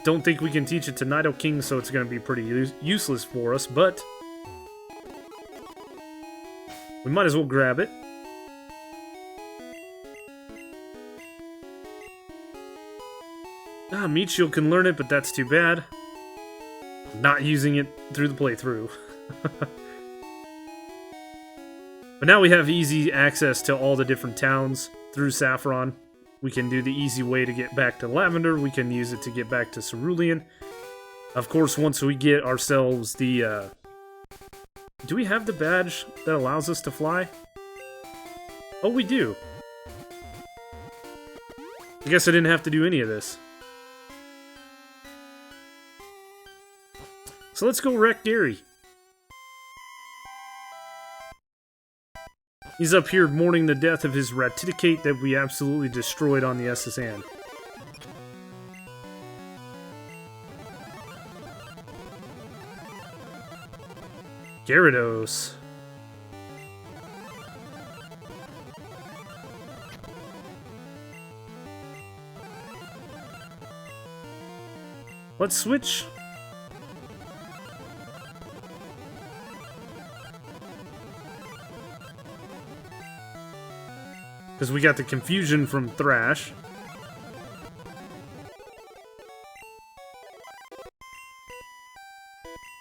Don't think we can teach it to Nido King, so it's going to be pretty useless for us, but we might as well grab it. Meat Shield can learn it, but that's too bad. Not using it through the playthrough. But now we have easy access to all the different towns through Saffron. We can do the easy way to get back to Lavender. We can use it to get back to Cerulean. Of course, once we get ourselves the... do we have the badge that allows us to fly? Oh, we do. I guess I didn't have to do any of this. So let's go wreck Gary. He's up here mourning the death of his Raticate that we absolutely destroyed on the SSN. Gyarados. Let's switch. Because we got the confusion from Thrash.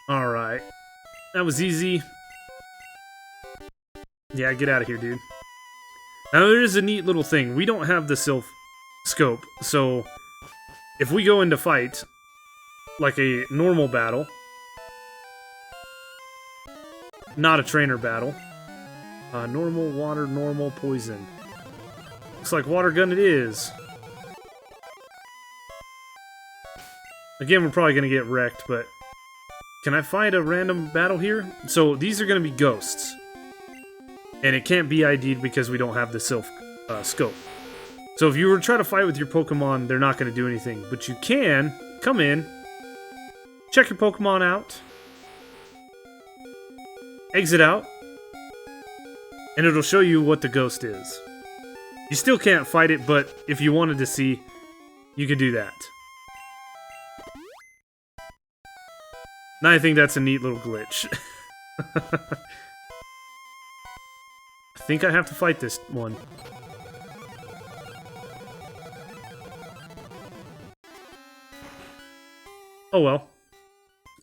Alright. That was easy. Yeah, get out of here, dude. Now, there is a neat little thing. We don't have the Sylph Scope, so if we go into fight, like a normal battle, not a trainer battle, normal, water, normal, poison. Looks like water gun it is. Again, we're probably going to get wrecked, but can I find a random battle here? So these are going to be ghosts. And it can't be ID'd because we don't have the Sylph Scope. So if you were to try to fight with your Pokemon, they're not going to do anything. But you can come in, check your Pokemon out, exit out, and it'll show you what the ghost is. You still can't fight it, but if you wanted to see, you could do that. Now I think that's a neat little glitch. I think I have to fight this one. Oh well.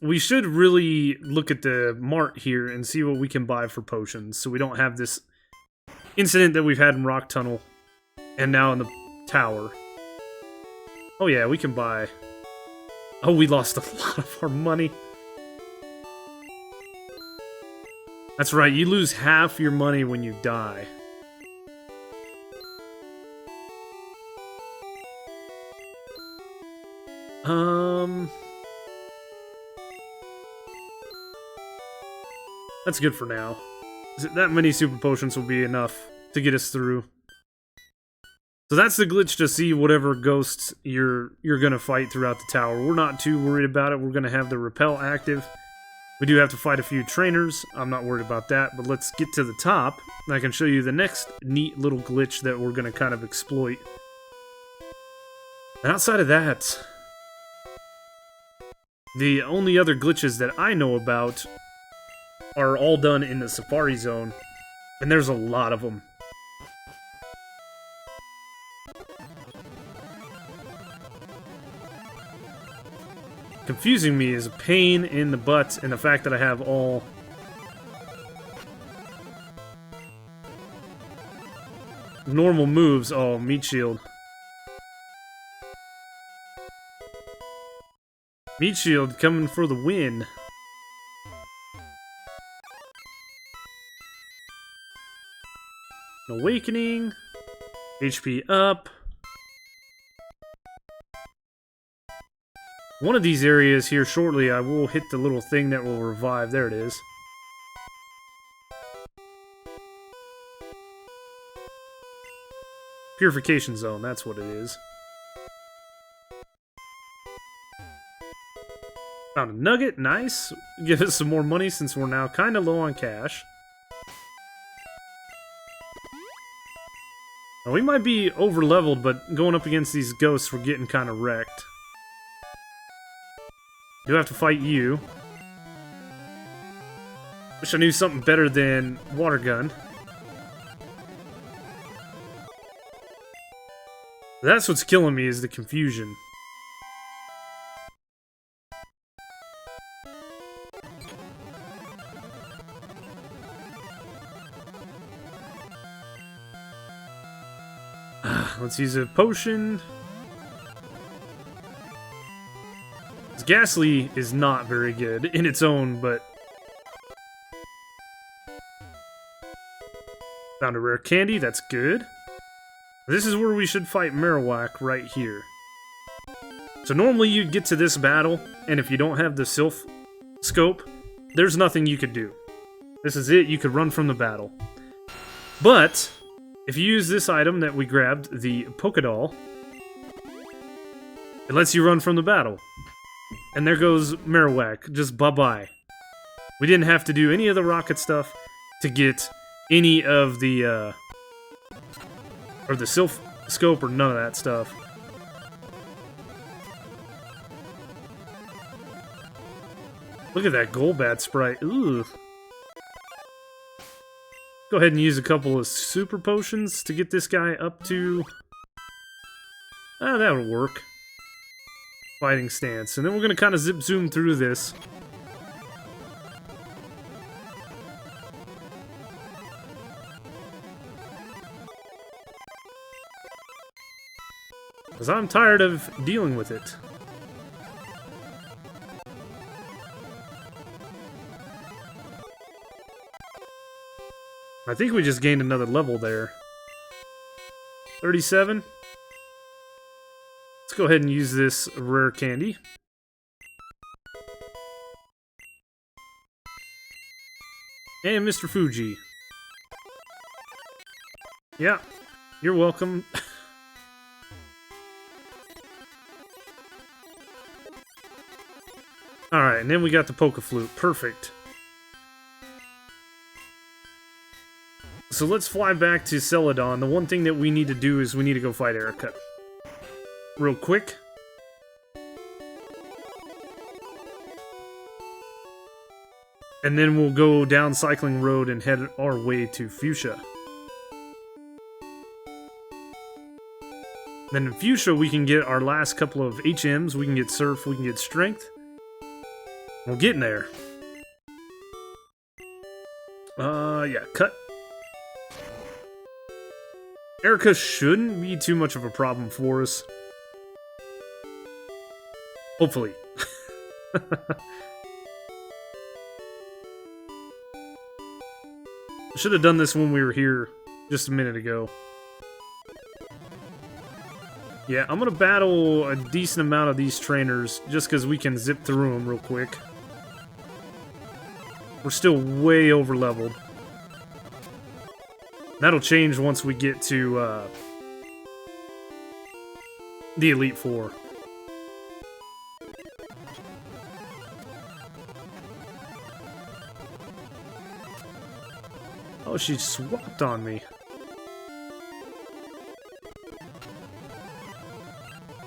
We should really look at the mart here and see what we can buy for potions, so we don't have this incident that we've had in Rock Tunnel and now in the tower. Oh yeah, we can buy... Oh, we lost a lot of our money. That's right, you lose half your money when you die. That's good for now. That many super potions will be enough to get us through. So that's the glitch to see whatever ghosts you're gonna fight throughout the tower. We're not too worried about it. We're gonna have the repel active. We do have to fight a few trainers. I'm not worried about that, but let's get to the top, and I can show you the next neat little glitch that we're gonna kind of exploit. And outside of that, the only other glitches that I know about are all done in the Safari Zone, and there's a lot of them. Confusing me is a pain in the butt, and the fact that I have all normal moves. Oh, Meat Shield. Meat Shield coming for the win. Awakening. HP up. One of these areas here shortly, I will hit the little thing that will revive. There it is. Purification Zone, that's what it is. Found a nugget, nice. Give us some more money since we're now kind of low on cash. Now, we might be over leveled, but going up against these ghosts, we're getting kind of wrecked. Do have to fight you. Wish I knew something better than water gun. That's what's killing me, is the confusion. Let's use a potion. This Ghastly is not very good in its own, but... Found a rare candy, that's good. This is where we should fight Marowak, right here. So normally you'd get to this battle, and if you don't have the Sylph Scope, there's nothing you could do. This is it, you could run from the battle. But, if you use this item that we grabbed, the Pokédoll, it lets you run from the battle. And there goes Marowak, just bye-bye. We didn't have to do any of the rocket stuff to get any of the, or the Sylph Scope or none of that stuff. Look at that Golbat sprite. Ooh. Go ahead and use a couple of super potions to get this guy up to... Ah, that'll work. Fighting stance. And then we're going to kind of zip-zoom through this. Because I'm tired of dealing with it. I think we just gained another level there. 37. Let's go ahead and use this rare candy. And Mr. Fuji. Yeah, you're welcome. Alright, and then we got the Poké Flute. Perfect. So let's fly back to Celadon. The one thing that we need to do is we need to go fight Erica. Real quick. And then we'll go down Cycling Road and head our way to Fuchsia. Then in Fuchsia we can get our last couple of HMs. We can get Surf, we can get Strength. We're getting there. Yeah, cut. Erica shouldn't be too much of a problem for us. Hopefully. Should have done this when we were here just a minute ago. Yeah, I'm gonna battle a decent amount of these trainers just because we can zip through them real quick. We're still way over leveled. That'll change once we get to the Elite Four. Oh, she swapped on me.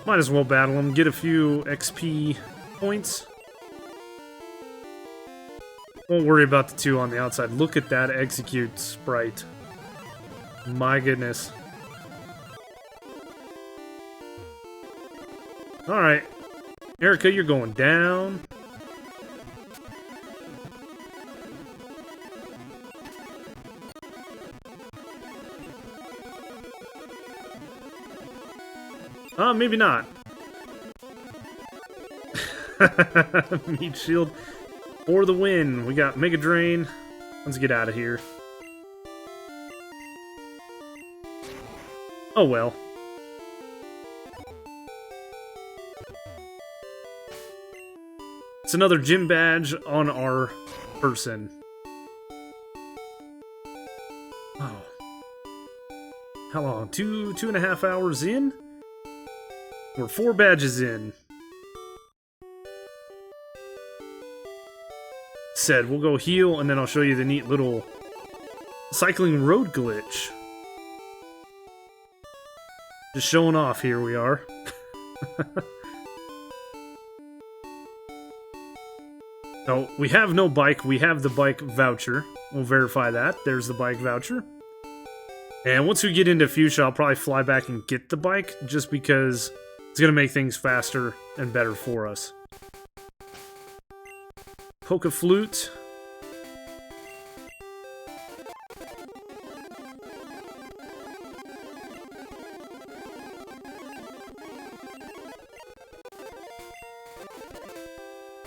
Might as well battle him, get a few XP points. Won't worry about the two on the outside. Look at that execute sprite. My goodness. Alright. Erica, you're going down. Maybe not. Meat shield for the win. We got Mega Drain. Let's get out of here. Oh well. It's another gym badge on our person. Oh. How long? 2.5 hours in? We're 4 badges in. said, we'll go heal, and then I'll show you the neat little cycling road glitch. Just showing off, here we are. So, we have no bike, we have the bike voucher. We'll verify that. There's the bike voucher. And once we get into Fuchsia, I'll probably fly back and get the bike, just because it's going to make things faster and better for us. Polka flute.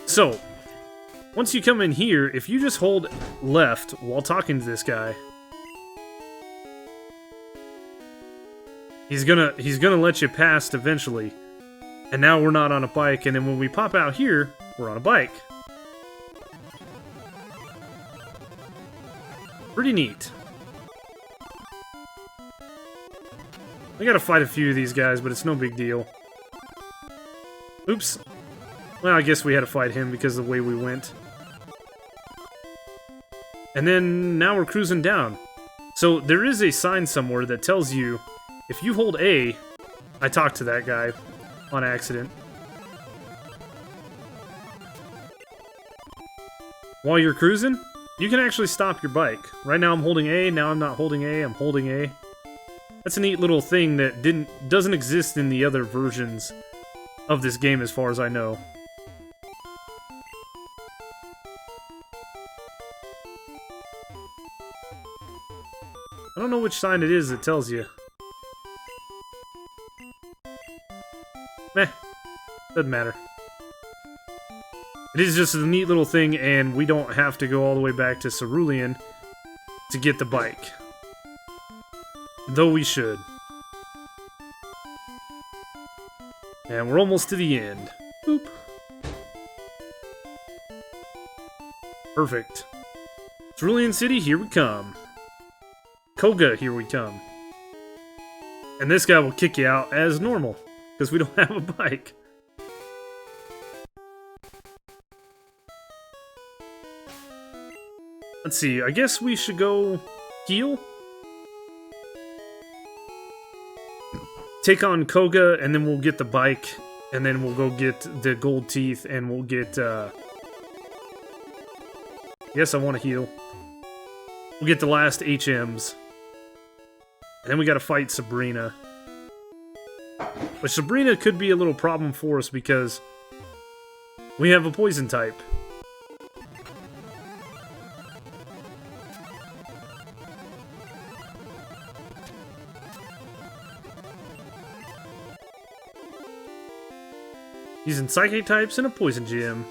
So, once you come in here, if you just hold left while talking to this guy, he's gonna let you past eventually. And now we're not on a bike, and then when we pop out here, we're on a bike. Pretty neat. I gotta fight a few of these guys, but it's no big deal. Oops. Well, I guess we had to fight him because of the way we went. And then, now we're cruising down. So, there is a sign somewhere that tells you, if you hold A, I talked to that guy on accident. While you're cruising, you can actually stop your bike. Right now I'm holding A, now I'm not holding A, I'm holding A. That's a neat little thing that doesn't exist in the other versions of this game as far as I know. I don't know which sign it is that tells you. Meh. Doesn't matter. It is just a neat little thing, and we don't have to go all the way back to Cerulean to get the bike. Though we should. And we're almost to the end. Boop. Perfect. Cerulean City, here we come. Koga, here we come. And this guy will kick you out as normal, because we don't have a bike. Let's see, I guess we should go heal? Take on Koga, and then we'll get the bike, and then we'll go get the gold teeth, and we'll get, yes, I want to heal. We'll get the last HMs. And then we gotta fight Sabrina. But Sabrina could be a little problem for us because we have a poison type. Using psychic types and a poison gem.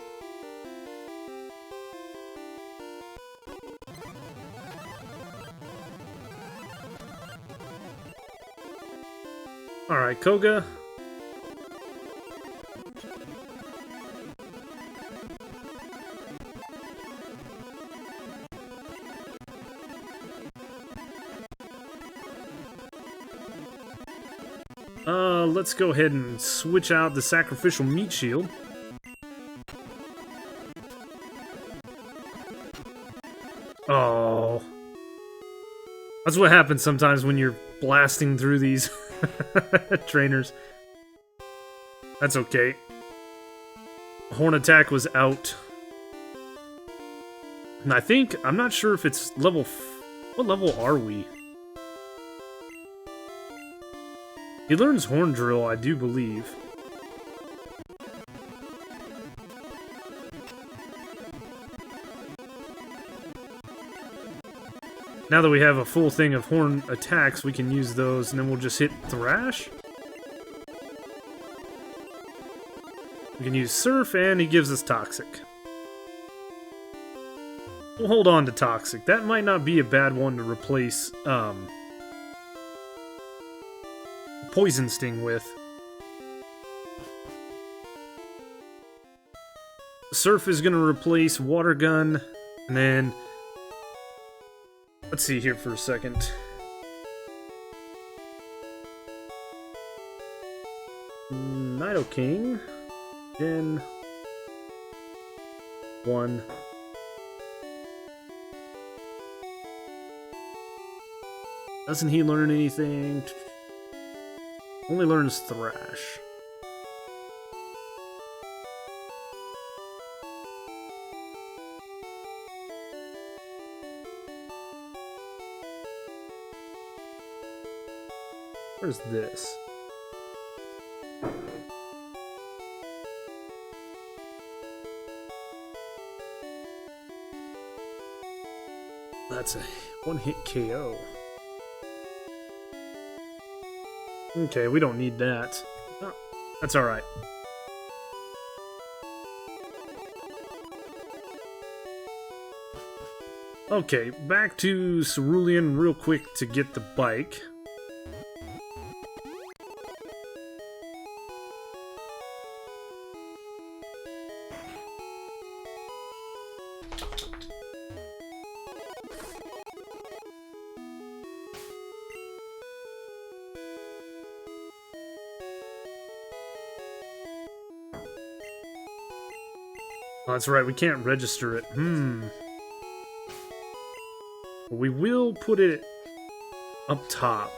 Alright, Koga. Let's go ahead and switch out the sacrificial meat shield. Oh. That's what happens sometimes when you're blasting through these trainers. That's okay. Horn attack was out. And I think, I'm not sure if it's level... What level are we? He learns Horn Drill, I do believe. Now that we have a full thing of horn attacks, we can use those, and then we'll just hit Thrash. We can use Surf, and he gives us Toxic. We'll hold on to Toxic. That might not be a bad one to replace, Poison Sting with. Surf is going to replace Water Gun, and then... Let's see here for a second. Nido King. Gen 1. Doesn't he learn anything? Only learns Thrash. Where's this? That's a one-hit KO. Okay, we don't need that. Oh, that's alright. Okay, back to Cerulean real quick to get the bike. Oh, that's right, we can't register it. We will put it up top.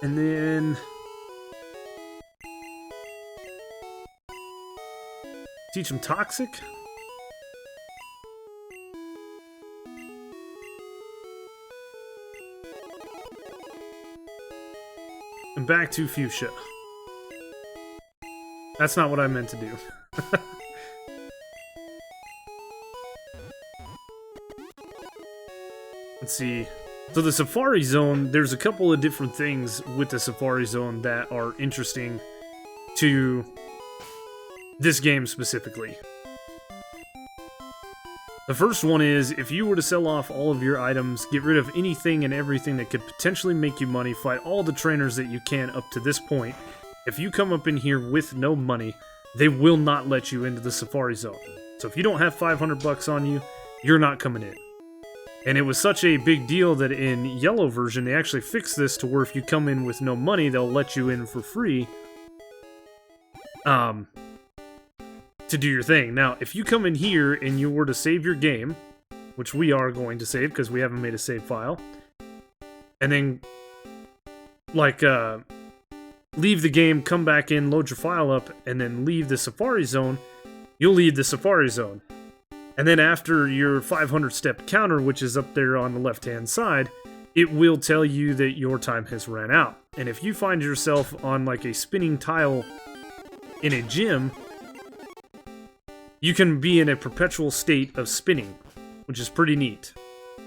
And then... teach him Toxic? And back to Fuchsia. That's not what I meant to do. Let's see. So the Safari Zone, there's a couple of different things with the Safari Zone that are interesting to this game specifically. The first one is, if you were to sell off all of your items, get rid of anything and everything that could potentially make you money, fight all the trainers that you can up to this point, if you come up in here with no money, they will not let you into the Safari Zone. So if you don't have 500 bucks on you, you're not coming in. And it was such a big deal that in yellow version, they actually fixed this to where if you come in with no money, they'll let you in for free to do your thing. Now, if you come in here and you were to save your game, which we are going to save because we haven't made a save file, and then, like, leave the game, come back in, load your file up, and then leave the Safari Zone, you'll leave the Safari Zone. And then after your 500 step counter, which is up there on the left-hand side, it will tell you that your time has ran out. And if you find yourself on like a spinning tile in a gym, you can be in a perpetual state of spinning, which is pretty neat.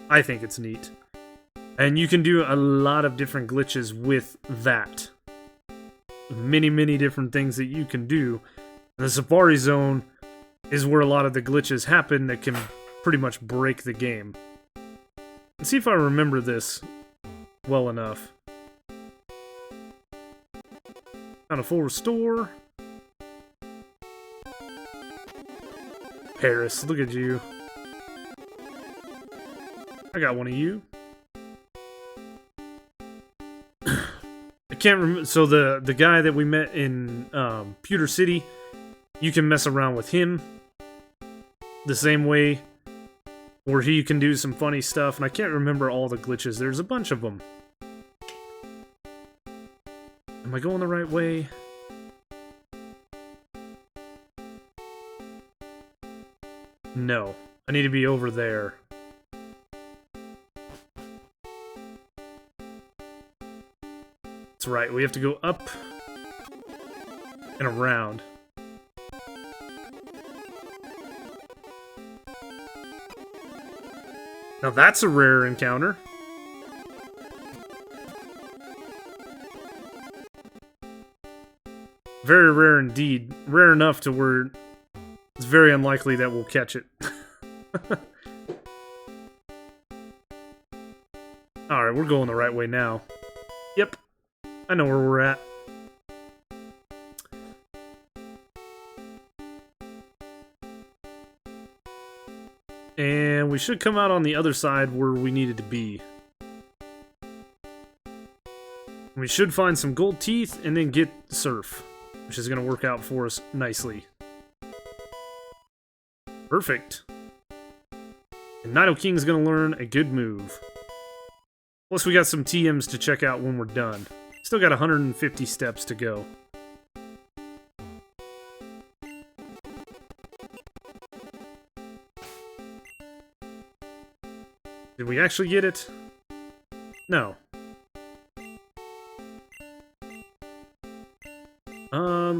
I think it's neat. And you can do a lot of different glitches with that. Many different things that you can do. The Safari Zone is where a lot of the glitches happen that can pretty much break the game. Let's see if I remember this well enough. On a full restore. Paris, look at you. I got one of you. I can't remember. So the guy that we met in Pewter City, you can mess around with him the same way, where he can do some funny stuff, and I can't remember all the glitches. There's a bunch of them. Am I going the right way? No. I need to be over there. That's right, we have to go up and around. Now that's a rare encounter. Very rare indeed. Rare enough to where it's very unlikely that we'll catch it. Alright, we're going the right way now. Yep. I know where we're at. And we should come out on the other side where we needed to be. We should find some gold teeth and then get Surf, which is going to work out for us nicely. Perfect. And Nido King's going to learn a good move. Plus, we got some TMs to check out when we're done. Still got 150 steps to go. Did we actually get it? No.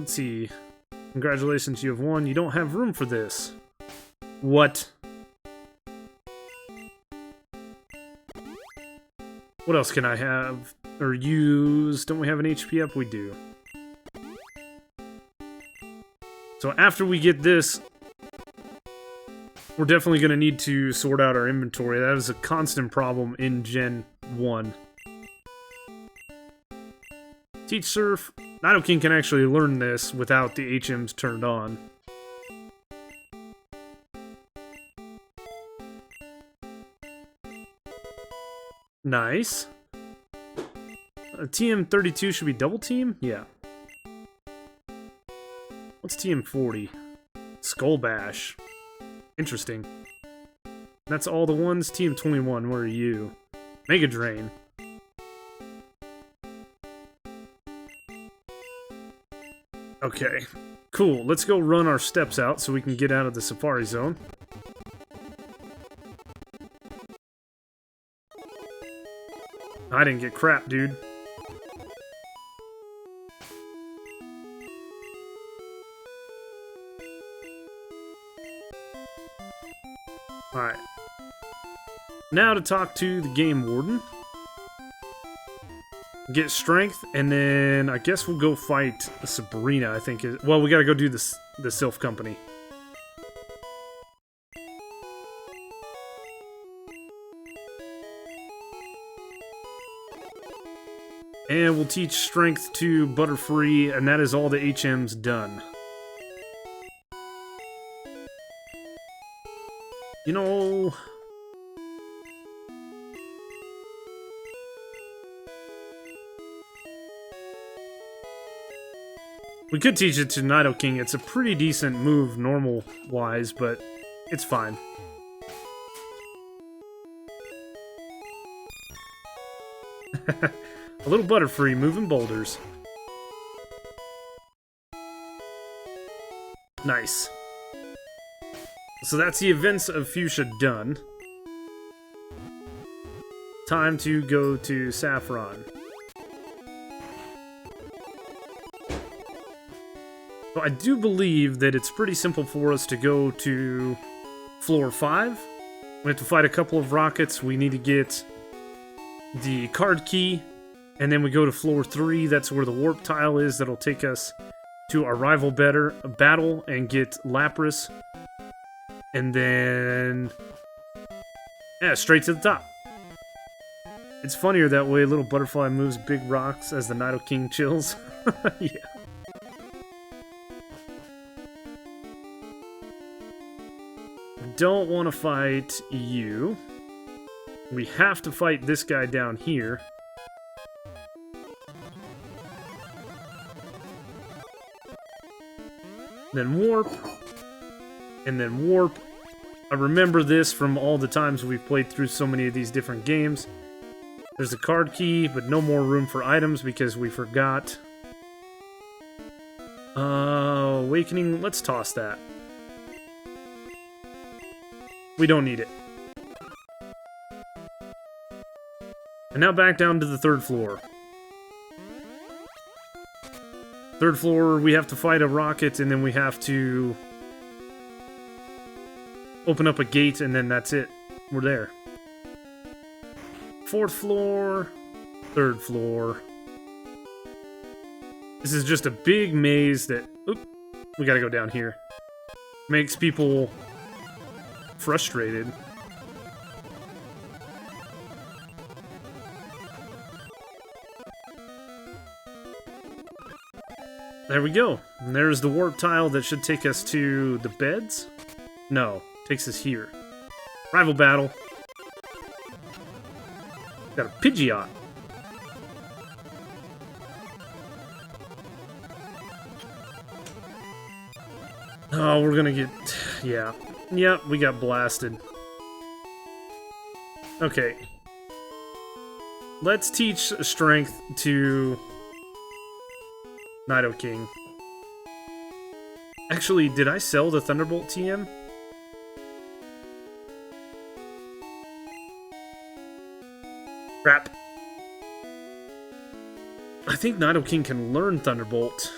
Let's see. Congratulations, you have won. You don't have room for this. What? What else can I have or use? Don't we have an HP up? We do. So after we get this, we're definitely going to need to sort out our inventory. That is a constant problem in Gen 1. Teach Surf. Nidoking can actually learn this without the HMs turned on. Nice. TM32 should be double team? Yeah. What's TM40? Skull Bash. Interesting. That's all the ones. TM21, where are you? Mega Drain. Okay, cool. Let's go run our steps out so we can get out of the Safari Zone. I didn't get crap, dude. Alright. Now to talk to the Game Warden. Get strength, and then I guess we'll go fight Sabrina, I think. Well, we gotta go do the Sylph Company. And we'll teach strength to Butterfree, and that is all the HMs done. You know... we could teach it to Nidoking. It's a pretty decent move, normal-wise, but it's fine. A little Butterfree moving boulders. Nice. So that's the events of Fuchsia done. Time to go to Saffron. So I do believe that it's pretty simple for us to go to floor 5. We have to fight a couple of rockets. We need to get the card key. And then we go to floor 3. That's where the warp tile is. That'll take us to our rival battle and get Lapras. And then... yeah, straight to the top. It's funnier that way. Little Butterfly moves big rocks as the Nidoking chills. Yeah. Don't want to fight you. We have to fight this guy down here. Then warp. And then warp. I remember this from all the times we've played through so many of these different games. There's a card key, but no more room for items because we forgot. Awakening, let's toss that. We don't need it. And now back down to the 3rd floor. 3rd floor, we have to fight a rocket, and then we have to open up a gate, and then that's it. We're there. 4th floor, 3rd floor. This is just a big maze that... oop, we gotta go down here. Makes people frustrated. There we go. And there's the warp tile that should take us to the beds? No, takes us here. Rival battle. Got a Pidgeot. Oh, we're gonna get... yeah. Yep, we got blasted. Okay. Let's teach strength to Nido King. Actually, did I sell the Thunderbolt TM? Crap. I think Nido King can learn Thunderbolt.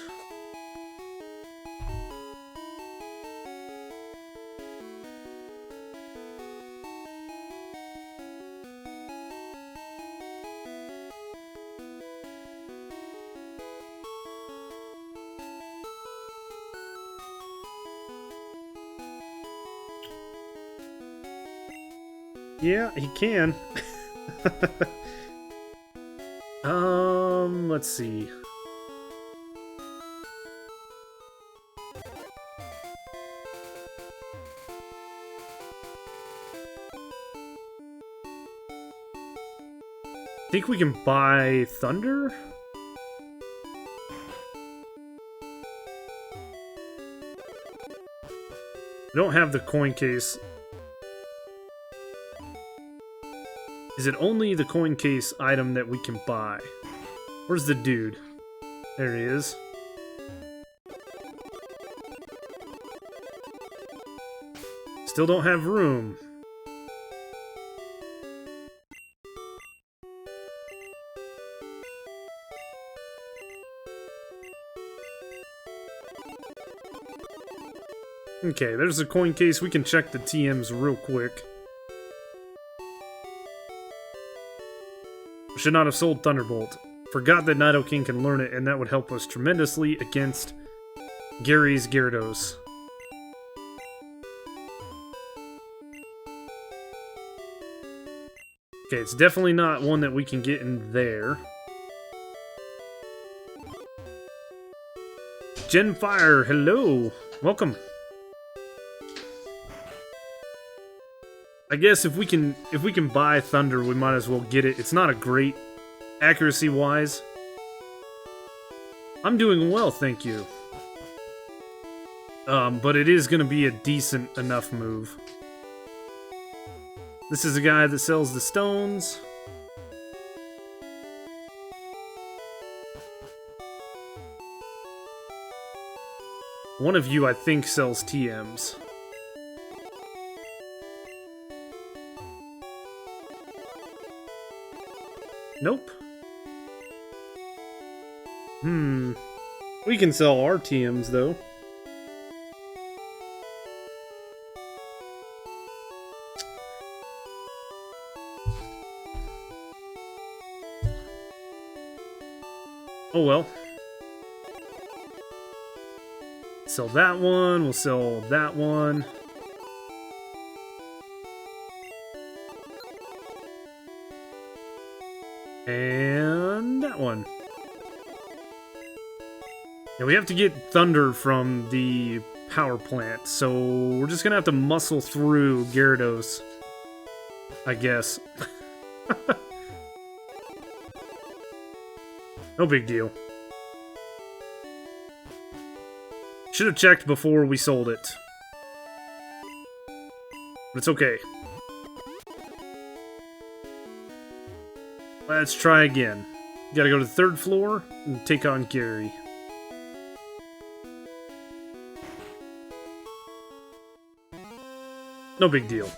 Yeah, he can. Let's see. Think we can buy Thunder? I don't have the coin case. Is it only the coin case item that we can buy? Where's the dude? There he is. Still don't have room. Okay, there's a coin case. We can check the TMs real quick. Should not have sold Thunderbolt. Forgot that Nido King can learn it, and that would help us tremendously against Gary's Gyarados. Okay, it's definitely not one that we can get in there. Genfire, hello! Welcome. I guess if we can buy Thunder, we might as well get it. It's not a great accuracy-wise. I'm doing well, thank you. But it is going to be a decent enough move. This is a guy that sells the stones. One of you, I think, sells TMs. Nope. We can sell our TMs, though. Oh well. Sell that one, we'll sell that one. And that one. Yeah, we have to get Thunder from the power plant, so we're just gonna have to muscle through Gyarados, I guess. No big deal. Should have checked before we sold it. But it's okay. Let's try again. Gotta go to the third floor and take on Gary. No big deal.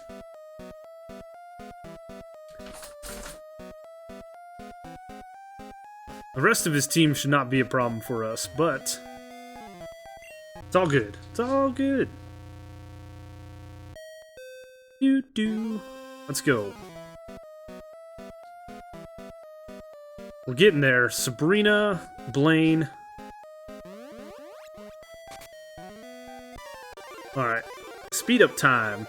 The rest of his team should not be a problem for us, but it's all good. It's all good. Do. Let's go. We're getting there. Sabrina, Blaine. Alright. Speed up time.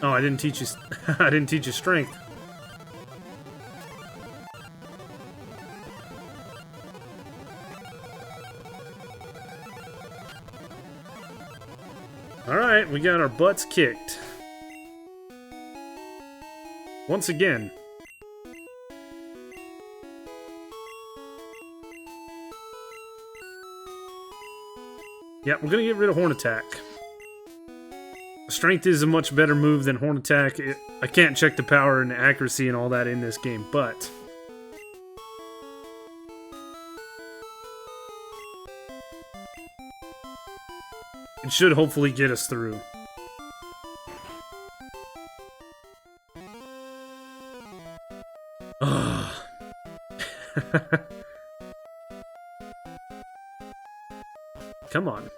Oh, I didn't teach you. I didn't teach you strength. All right, we got our butts kicked once again. Yeah, we're gonna get rid of Horn Attack. Strength is a much better move than Horn Attack. I can't check the power and accuracy and all that in this game, but... it should hopefully get us through. Come on.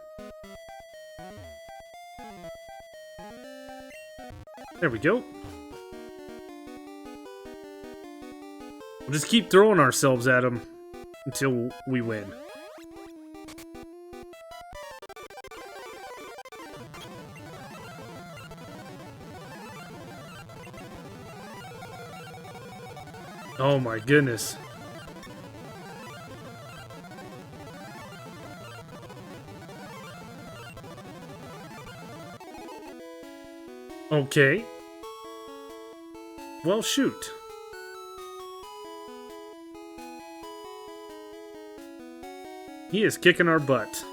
There we go. We'll just keep throwing ourselves at them until we win. Oh my goodness. Okay. Well, shoot. He is kicking our butt.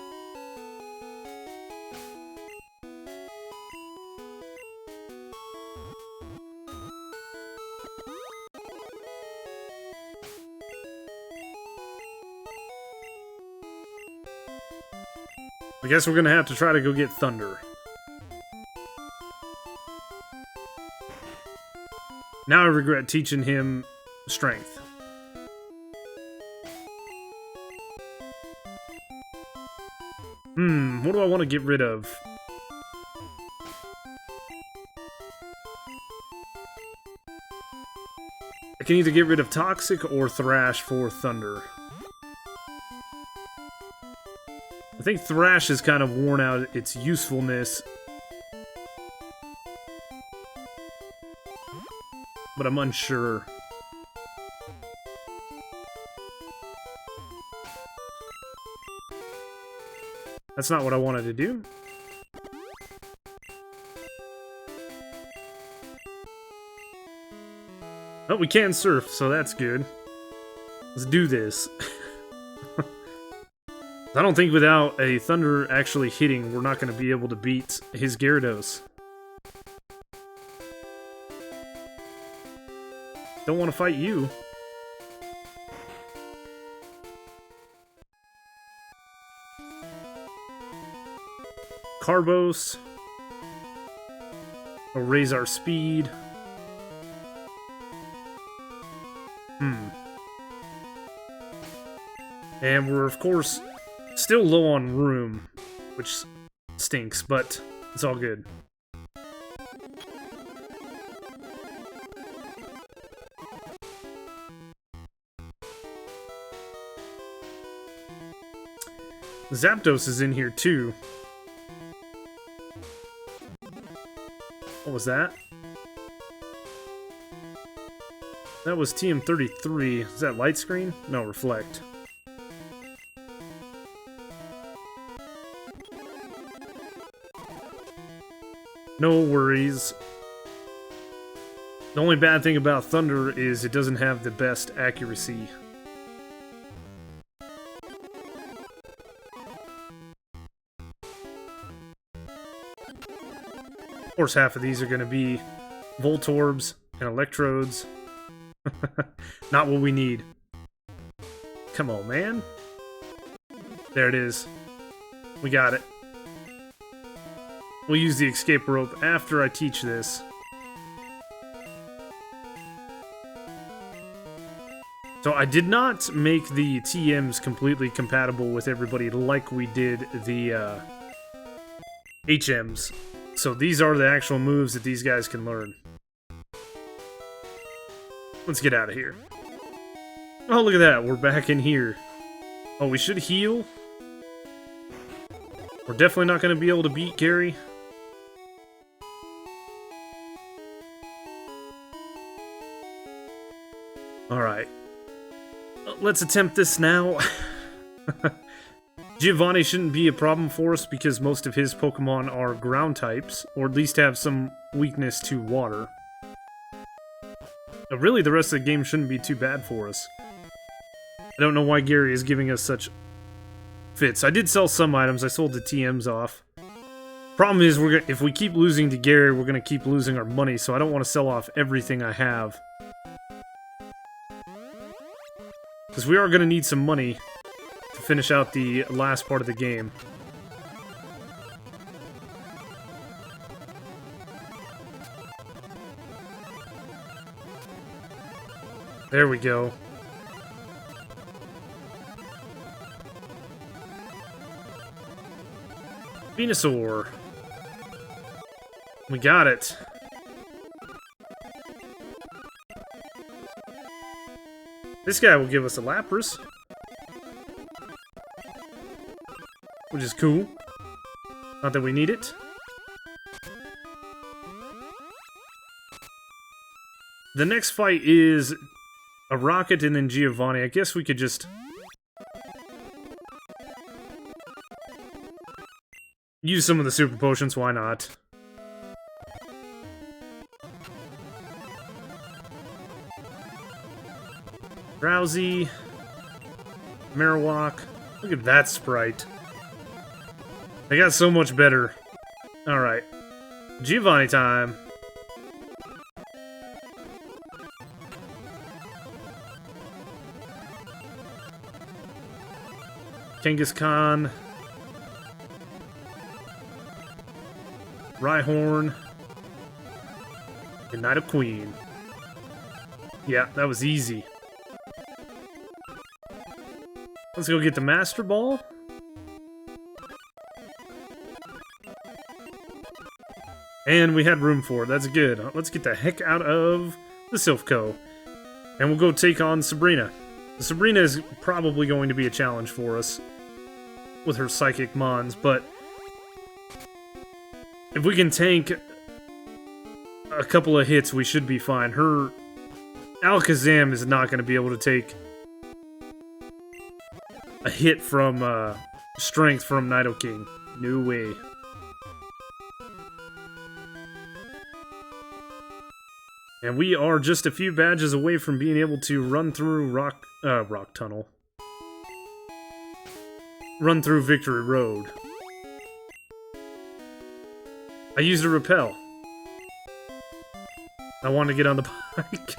I guess we're gonna have to try to go get Thunder. Now I regret teaching him strength. What do I want to get rid of? I can either get rid of Toxic or Thrash for Thunder. I think Thrash has kind of worn out its usefulness. But I'm unsure. That's not what I wanted to do. Oh, we can surf, so that's good. Let's do this. I don't think without a Thunder actually hitting, we're not going to be able to beat his Gyarados. Don't want to fight you. Carbos. Will raise our speed. And we're, of course, still low on room, which stinks, but it's all good. Zapdos is in here too. What was that? That was TM33. Is that light screen? No, reflect. No worries. The only bad thing about Thunder is it doesn't have the best accuracy. Of course, half of these are going to be Voltorbs and Electrodes. Not what we need. Come on, man. There it is. We got it. We'll use the escape rope after I teach this. So I did not make the TMs completely compatible with everybody like we did the HMs. So these are the actual moves that these guys can learn. Let's get out of here. Oh, look at that. We're back in here. Oh, we should heal. We're definitely not going to be able to beat Gary. Alright. Let's attempt this now. Giovanni shouldn't be a problem for us because most of his Pokemon are ground types, or at least have some weakness to water. But really, the rest of the game shouldn't be too bad for us. I don't know why Gary is giving us such fits. I did sell some items. I sold the TMs off. Problem is, if we keep losing to Gary, we're gonna keep losing our money, so I don't want to sell off everything I have. Because we are gonna need some money to finish out the last part of the game. There we go. Venusaur. We got it. This guy will give us a Lapras, which is cool. Not that we need it. The next fight is a Rocket and then Giovanni. I guess we could just use some of the super potions, why not? Drowsy. Marowak. Look at that sprite. They got so much better. Alright. Giovanni time. Kangaskhan. Rhyhorn. And Nidoqueen. Yeah, that was easy. Let's go get the Master Ball. And we had room for it. That's good. Let's get the heck out of the Silphco. And we'll go take on Sabrina. Sabrina is probably going to be a challenge for us with her Psychic Mons, but if we can tank a couple of hits, we should be fine. Her Alakazam is not going to be able to take a hit from strength from Nidoking. No way. And we are just a few badges away from being able to run through Rock Tunnel. Run through Victory Road. I used a repel. I want to get on the bike.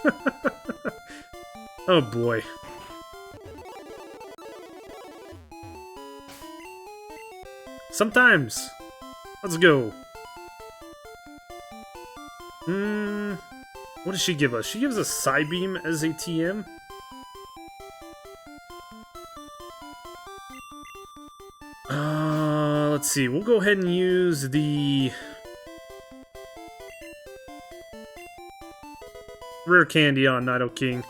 Oh boy. Sometimes. Let's go. What does she give us? She gives us Psybeam as a TM. Let's see. We'll go ahead and use the Rare Candy on Nidoking.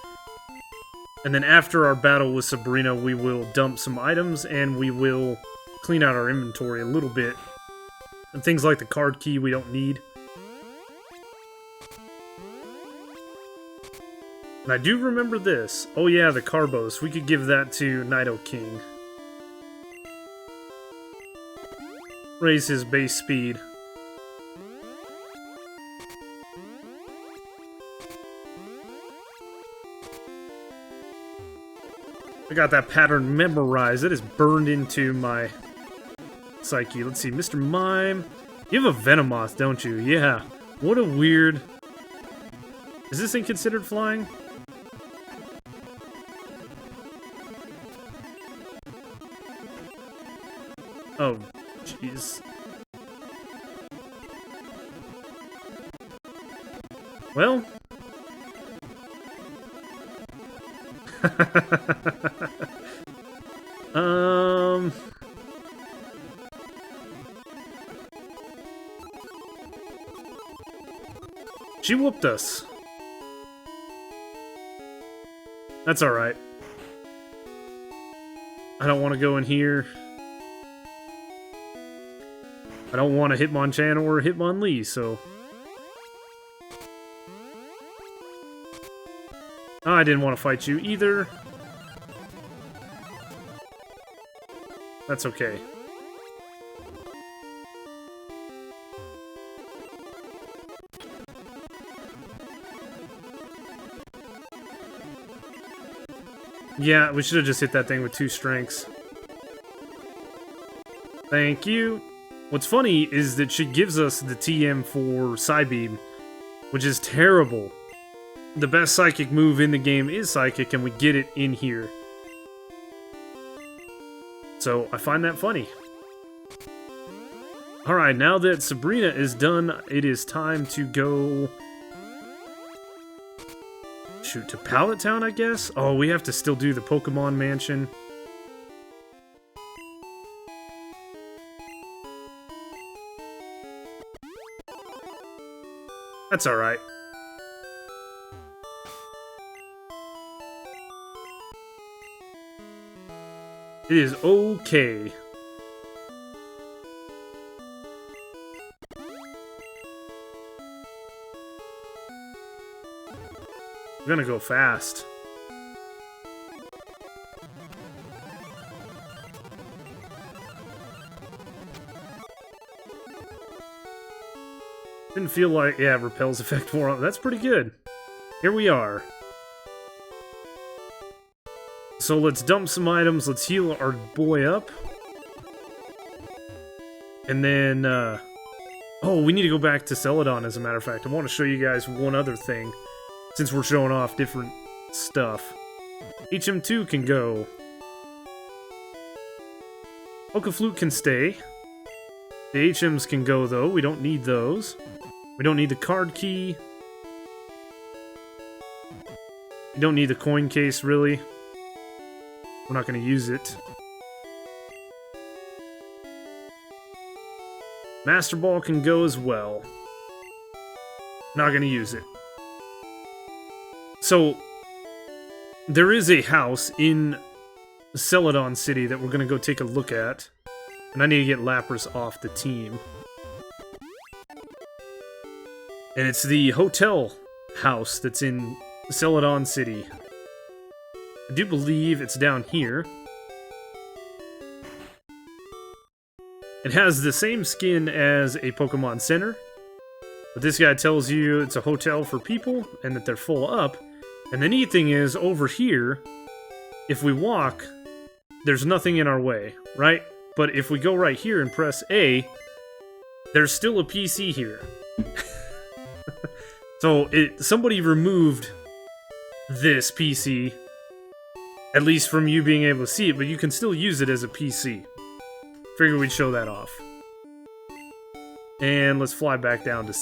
And then after our battle with Sabrina, we will dump some items and we will clean out our inventory a little bit. And things like the card key we don't need. And I do remember this. Oh yeah, the Carbos. We could give that to Nidoking. Raise his base speed. I got that pattern memorized. It is burned into my psyche. Let's see, Mr. Mime. You have a Venomoth, don't you? Yeah. What a weird... Is this thing considered flying? Oh, jeez. Well... She whooped us. That's alright. I don't want to go in here. I don't want a Hitmonchan or a Hitmonlee, so... Oh, I didn't want to fight you either. That's okay. Yeah, we should have just hit that thing with 2 strengths. Thank you. What's funny is that she gives us the TM for Psybeam, which is terrible. The best psychic move in the game is psychic, and we get it in here. So I find that funny. Alright, now that Sabrina is done, it is time to go... shoot, to Pallet Town, I guess? Oh, we have to still do the Pokemon Mansion. That's alright. It is okay. We're gonna go fast. Didn't feel like, yeah, repels effect more on. That's pretty good. Here we are. So let's dump some items. Let's heal our boy up. And then, oh, we need to go back to Celadon, as a matter of fact. I want to show you guys one other thing, since we're showing off different stuff. HM2 can go. Flute can stay. The HMs can go, though. We don't need those. We don't need the card key. We don't need the coin case, really. We're not going to use it. Master Ball can go as well. Not going to use it. So, there is a house in Celadon City that we're going to go take a look at. And I need to get Lapras off the team. And it's the hotel house that's in Celadon City. I do believe it's down here. It has the same skin as a Pokemon Center. But this guy tells you it's a hotel for people and that they're full up. And the neat thing is, over here, if we walk, there's nothing in our way, right? But if we go right here and press A, there's still a PC here. So somebody removed this PC, at least from you being able to see it, but you can still use it as a PC. Figured we'd show that off. And let's fly back down to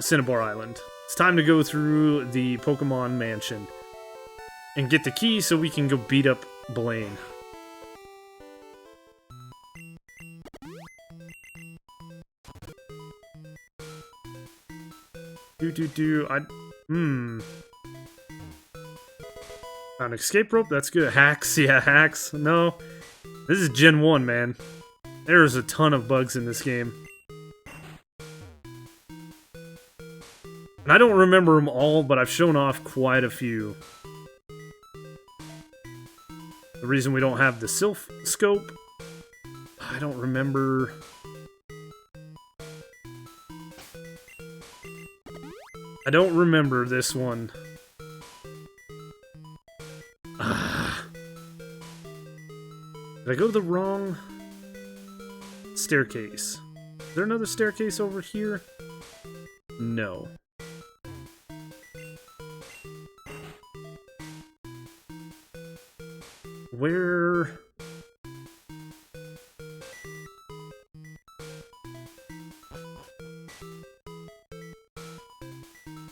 Cinnabar Island. It's time to go through the Pokemon Mansion and get the key so we can go beat up Blaine. Found an escape rope? That's good. Hacks? Yeah, hacks. No. This is Gen 1, man. There's a ton of bugs in this game. And I don't remember them all, but I've shown off quite a few. The reason we don't have the Sylph Scope, I don't remember. I don't remember this one. Did I go to the wrong staircase? Is there another staircase over here? No. Where...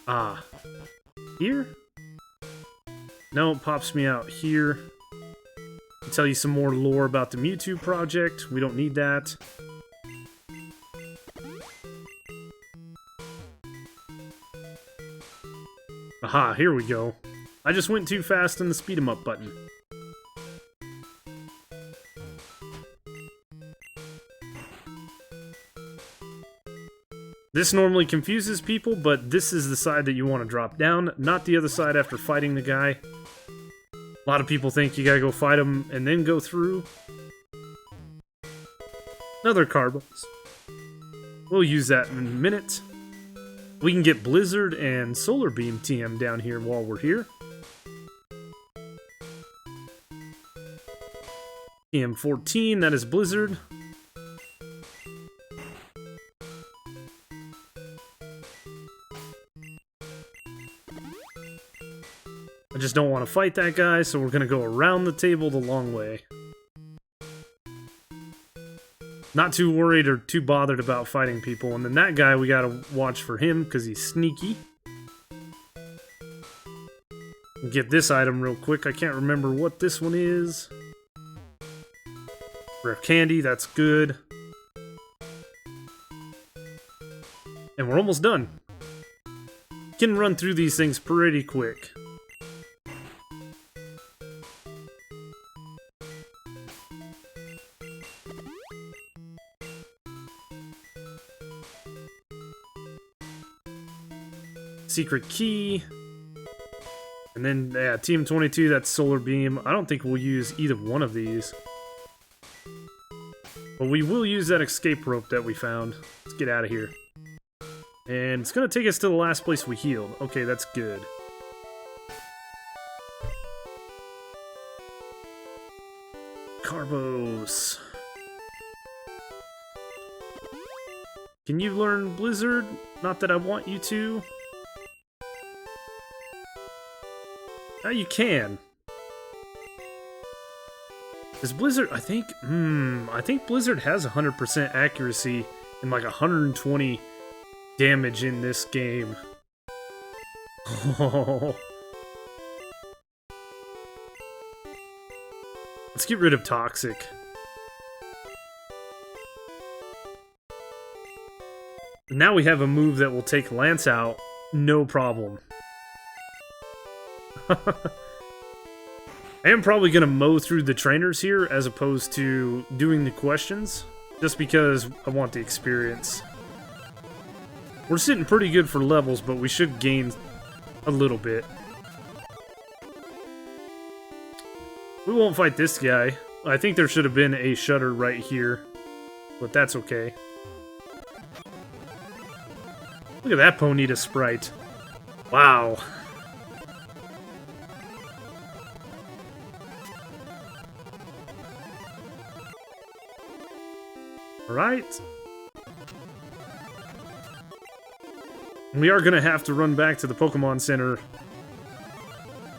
Ah. Here? No, it pops me out here. I'll tell you some more lore about the Mewtwo project. We don't need that. Aha, here we go. I just went too fast in the speed 'em up button. This normally confuses people, but this is the side that you want to drop down, not the other side after fighting the guy. A lot of people think you gotta go fight him and then go through. Another Carbos. We'll use that in a minute. We can get Blizzard and Solar Beam TM down here while we're here. TM 14, that is Blizzard. just don't want to fight that guy, so we're going to go around the table the long way. Not too worried or too bothered about fighting people. And then that guy, we got to watch for him because he's sneaky. Get this item real quick. I can't remember what this one is. Rare candy, that's good. And we're almost done. Can run through these things pretty quick. Secret key. And then, yeah, Team 22, that's Solar Beam. I don't think we'll use either one of these. But we will use that escape rope that we found. Let's get out of here. And it's going to take us to the last place we healed. Okay, that's good. Carbos. Can you learn Blizzard? Not that I want you to. Oh, you can. Is Blizzard, I think Blizzard has 100% accuracy and like 120 damage in this game. Oh. Let's get rid of Toxic. Now we have a move that will take Lance out, no problem. I am probably going to mow through the trainers here as opposed to doing the questions, just because I want the experience. We're sitting pretty good for levels, but we should gain a little bit. We won't fight this guy. I think there should have been a shutter right here, but that's okay. Look at that Ponyta sprite. Wow. Alright. We are going to have to run back to the Pokemon Center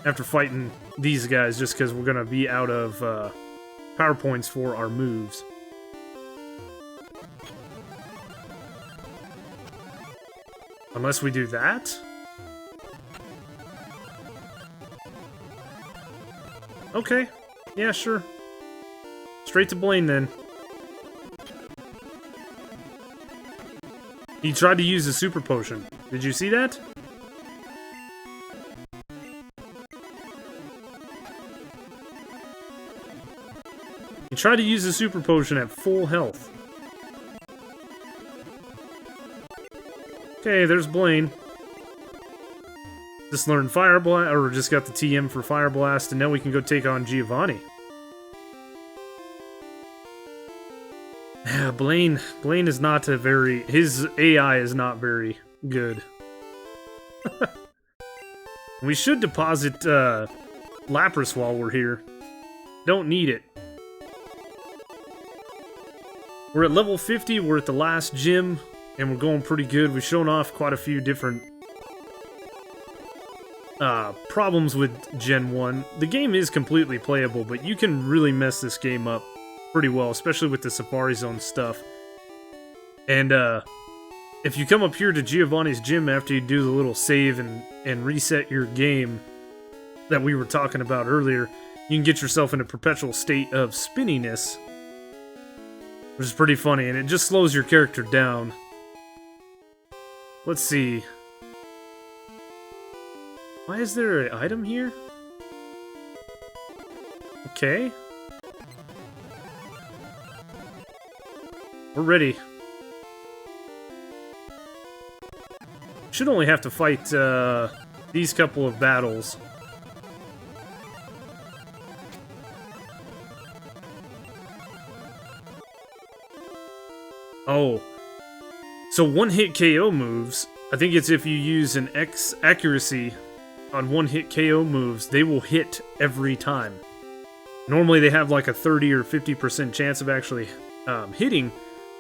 after fighting these guys, just because we're going to be out of power points for our moves. Unless we do that? Okay. Yeah, sure. Straight to Blaine, then. He tried to use a super potion. Did you see that? He tried to use a super potion at full health. Okay, there's Blaine. Just learned Fire Blast, or just got the TM for Fire Blast, and now we can go take on Giovanni. Yeah, Blaine is not a very... His AI is not very good. We should deposit Lapras while we're here. Don't need it. We're at level 50, we're at the last gym, and we're going pretty good. We've shown off quite a few different problems with Gen 1. The game is completely playable, but you can really mess this game up pretty well, especially with the Safari Zone stuff. And if you come up here to Giovanni's gym after you do the little save and reset your game that we were talking about earlier, you can get yourself in a perpetual state of spinniness, which is pretty funny, and it just slows your character down. Let's see. Why is there an item here? Okay. We're ready. Should only have to fight these couple of battles. Oh. So one-hit KO moves, I think it's if you use an X accuracy on one-hit KO moves, they will hit every time. Normally they have like a 30 or 50% chance of actually hitting,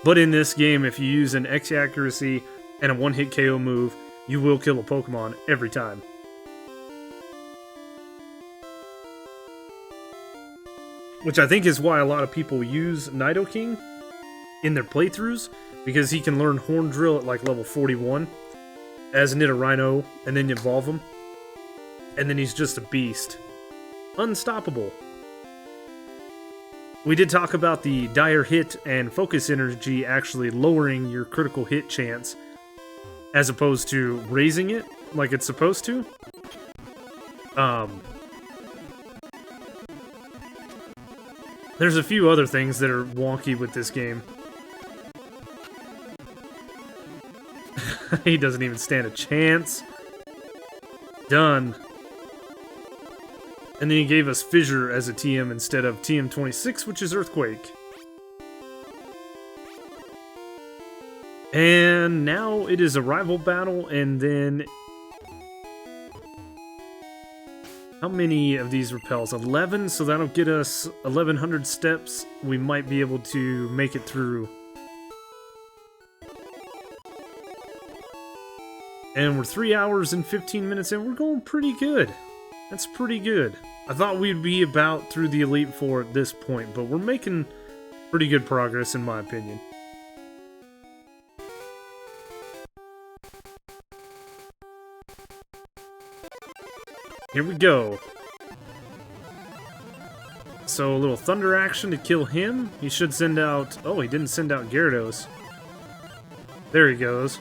but in this game, if you use an X accuracy and a one-hit KO move, you will kill a Pokemon every time. which I think is why a lot of people use Nidoking in their playthroughs, because he can learn Horn Drill at like level 41 as Nidorino, and then you evolve him, and then he's just a beast. Unstoppable. We did talk about the Dire Hit and Focus Energy actually lowering your critical hit chance as opposed to raising it like it's supposed to. There's a few other things that are wonky with this game. He doesn't even stand a chance. Done. And then he gave us Fissure as a TM instead of TM26, which is Earthquake. And now it is a rival battle, and then... How many of these repels? 11, so that'll get us 1,100 steps. We might be able to make it through. And we're 3 hours and 15 minutes in. We're going pretty good. That's pretty good. I thought we'd be about through the Elite Four at this point, but we're making pretty good progress in my opinion. Here we go. So a little thunder action to kill him. He should send out... Oh, he didn't send out Gyarados. There he goes.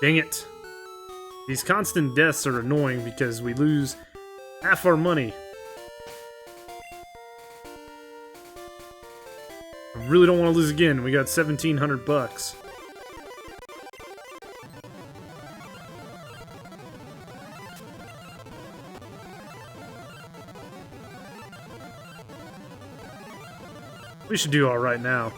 Dang it. These constant deaths are annoying because we lose half our money. I really don't want to lose again. We got 1,700 bucks. We should do all right now.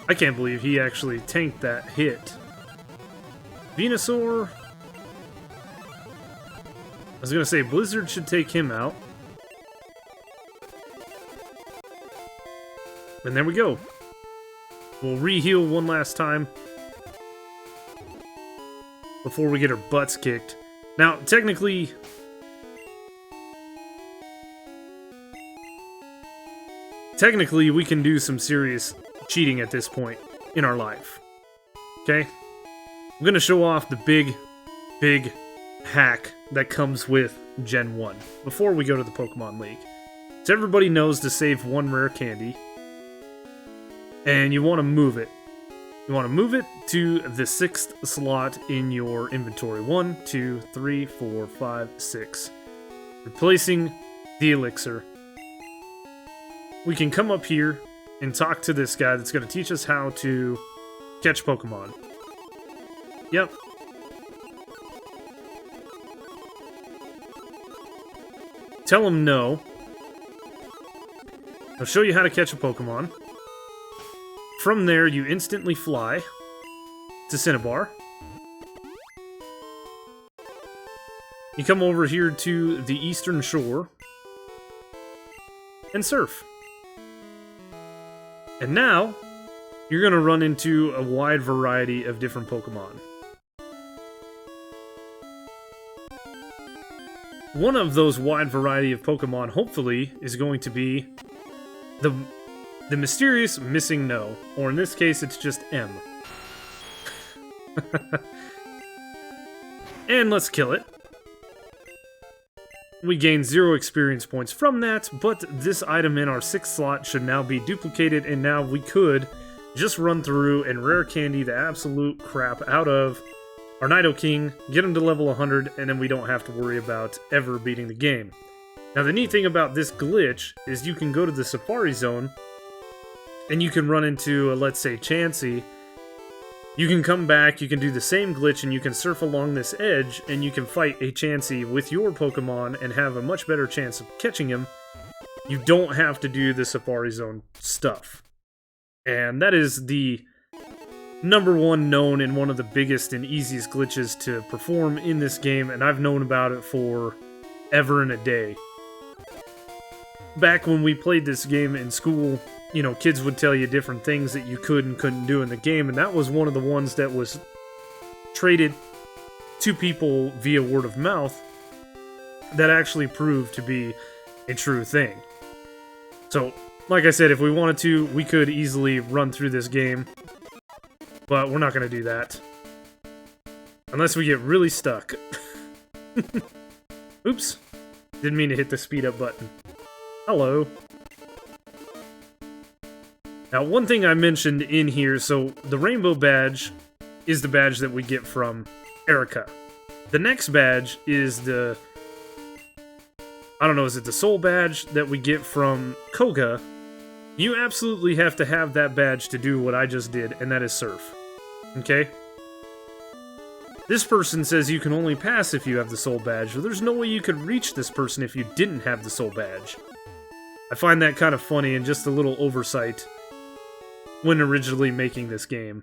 I can't believe he actually tanked that hit. Venusaur. I was gonna say Blizzard should take him out. And there we go. We'll re-heal one last time before we get our butts kicked. Now, technically... Technically, we can do some serious cheating at this point in our life. Okay? I'm gonna show off the big hack that comes with Gen 1 before we go to the Pokemon League. So everybody knows to save one rare candy. And you want to move it. You want to move it to the 6th slot in your inventory. 1, 2, 3, 4, 5, 6. Replacing the elixir. We can come up here and talk to this guy that's going to teach us how to catch Pokemon. Yep. Tell him no. I'll show you how to catch a Pokemon. From there, you instantly fly to Cinnabar. You come over here to the eastern shore and surf. And now, you're going to run into a wide variety of different Pokemon. One of those wide variety of Pokemon, hopefully, is going to be the mysterious missing no, or in this case, it's just M. And let's kill it. We gain 0 experience points from that, but this item in our 6th slot should now be duplicated, and now we could just run through and rare candy the absolute crap out of our Nidoking, get him to level 100, and then we don't have to worry about ever beating the game. Now the neat thing about this glitch is you can go to the Safari Zone, and you can run into, let's say, Chansey. You can come back, you can do the same glitch, and you can surf along this edge, and you can fight a Chansey with your Pokemon and have a much better chance of catching him. You don't have to do the Safari Zone stuff. And that is the #1 known and one of the biggest and easiest glitches to perform in this game, and I've known about it for ever and a day. back when we played this game in school, you know, kids would tell you different things that you could and couldn't do in the game, and that was one of the ones that was traded to people via word of mouth that actually proved to be a true thing. So, like I said, if we wanted to, we could easily run through this game, but we're not going to do that. Unless we get really stuck. Oops. Didn't mean to hit the speed up button. Hello. Now, one thing I mentioned in here, so the rainbow badge is the badge that we get from Erica. The next badge is the... I don't know, is it the soul badge that we get from Koga? You absolutely have to have that badge to do what I just did, and that is surf. Okay? This person says you can only pass if you have the soul badge, so there's no way you could reach this person if you didn't have the soul badge. I find that kind of funny and just a little oversight when originally making this game.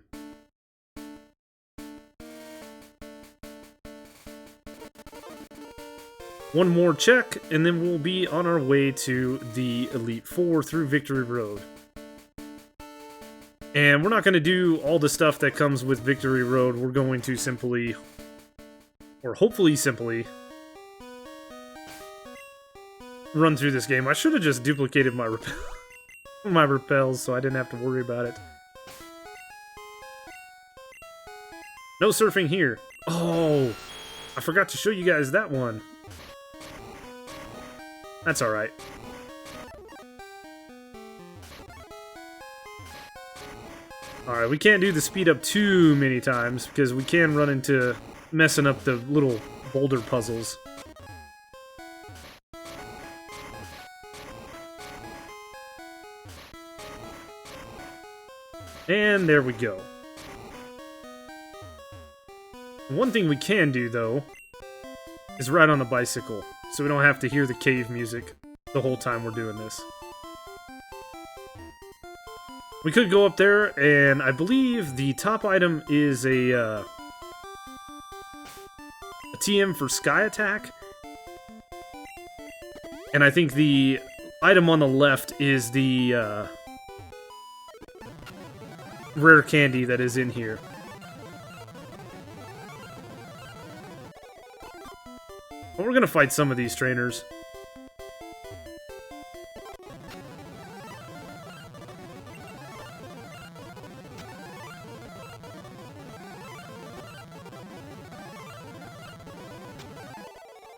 One more check, and then we'll be on our way to the Elite Four through Victory Road. And we're not going to do all the stuff that comes with Victory Road. We're going to simply, or hopefully simply, run through this game. I should have just duplicated my my repels so I didn't have to worry about it. No surfing here. Oh, I forgot to show you guys that one. That's alright. Alright, we can't do the speed up too many times because we can run into messing up the little boulder puzzles. And there we go. One thing we can do, though, is ride on a bicycle, so we don't have to hear the cave music the whole time we're doing this. We could go up there, and I believe the top item is a TM for Sky Attack. And I think the item on the left is the rare candy that is in here. But we're gonna fight some of these trainers.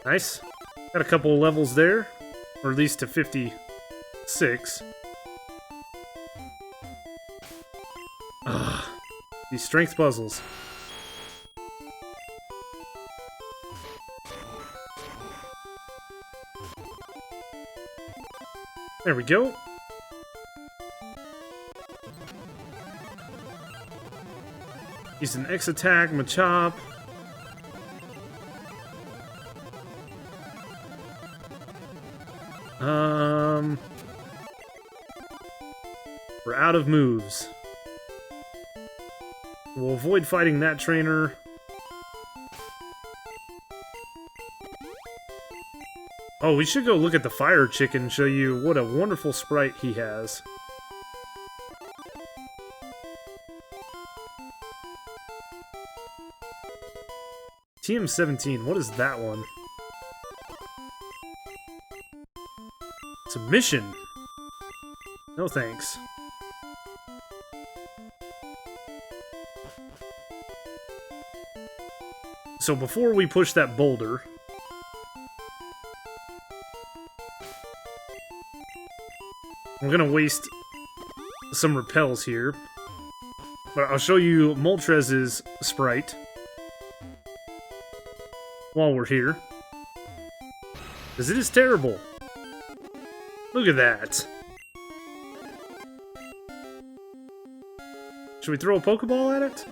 Nice. Got a couple of levels there, or at least to 56. Ugh. These strength puzzles. There we go. Use an X attack, Machop. We're out of moves. We'll avoid fighting that trainer. Oh, we should go look at the fire chicken and show you what a wonderful sprite he has. TM17, what is that one? It's a mission. No thanks. So before we push that boulder, we're gonna waste some repels here. But I'll show you Moltrez's sprite while we're here. Because it is terrible. Look at that. Should we throw a Pokeball at it?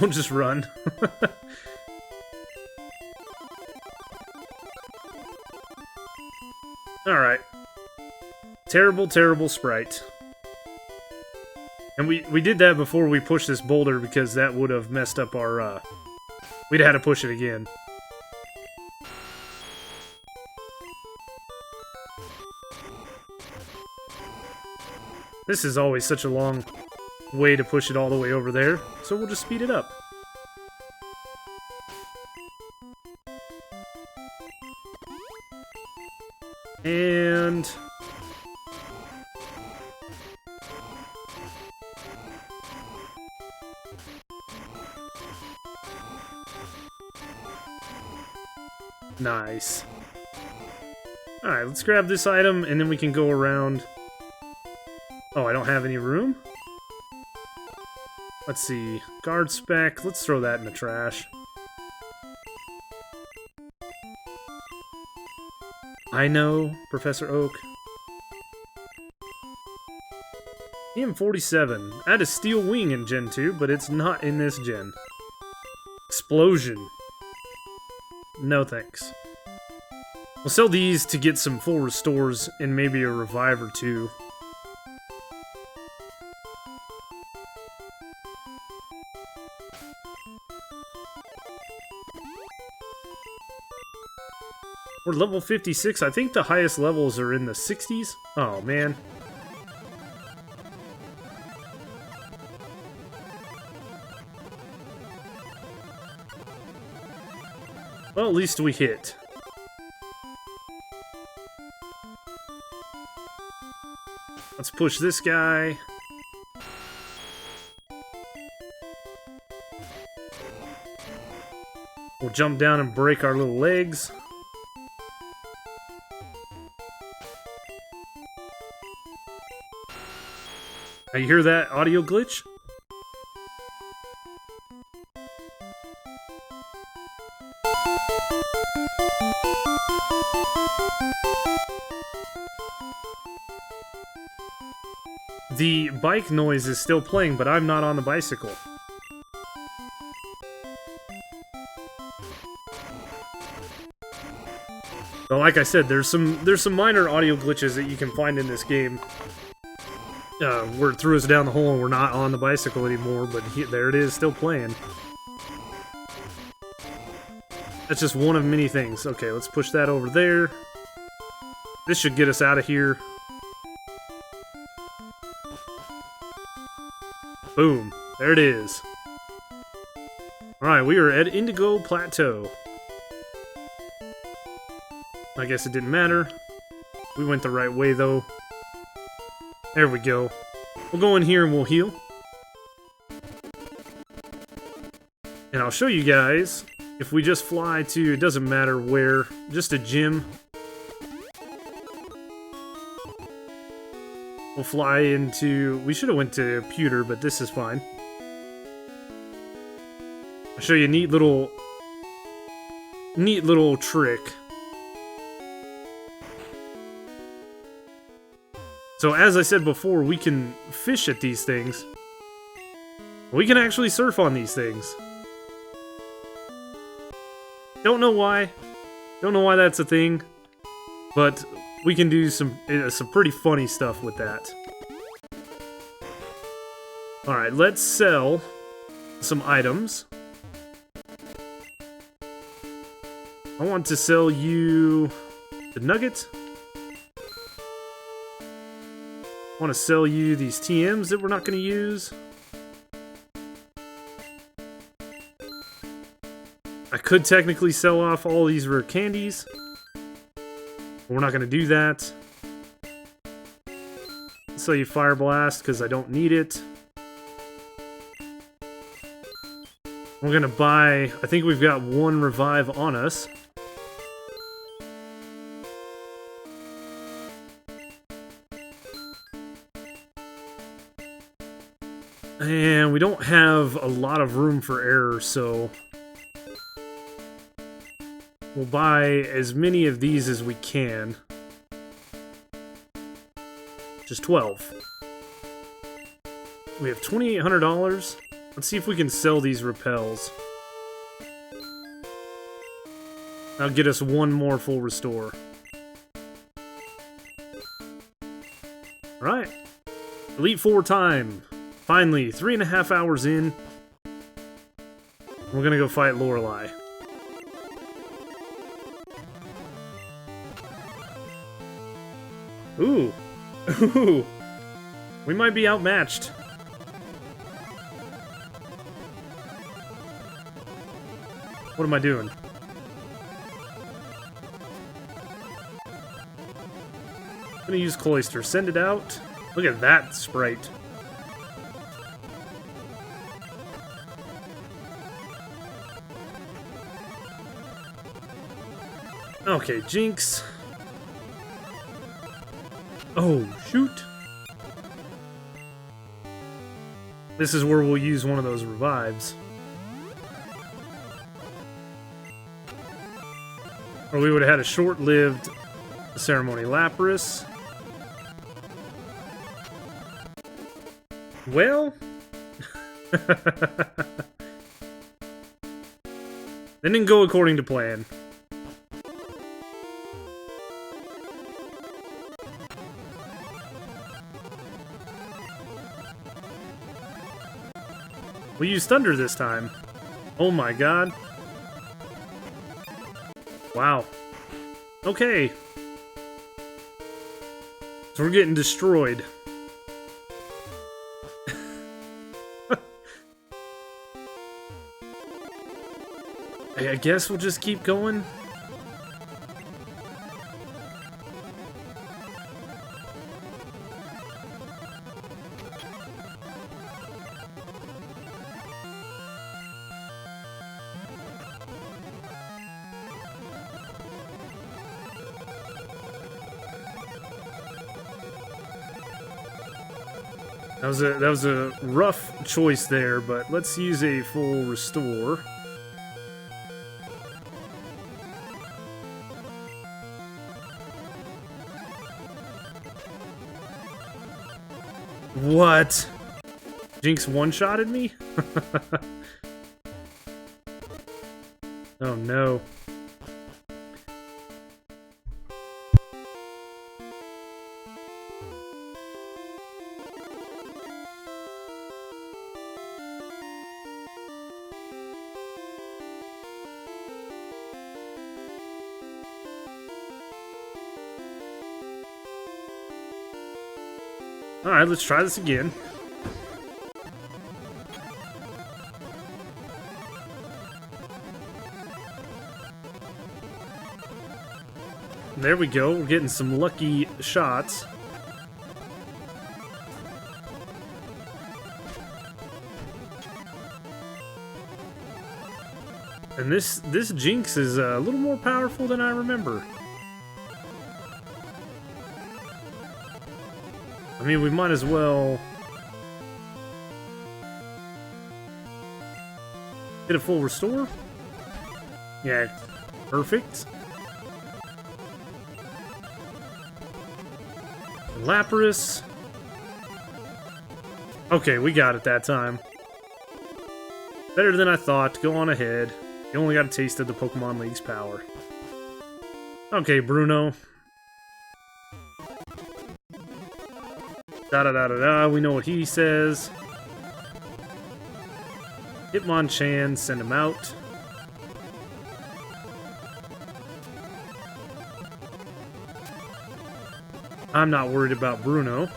We'll just run. Alright. Terrible, terrible sprite. And we did that before we pushed this boulder because that would have messed up our, we'd have had to push it again. This is always such a long way to push it all the way over there, so we'll just speed it up. And... nice. Alright, let's grab this item, and then we can go around... Oh, I don't have any room? Let's see. Guard spec. Let's throw that in the trash. I know, Professor Oak. EM47. I had a steel wing in Gen 2, but it's not in this gen. Explosion. No thanks. We'll sell these to get some full restores and maybe a revive or two. We're level 56. I think the highest levels are in the 60s. Oh, man. Well, at least we hit. Let's push this guy. We'll jump down and break our little legs. Now you hear that audio glitch? The bike noise is still playing, but I'm not on the bicycle. But like I said, there's some minor audio glitches that you can find in this game. Where it threw us down the hole and we're not on the bicycle anymore, but there it is, still playing. That's just one of many things. Okay, let's push that over there. This should get us out of here. Boom. There it is. Alright, we are at Indigo Plateau. I guess it didn't matter. We went the right way, though. There we go. We'll go in here and we'll heal. And I'll show you guys, if we just fly to, it doesn't matter where, just a gym. We'll fly into, we should have went to Pewter, but this is fine. I'll show you a neat little trick. So as I said before, we can fish at these things. We can actually surf on these things. Don't know why. Don't know why that's a thing. But we can do some pretty funny stuff with that. Alright, let's sell some items. I want to sell you the Nugget. I want to sell you these TMs that we're not going to use. I could technically sell off all these rare candies. But we're not going to do that. Let's sell you Fire Blast because I don't need it. We're going to buy... I think we've got one revive on us. And we don't have a lot of room for error, so we'll buy as many of these as we can. Just 12. We have $2,800. Let's see if we can sell these repels. That'll get us one more full restore. Alright. Elite Four time. Finally, 3.5 hours in. We're gonna go fight Lorelei. Ooh. Ooh. We might be outmatched. What am I doing? I'm gonna use Cloister. Send it out. Look at that sprite. Okay, Jinx. Oh, shoot. This is where we'll use one of those revives. Or we would have had a short-lived Ceremony Lapras. Well... That didn't go according to plan. We used Thunder this time. Oh my god. Wow. Okay. So we're getting destroyed. I guess we'll just keep going. That was a rough choice there, but let's use a full restore. What? Jinx one-shotted me? Oh no. Alright, let's try this again. There we go, we're getting some lucky shots. And this Jinx is a little more powerful than I remember. I mean, we might as well get a full restore. Yeah, perfect. Lapras. Okay, we got it that time. Better than I thought. Go on ahead. You only got a taste of the Pokemon League's power. Okay, Bruno. Da-da-da-da-da, we know what he says. Hitmonchan, send him out. I'm not worried about Bruno.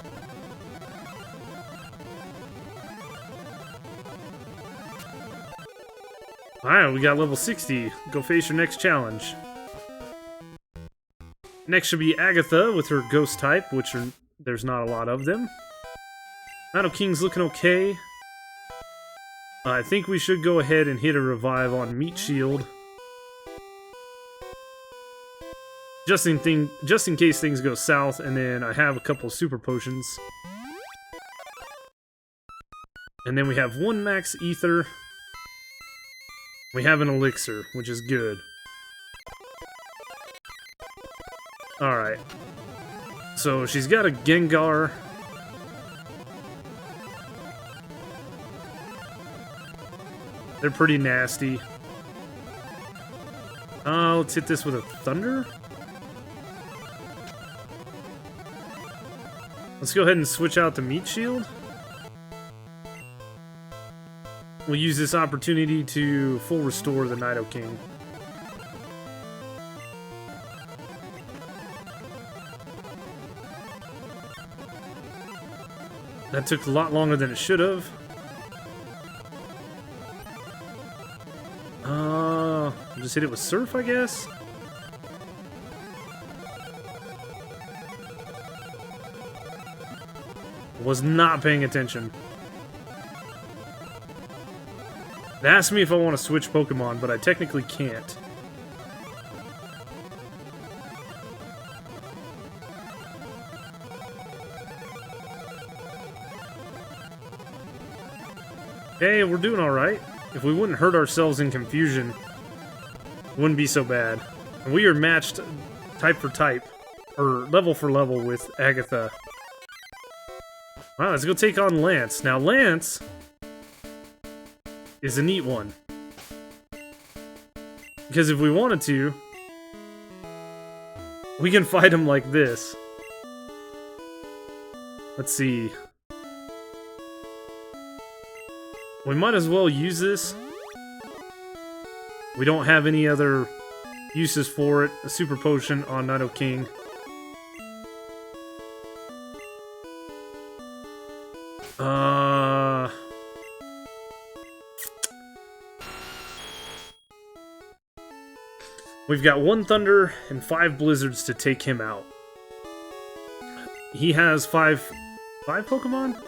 Alright, we got level 60. Go face your next challenge. Next should be Agatha with her ghost type, which are... There's not a lot of them. Shadow King's looking okay. I think we should go ahead and hit a revive on Meat Shield. Just in case things go south, and then I have a couple super potions. And then we have one max ether. We have an elixir, which is good. Alright. So she's got a Gengar. They're pretty nasty. Let's hit this with a Thunder. Let's go ahead and switch out the Meat Shield. We'll use this opportunity to full restore the Nido King. That took a lot longer than it should have. Just hit it with Surf, I guess? Was not paying attention. It asked me if I want to switch Pokemon, but I technically can't. Okay, we're doing alright. If we wouldn't hurt ourselves in confusion, it wouldn't be so bad. And we are matched type for type, or level for level with Agatha. Wow, let's go take on Lance. Now, Lance is a neat one. Because if we wanted to, we can fight him like this. Let's see. We might as well use this. We don't have any other uses for it. A super potion on Nidoking. We've got 1 Thunder and 5 Blizzards to take him out. He has 5 Pokemon?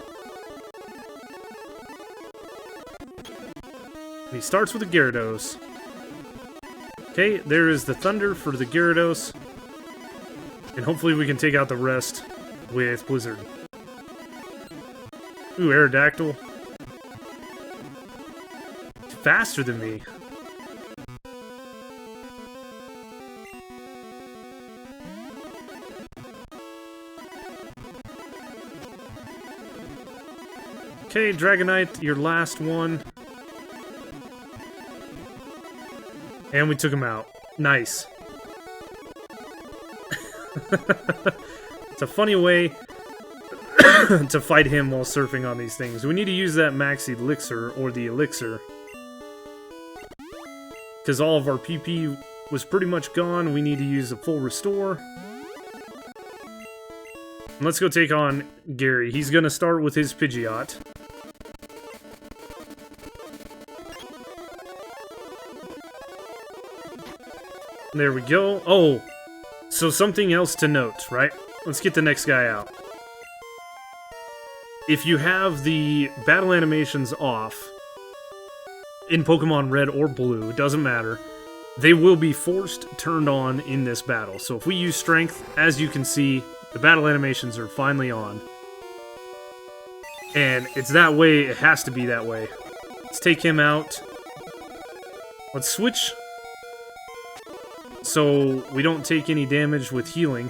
He starts with a Gyarados. Okay, there is the Thunder for the Gyarados. And hopefully we can take out the rest with Blizzard. Ooh, Aerodactyl. Faster than me. Okay, Dragonite, your last one. And we took him out. Nice. It's a funny way to fight him while surfing on these things. We need to use that Max Elixir, or the Elixir. Because all of our PP was pretty much gone, we need to use a full restore. And let's go take on Gary. He's gonna start with his Pidgeot. There we go. Oh, so something else to note, right? Let's get the next guy out. If you have the battle animations off, in Pokemon Red or Blue, it doesn't matter, they will be forced turned on in this battle. So if we use Strength, as you can see, the battle animations are finally on. And it's that way, it has to be that way. Let's take him out. Let's switch so we don't take any damage with healing.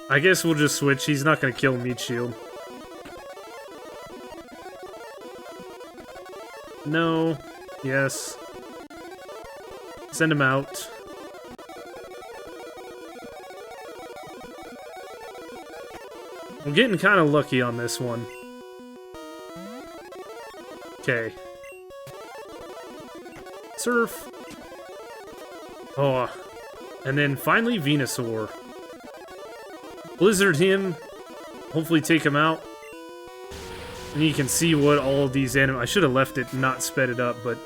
I guess we'll just switch. He's not going to kill Meat Shield. No. Yes. Send him out. I'm getting kind of lucky on this one. Okay. Surf. Oh. And then finally Venusaur. Blizzard him. Hopefully take him out. And you can see what all of these I should have left it, not sped it up, but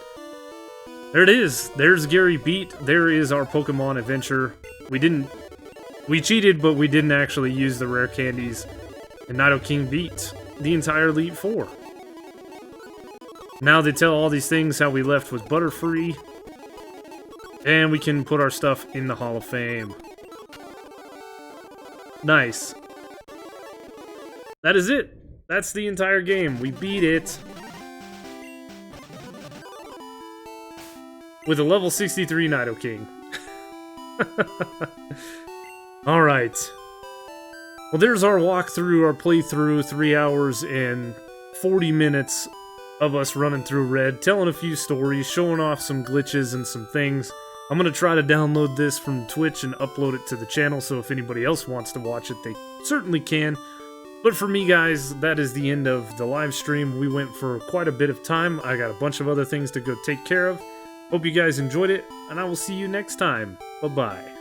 there it is. There's Gary beat. There is our Pokemon adventure. We cheated, but we didn't actually use the rare candies. And Nidoking beat the entire Elite Four. Now they tell all these things how we left with Butterfree. And we can put our stuff in the Hall of Fame. Nice. That is it. That's the entire game. We beat it. With a level 63 Nidoking. Alright. Well, there's our walkthrough, our playthrough, 3 hours and 40 minutes of us running through Red, telling a few stories, showing off some glitches and some things. I'm going to try to download this from Twitch and upload it to the channel, so if anybody else wants to watch it, they certainly can. But for me, guys, that is the end of the live stream. We went for quite a bit of time. I got a bunch of other things to go take care of. Hope you guys enjoyed it, and I will see you next time. Bye-bye.